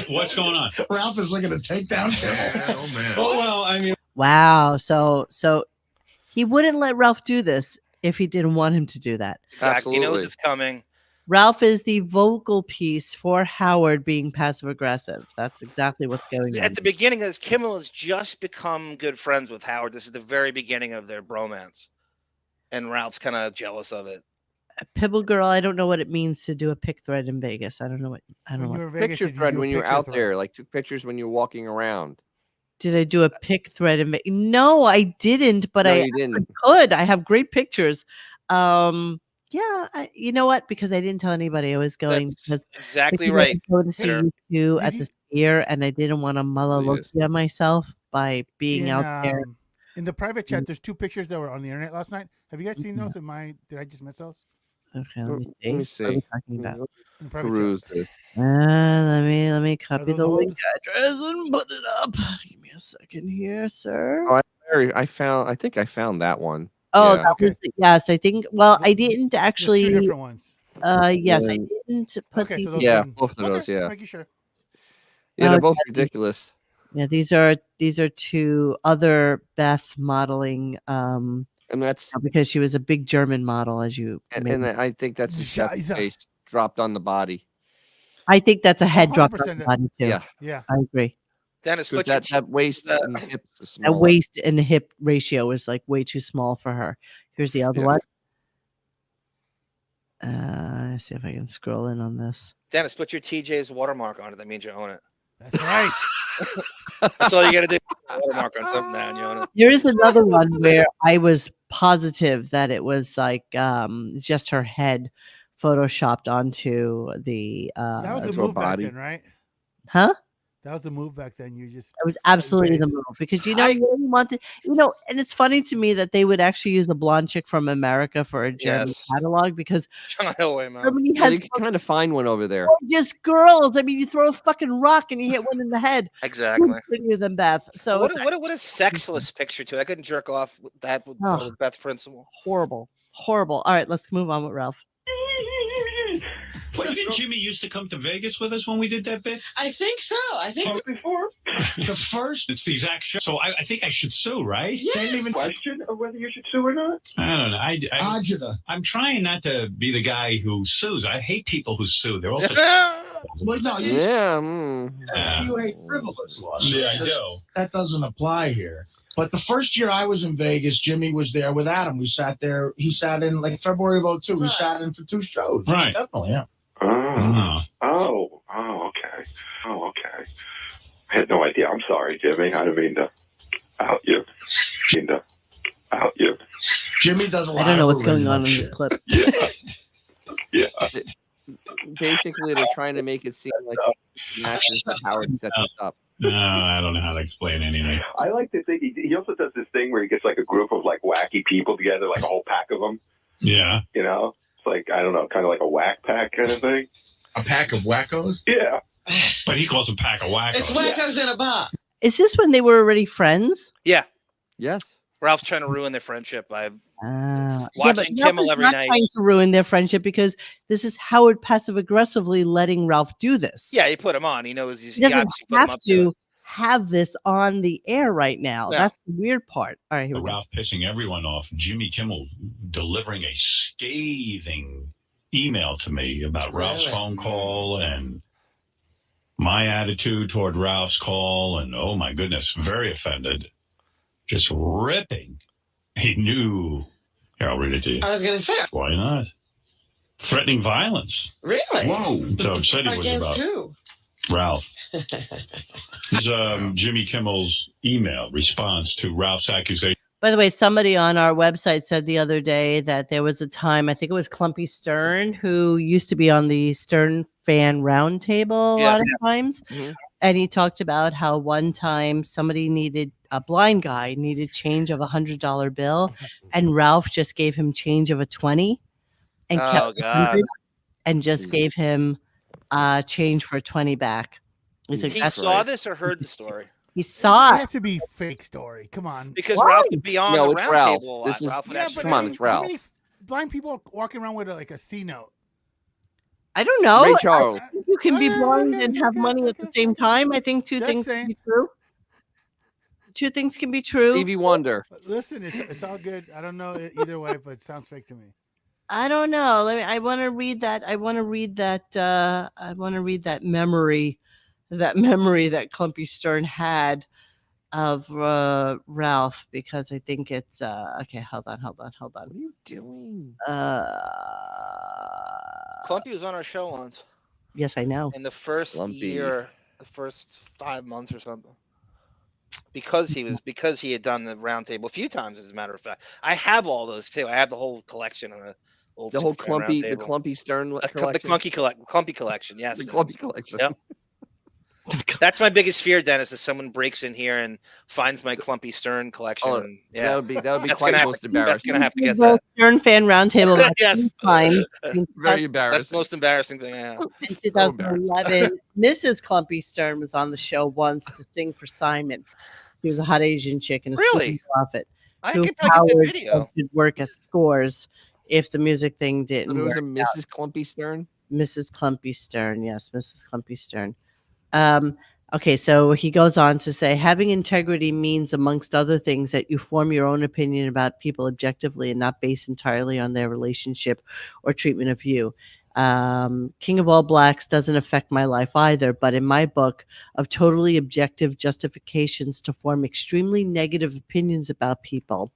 What's going on? Ralph is looking to take down Kimmel. Oh man. Oh well, I mean. Wow. So he wouldn't let Ralph do this if he didn't want him to do that. Exactly. He knows it's coming. Ralph is the vocal piece for Howard being passive aggressive. That's exactly what's going on. At the beginning of this, Kimmel has just become good friends with Howard. This is the very beginning of their bromance. And Ralph's kind of jealous of it. Pibble girl, I don't know what it means to do a pick thread in Vegas. I don't know. Picture thread when you were out there, like took pictures when you were walking around. Did I do a pick thread in Vegas? No, I didn't, but I could. I have great pictures. Yeah, you know what? Because I didn't tell anybody I was going. That's exactly because I right. was going to see you two at the Sphere, and I didn't want to Malalokia myself by being out there. In the private chat, there's 2 pictures that were on the internet last night. Have you guys seen those? Did I just miss those? Okay, let me see. Let me What see. are we talking about? In the private Peruse chat. this. Let me copy those the old? link address and put it up. Give me a second here, sir. Oh, I think I found that one. Oh, Yeah. that was yes. I think. Well, I didn't actually. 2 different ones. Yes, I didn't put Okay, so the. those Yeah, one- both of those. Just Yeah. making sure. Yeah, they're Oh, both yeah. ridiculous. Yeah, these are 2 other Beth modeling. And that's Because she was a big German model, as you. and I think that's his Scheiße. face dropped on the body. I think that's a head drop on 100% the body too. Yeah. Yeah. I agree. Dennis, Because put your that waist and hips are That small. waist and hip ratio is like way too small for her. Here's the other Yeah. one. Let's see if I can scroll in on this. Dennis, put your TJ's watermark on it. That means you own it. That's right. That's all you got to do. Watermark on something now, and you own it. There is another one where I was positive that it was like just her head photoshopped onto the That was That's the her move back body. then, right? huh? That was the move back then. You just It was absolutely the base. move because you really wanted, and it's funny to me that they would actually use a blonde chick from America for a German Yes. catalog because John Hillway, man. Germany Yeah, has you can kind of find one over there. gorgeous girls. I mean, you throw a fucking rock and you hit one in the head. Exactly. Who's prettier than Beth? So What it's a sexless picture too. I couldn't jerk off with that with Oh. Beth Principle. horrible. All right, let's move on with Ralph. Didn't Jimmy used to come to Vegas with us when we did that bit? I think so. I think Before The first, it's the exact show. So I think I should sue, right? yeah. they didn't even question of whether you should sue or not. I don't know. I'm trying not to be the guy who sues. I hate people who sue. They're also Well, no, you, Yeah. you hate frivolous lawsuits. Yeah, I do. That doesn't apply here. But the first year I was in Vegas, Jimmy was there with Adam. We sat there. He sat in like February of 2002. We sat in for 2 shows. Right. Definitely, yeah. Okay. I had no idea. I'm sorry, Jimmy. I didn't mean to out you. Jimmy does a lot. I don't know of what's going original on in shit. this clip. Yeah. Basically, they're trying to make it seem like matches that Howard set this up. No, I don't know how to explain anything. I like to think he also does this thing where he gets like a group of like wacky people together, like a whole pack of them. Yeah. You know, it's like I don't know, kind of like a whack pack kind of thing. A pack of wackos? Yeah. But he calls a pack of wackos. It's wackos in a bar. Is this when they were already friends? Yeah. Yes. Ralph's trying to ruin their friendship by But watching Ralph Kimmel is every not night. trying to ruin their friendship because this is Howard passive aggressively letting Ralph do this. Yeah, he put him on. He knows He he doesn't obviously put him have up to. have this on the air right now. Yeah. That's the weird part. All right, here we go. Ralph pissing everyone off. Jimmy Kimmel delivering a scathing email to me about Ralph's phone call and my attitude toward Ralph's call. And oh my goodness, very offended. Just ripping. He knew. Here, I'll read it to you. I was going to say. Why not? Threatening violence. Really? Whoa. So upset he was about Ralph. This is Jimmy Kimmel's email response to Ralph's accusation. By the way, somebody on our website said the other day that there was a time, I think it was Clumpy Stern, who used to be on the Stern fan roundtable a lot of times. Mm-hmm. And he talked about how one time somebody needed, a blind guy needed change of $100 bill. And Ralph just gave him change of a 20 and kept 100 and just gave him change for a 20 back. He's like, He "That's saw right." this or heard the story? He saw It it. has to be fake story. Come on. Because Ralph would be on No, the it's round Ralph. table a lot. This is- Ralph would Yeah, actually- but Come on, I mean, it's how Ralph. many blind people are walking around with like a C note? I don't know. Ray Charles. I think you can be blind and have money at the same time. I think two Just things saying. can be true. Two things can be true. Stevie Wonder. Listen, it's all good. I don't know either way, but it sounds fake to me. I don't know. I want to read that. I want to read that memory, that Clumpy Stern had of Ralph, because I think it's okay. Hold on. What are you doing? Clumpy was on our show once Yes, I know. in the first Clumpy. year, the first 5 months or something. Because he had done the round table a few times, as a matter of fact. I have all those too. I have the whole collection of the old The whole Superfan round Clumpy, the table. Clumpy Stern The collection. Clumpy collection, yes. The Clumpy collection. Yep. That's my biggest fear, Dennis, is someone breaks in here and finds my Clumpy Stern collection. Oh, and, so that would be That's quite gonna have most to- embarrassing. That's gonna have to get The that. Stern fan roundtable. last Yes. time Very in That's embarrassing. the most embarrassing thing I have. in 2011. Mrs. Clumpy Stern was on the show once to sing for Simon. She was a hot Asian chick and a Really? student prophet I who could probably get Howard that video. could work at Scores if the music thing So didn't there was work. a Mrs. Clumpy Stern. Mrs. Clumpy Stern, yes, Mrs. Clumpy Stern. Okay, so he goes on to say, having integrity means, amongst other things, that you form your own opinion about people objectively and not based entirely on their relationship or treatment of you. King of All Blacks doesn't affect my life either, but in my book of totally objective justifications to form extremely negative opinions about people,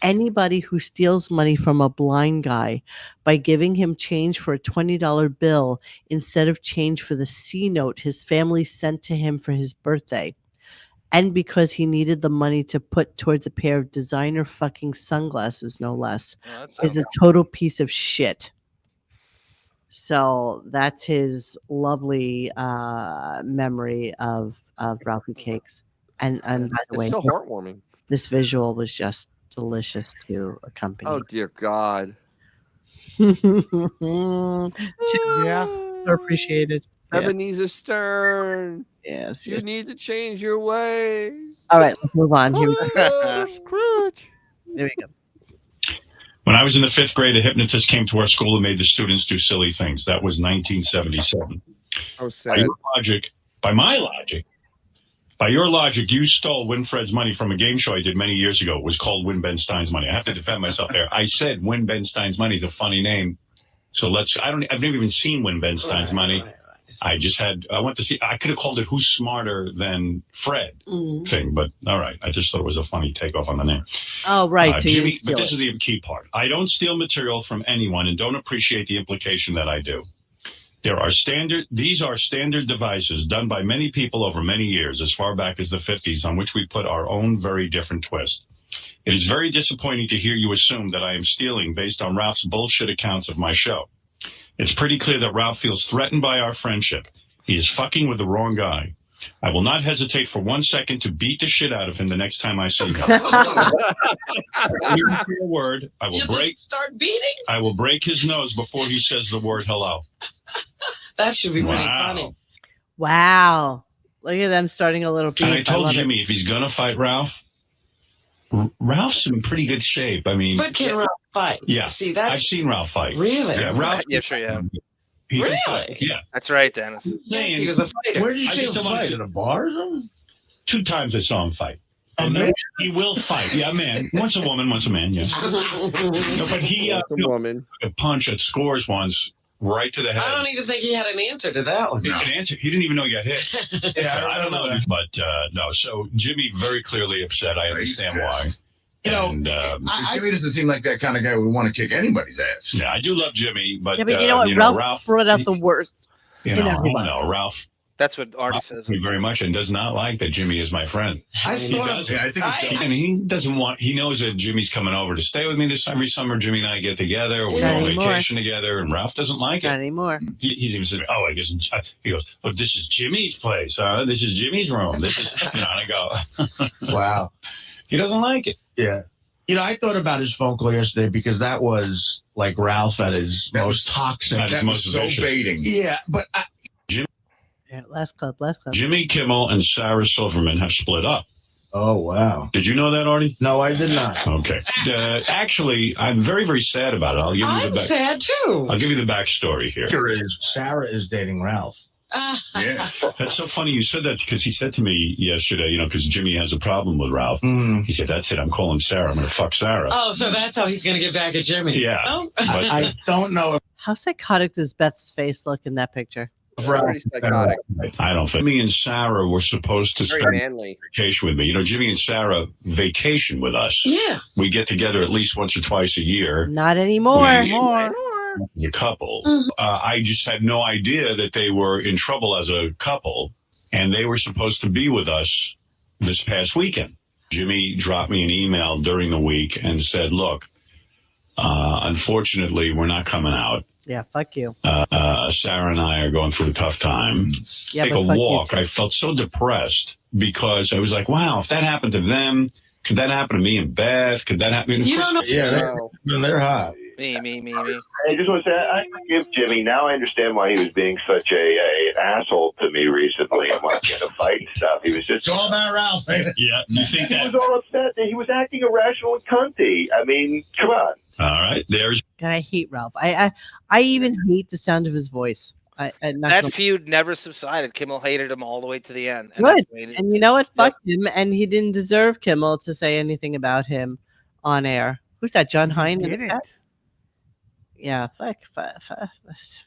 anybody who steals money from a blind guy by giving him change for a $20 bill instead of change for the C note his family sent to him for his birthday, and because he needed the money to put towards a pair of designer fucking sunglasses, no less, is a total piece of shit. So that's his lovely memory of Ralphie Cakes. And by the It's way, so heartwarming. this visual was just delicious to accompany. Oh dear God. Yeah. So appreciated. Yeah. Ebenezer Stern. Yes, You yes. need to change your ways. All right, let's move on. Here we go. Scrooge. There we go. When I was in the 5th grade, a hypnotist came to our school and made the students do silly things. That was 1977. Oh, By sad. your logic, by my logic, by your logic, you stole Winfred's money from a game show I did many years ago. It was called Win Ben Stein's Money. I have to defend myself there. I said Win Ben Stein's Money is a funny name. So I've never even seen Win Ben Stein's Money. I went to see, I could have called it Who's Smarter Than Fred thing, but all right. I just thought it was a funny takeoff on the name. Oh, right. So you Jimmy, didn't steal but this it. is the key part. I don't steal material from anyone and don't appreciate the implication that I do. These are standard devices done by many people over many years, as far back as the 50s, on which we put our own very different twist. It is very disappointing to hear you assume that I am stealing based on Ralph's bullshit accounts of my show. It's pretty clear that Ralph feels threatened by our friendship. He is fucking with the wrong guy. I will not hesitate for 1 second to beat the shit out of him the next time I see him. For a word, I will break his nose before he says the word hello. That should be pretty Wow. funny. Wow. Look at them starting a little beef. And I told love it. Jimmy if he's going to fight Ralph, Ralph's in pretty good shape. I mean, But can Ralph fight? yeah, See, that I've seen Ralph fight. Really? Yeah, Ralph. Yeah, sure you have. he can Really? fight. Yeah. That's right, Dennis. Saying, he was a fighter. Where'd you I see just him don't fight? see- In a bar or something? 2 times I saw him fight. He will fight. Yeah, man. Once a woman, once a man, yes. No, but he Once a woman. a punch at Scores once right to the head. I don't even think he had an answer to that one. An answer. He didn't even know he got hit. Yeah, I don't know. But no, so Jimmy very clearly upset. I understand why. Jimmy doesn't seem like that kind of guy who would want to kick anybody's ass. Yeah, I do love Jimmy, but Yeah, but you know what? Ralph brought out the worst. Ralph. That's what Artie says. Me very much, and does not like that Jimmy is my friend. He knows that Jimmy's coming over to stay with me this every summer. Jimmy and I get together. We go on vacation together, and Ralph doesn't like it. Not anymore. He's even saying, "Oh, I guess." He goes, "Oh, this is Jimmy's place. This is Jimmy's room. This is," and I go, "Wow." He doesn't like it. Yeah. I thought about his phone call yesterday because that was like Ralph at his most toxic. That was so baiting. Yeah, but last clip. Jimmy Kimmel and Sara Silverman have split up. Oh, wow. Did you know that, Artie? No, I did not. Okay. Actually, I'm very, very sad about it. I'm sad, too. I'll give you the backstory here. Sarah is dating Ralph. Yeah. That's so funny you said that because he said to me yesterday, because Jimmy has a problem with Ralph. He said, "That's it. I'm calling Sarah. I'm going to fuck Sarah." Oh, so that's how he's going to get back at Jimmy. Yeah. Oh. I don't know. How psychotic does Beth's face look in that picture? Pretty psychotic. I don't think. Jimmy and Sarah were supposed to Very spend manly. vacation with me. Jimmy and Sarah vacation with us. Yeah. We get together at least once or twice a year. Not anymore. The couple. I just had no idea that they were in trouble as a couple, and they were supposed to be with us this past weekend. Jimmy dropped me an email during the week and said, "Look, unfortunately, we're not coming out. Yeah, fuck you. Sarah and I are going through a tough time. Yeah, Take but a fuck you walk." too. I felt so depressed because I was like, wow, if that happened to them, could that happen to me and Beth? Could that happen? You don't know. Yeah, they're hot. Me. I just want to say, I forgive Jimmy. Now I understand why he was being such an asshole to me recently and wanted to get a fight and stuff. He was just... It's all about Ralph, ain't it? Yeah, you think He that? was all upset. He was acting irrational and cunty. I mean, come on. All right, there's... God, I hate Ralph. I even hate the sound of his voice. That feud never subsided. Kimmel hated him all the way to the end. And Good. that's And you know what? Fuck him. And he didn't deserve Kimmel to say anything about him on air. Who's that? John Hine? Didn't. Yeah, fuck,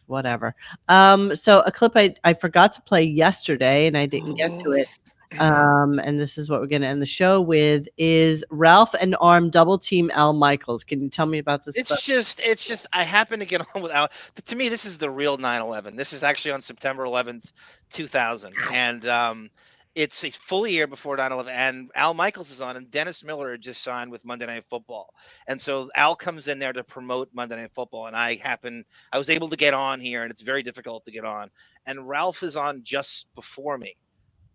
whatever. So a clip I forgot to play yesterday and I didn't get to it. And this is what we're going to end the show with is Ralph and Arm double team Al Michaels. Can you tell me about this? It's just I happen to get on with Al. To me, this is the real 9/11. This is actually on September 11th, 2000. And it's a full year before 9/11. And Al Michaels is on, and Dennis Miller had just signed with Monday Night Football. And so Al comes in there to promote Monday Night Football. And I was able to get on here, and it's very difficult to get on. And Ralph is on just before me.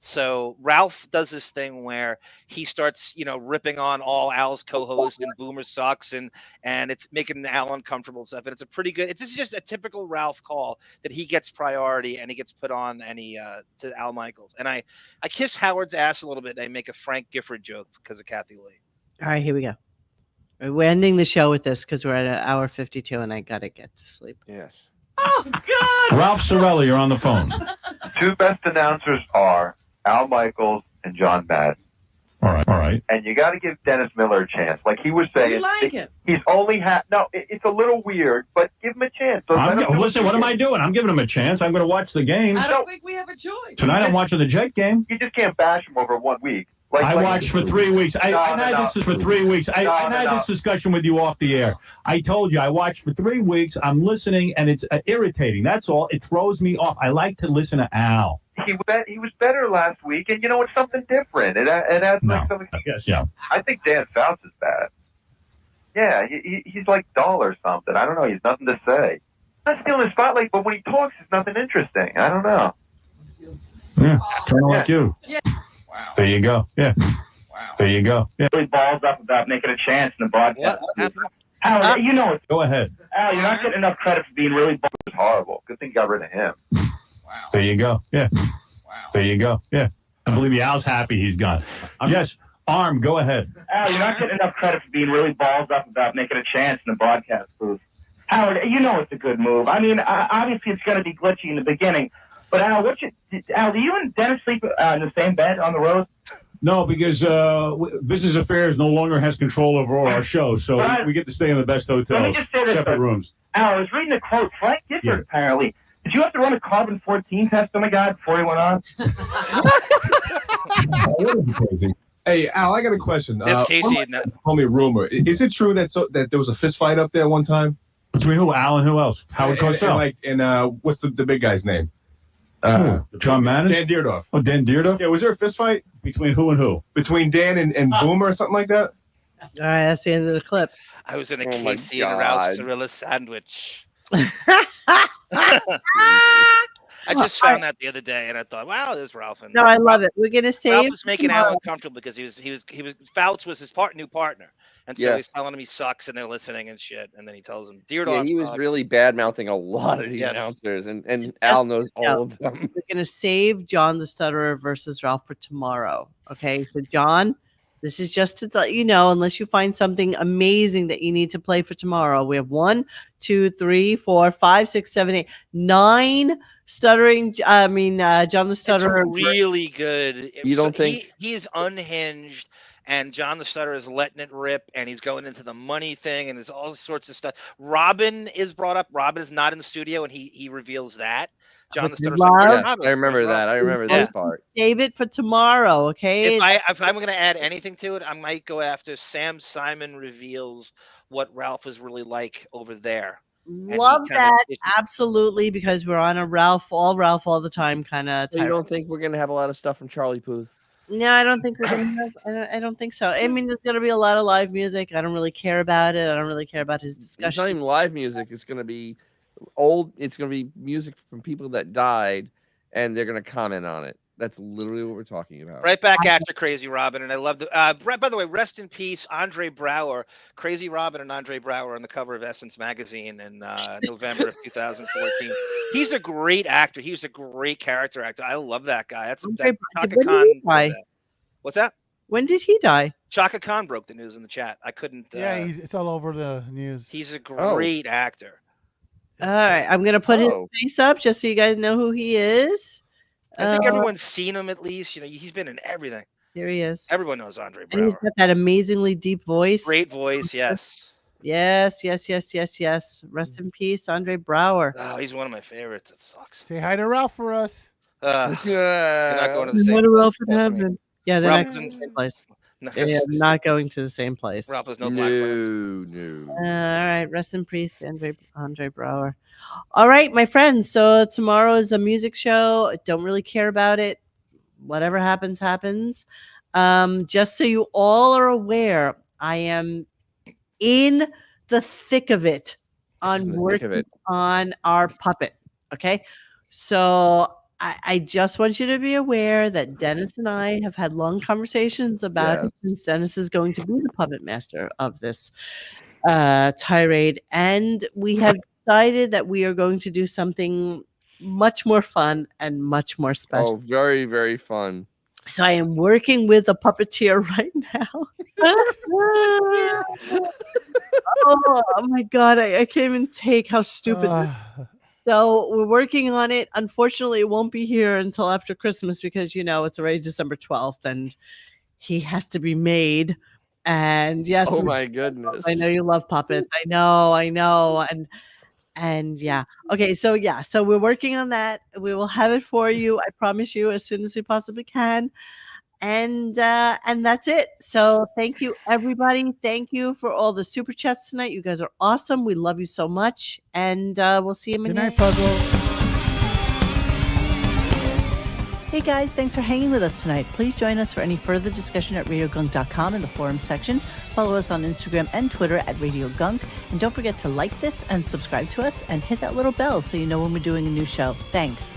So Ralph does this thing where he starts, ripping on all Al's co-hosts and Boomer sucks and it's making Al uncomfortable and stuff. And it's a pretty good. It's just a typical Ralph call that he gets priority and he gets put on to Al Michaels. And I kiss Howard's ass a little bit. And I make a Frank Gifford joke because of Kathy Lee. All right, here we go. We're ending the show with this because we're at 1:52 and I gotta get to sleep. Yes. Oh God. Ralph Cirella, you're on the phone. Two best announcers are Al Michaels and John Madden. All right. And you got to give Dennis Miller a chance. Like he was saying, You like it. he's only it's a little weird, but give him a chance. Listen, what am I doing? I'm giving him a chance. I'm going to watch the game. I don't think we have a choice. Tonight I'm watching the Jet game. You just can't bash him over 1 week. I watched for 3 weeks. I've had this for 3 weeks. I've had this discussion with you off the air. I told you I watched for 3 weeks. I'm listening, and it's irritating. That's all. It throws me off. I like to listen to Al. He was better last week, and it's something different. It adds like something. Yes, yeah. I think Dan Fouts is bad. Yeah, he's like dull or something. I don't know. He's nothing to say. Not stealing the spotlight, but when he talks, it's nothing interesting. I don't know. Yeah, kind of like you. Yeah. Wow. There you go. Yeah. Wow. There you go. Yeah. Really balls up about making a chance in the broadcast. Al, Go ahead. Al, you're not getting enough credit for being really balls. It was horrible. Good thing you got rid of him. Wow. There you go. Yeah. Wow. There you go. Yeah. I believe you. Al's happy he's gone. Yes. Arm, go ahead. Al, you're not getting enough credit for being really balls up about making a chance in the broadcast booth. Howard, it's a good move. I mean, obviously it's going to be glitchy in the beginning, but Al, Al, do you and Dennis sleep in the same bed on the road? No, because Business Affairs no longer has control over our show, so we get to stay in the best hotels, Let me just say this, separate rooms. Al, I was reading a quote. Frank Gifford, apparently. Did you have to run a carbon-14 test, oh my God, before you went on? Hey, Al, I got a question. There's Casey. Told me a rumor. Is it true that there was a fist fight up there one time? Between who? Al and who else? Howard Cosell. And what's the big guy's name? John Madden? Dan Deardorff. Oh, Dan Deardorff? Yeah, was there a fist fight? Between who and who? Between Dan and Boomer or something like that? All right, that's the end of the clip. I was in a Casey and Ralph Cirella sandwich. I just found that the other day, and I thought, wow, there's Ralph. And No, I love it. We're gonna save. Ralph was making Al uncomfortable because he was Fouts was his new partner, and so he's telling him he sucks, and they're listening and shit, and then he tells him, "Dear Yeah, he was really bad mouthing a lot of these announcers, and Al knows all of them. We're gonna save John the Stutterer versus Ralph for tomorrow. Okay, so John, this is just to let you know, unless you find something amazing that you need to play for tomorrow. We have 1, 2, 3, 4, 5, 6, 7, 8, 9 stuttering. John the Stutterer. It's really good. You don't think he is unhinged, and John the Stutterer is letting it rip, and he's going into the money thing, and there's all sorts of stuff. Robin is brought up. Robin is not in the studio, and he reveals that. John the Stutterer's like, I remember that. I remember this part. Save it for tomorrow, okay? If I'm going to add anything to it, I might go after Sam Simon reveals what Ralph is really like over there. Love that, absolutely, because we're on a Ralph all the time kind of. So you don't think we're gonna have a lot of stuff from Charlie Puth? No, I don't think we're gonna have. I don't think so. I mean, there's gonna be a lot of live music. I don't really care about it. I don't really care about his discussion. It's not even live music. It's gonna be old. It's gonna be music from people that died, and they're gonna comment on it. That's literally what we're talking about. Right back after Crazy Robin, and I love the. By the way, rest in peace, Andre Brower. Crazy Robin and Andre Brower on the cover of Essence magazine in November of 2014. He's a great actor. He was a great character actor. I love that guy. That's that Chaka Khan. What's that? When did he die? Chaka Khan broke the news in the chat. I couldn't. It's all over the news. He's a great actor. All right, I'm gonna put his face up just so you guys know who he is. I think everyone's seen him at least. You know, he's been in everything. Here he is. Everyone knows Andre Brower. And he's got that amazingly deep voice. Great voice, yes. Yes. Rest in peace, Andre Brower. Oh, he's one of my favorites. It sucks. Say hi to Ralph for us. They're not going to the same What place. Ralph in heaven? Yeah, they're not Ralph's going to the same place. No. Yeah, not going to the same place. Ralph has no black friends. No. All right, rest in peace, Andre Brower. All right, my friends. So tomorrow is a music show. I don't really care about it. Whatever happens, happens. Just so you all are aware, I am in the thick of it on working on our puppet. Okay, so I just want you to be aware that Dennis and I have had long conversations about it, since Dennis is going to be the puppet master of this tirade, and we have decided that we are going to do something much more fun and much more special. Oh, very, very fun. So I am working with a puppeteer right now. Oh my God, I can't even take how stupid this is. So we're working on it. Unfortunately, it won't be here until after Christmas because, you know, it's already December 12th and he has to be made. And yes. Oh my goodness. I know you love puppets. I know. And yeah. Okay. So yeah. So we're working on that. We will have it for you. I promise you as soon as we possibly can. And that's it. So thank you, everybody. Thank you for all the super chats tonight. You guys are awesome. We love you so much. And we'll see you in a minute. Good night, Puzzle. Hey guys, thanks for hanging with us tonight. Please join us for any further discussion at RadioGunk.com in the forum section. Follow us on Instagram and Twitter at RadioGunk. And don't forget to like this and subscribe to us and hit that little bell so you know when we're doing a new show. Thanks.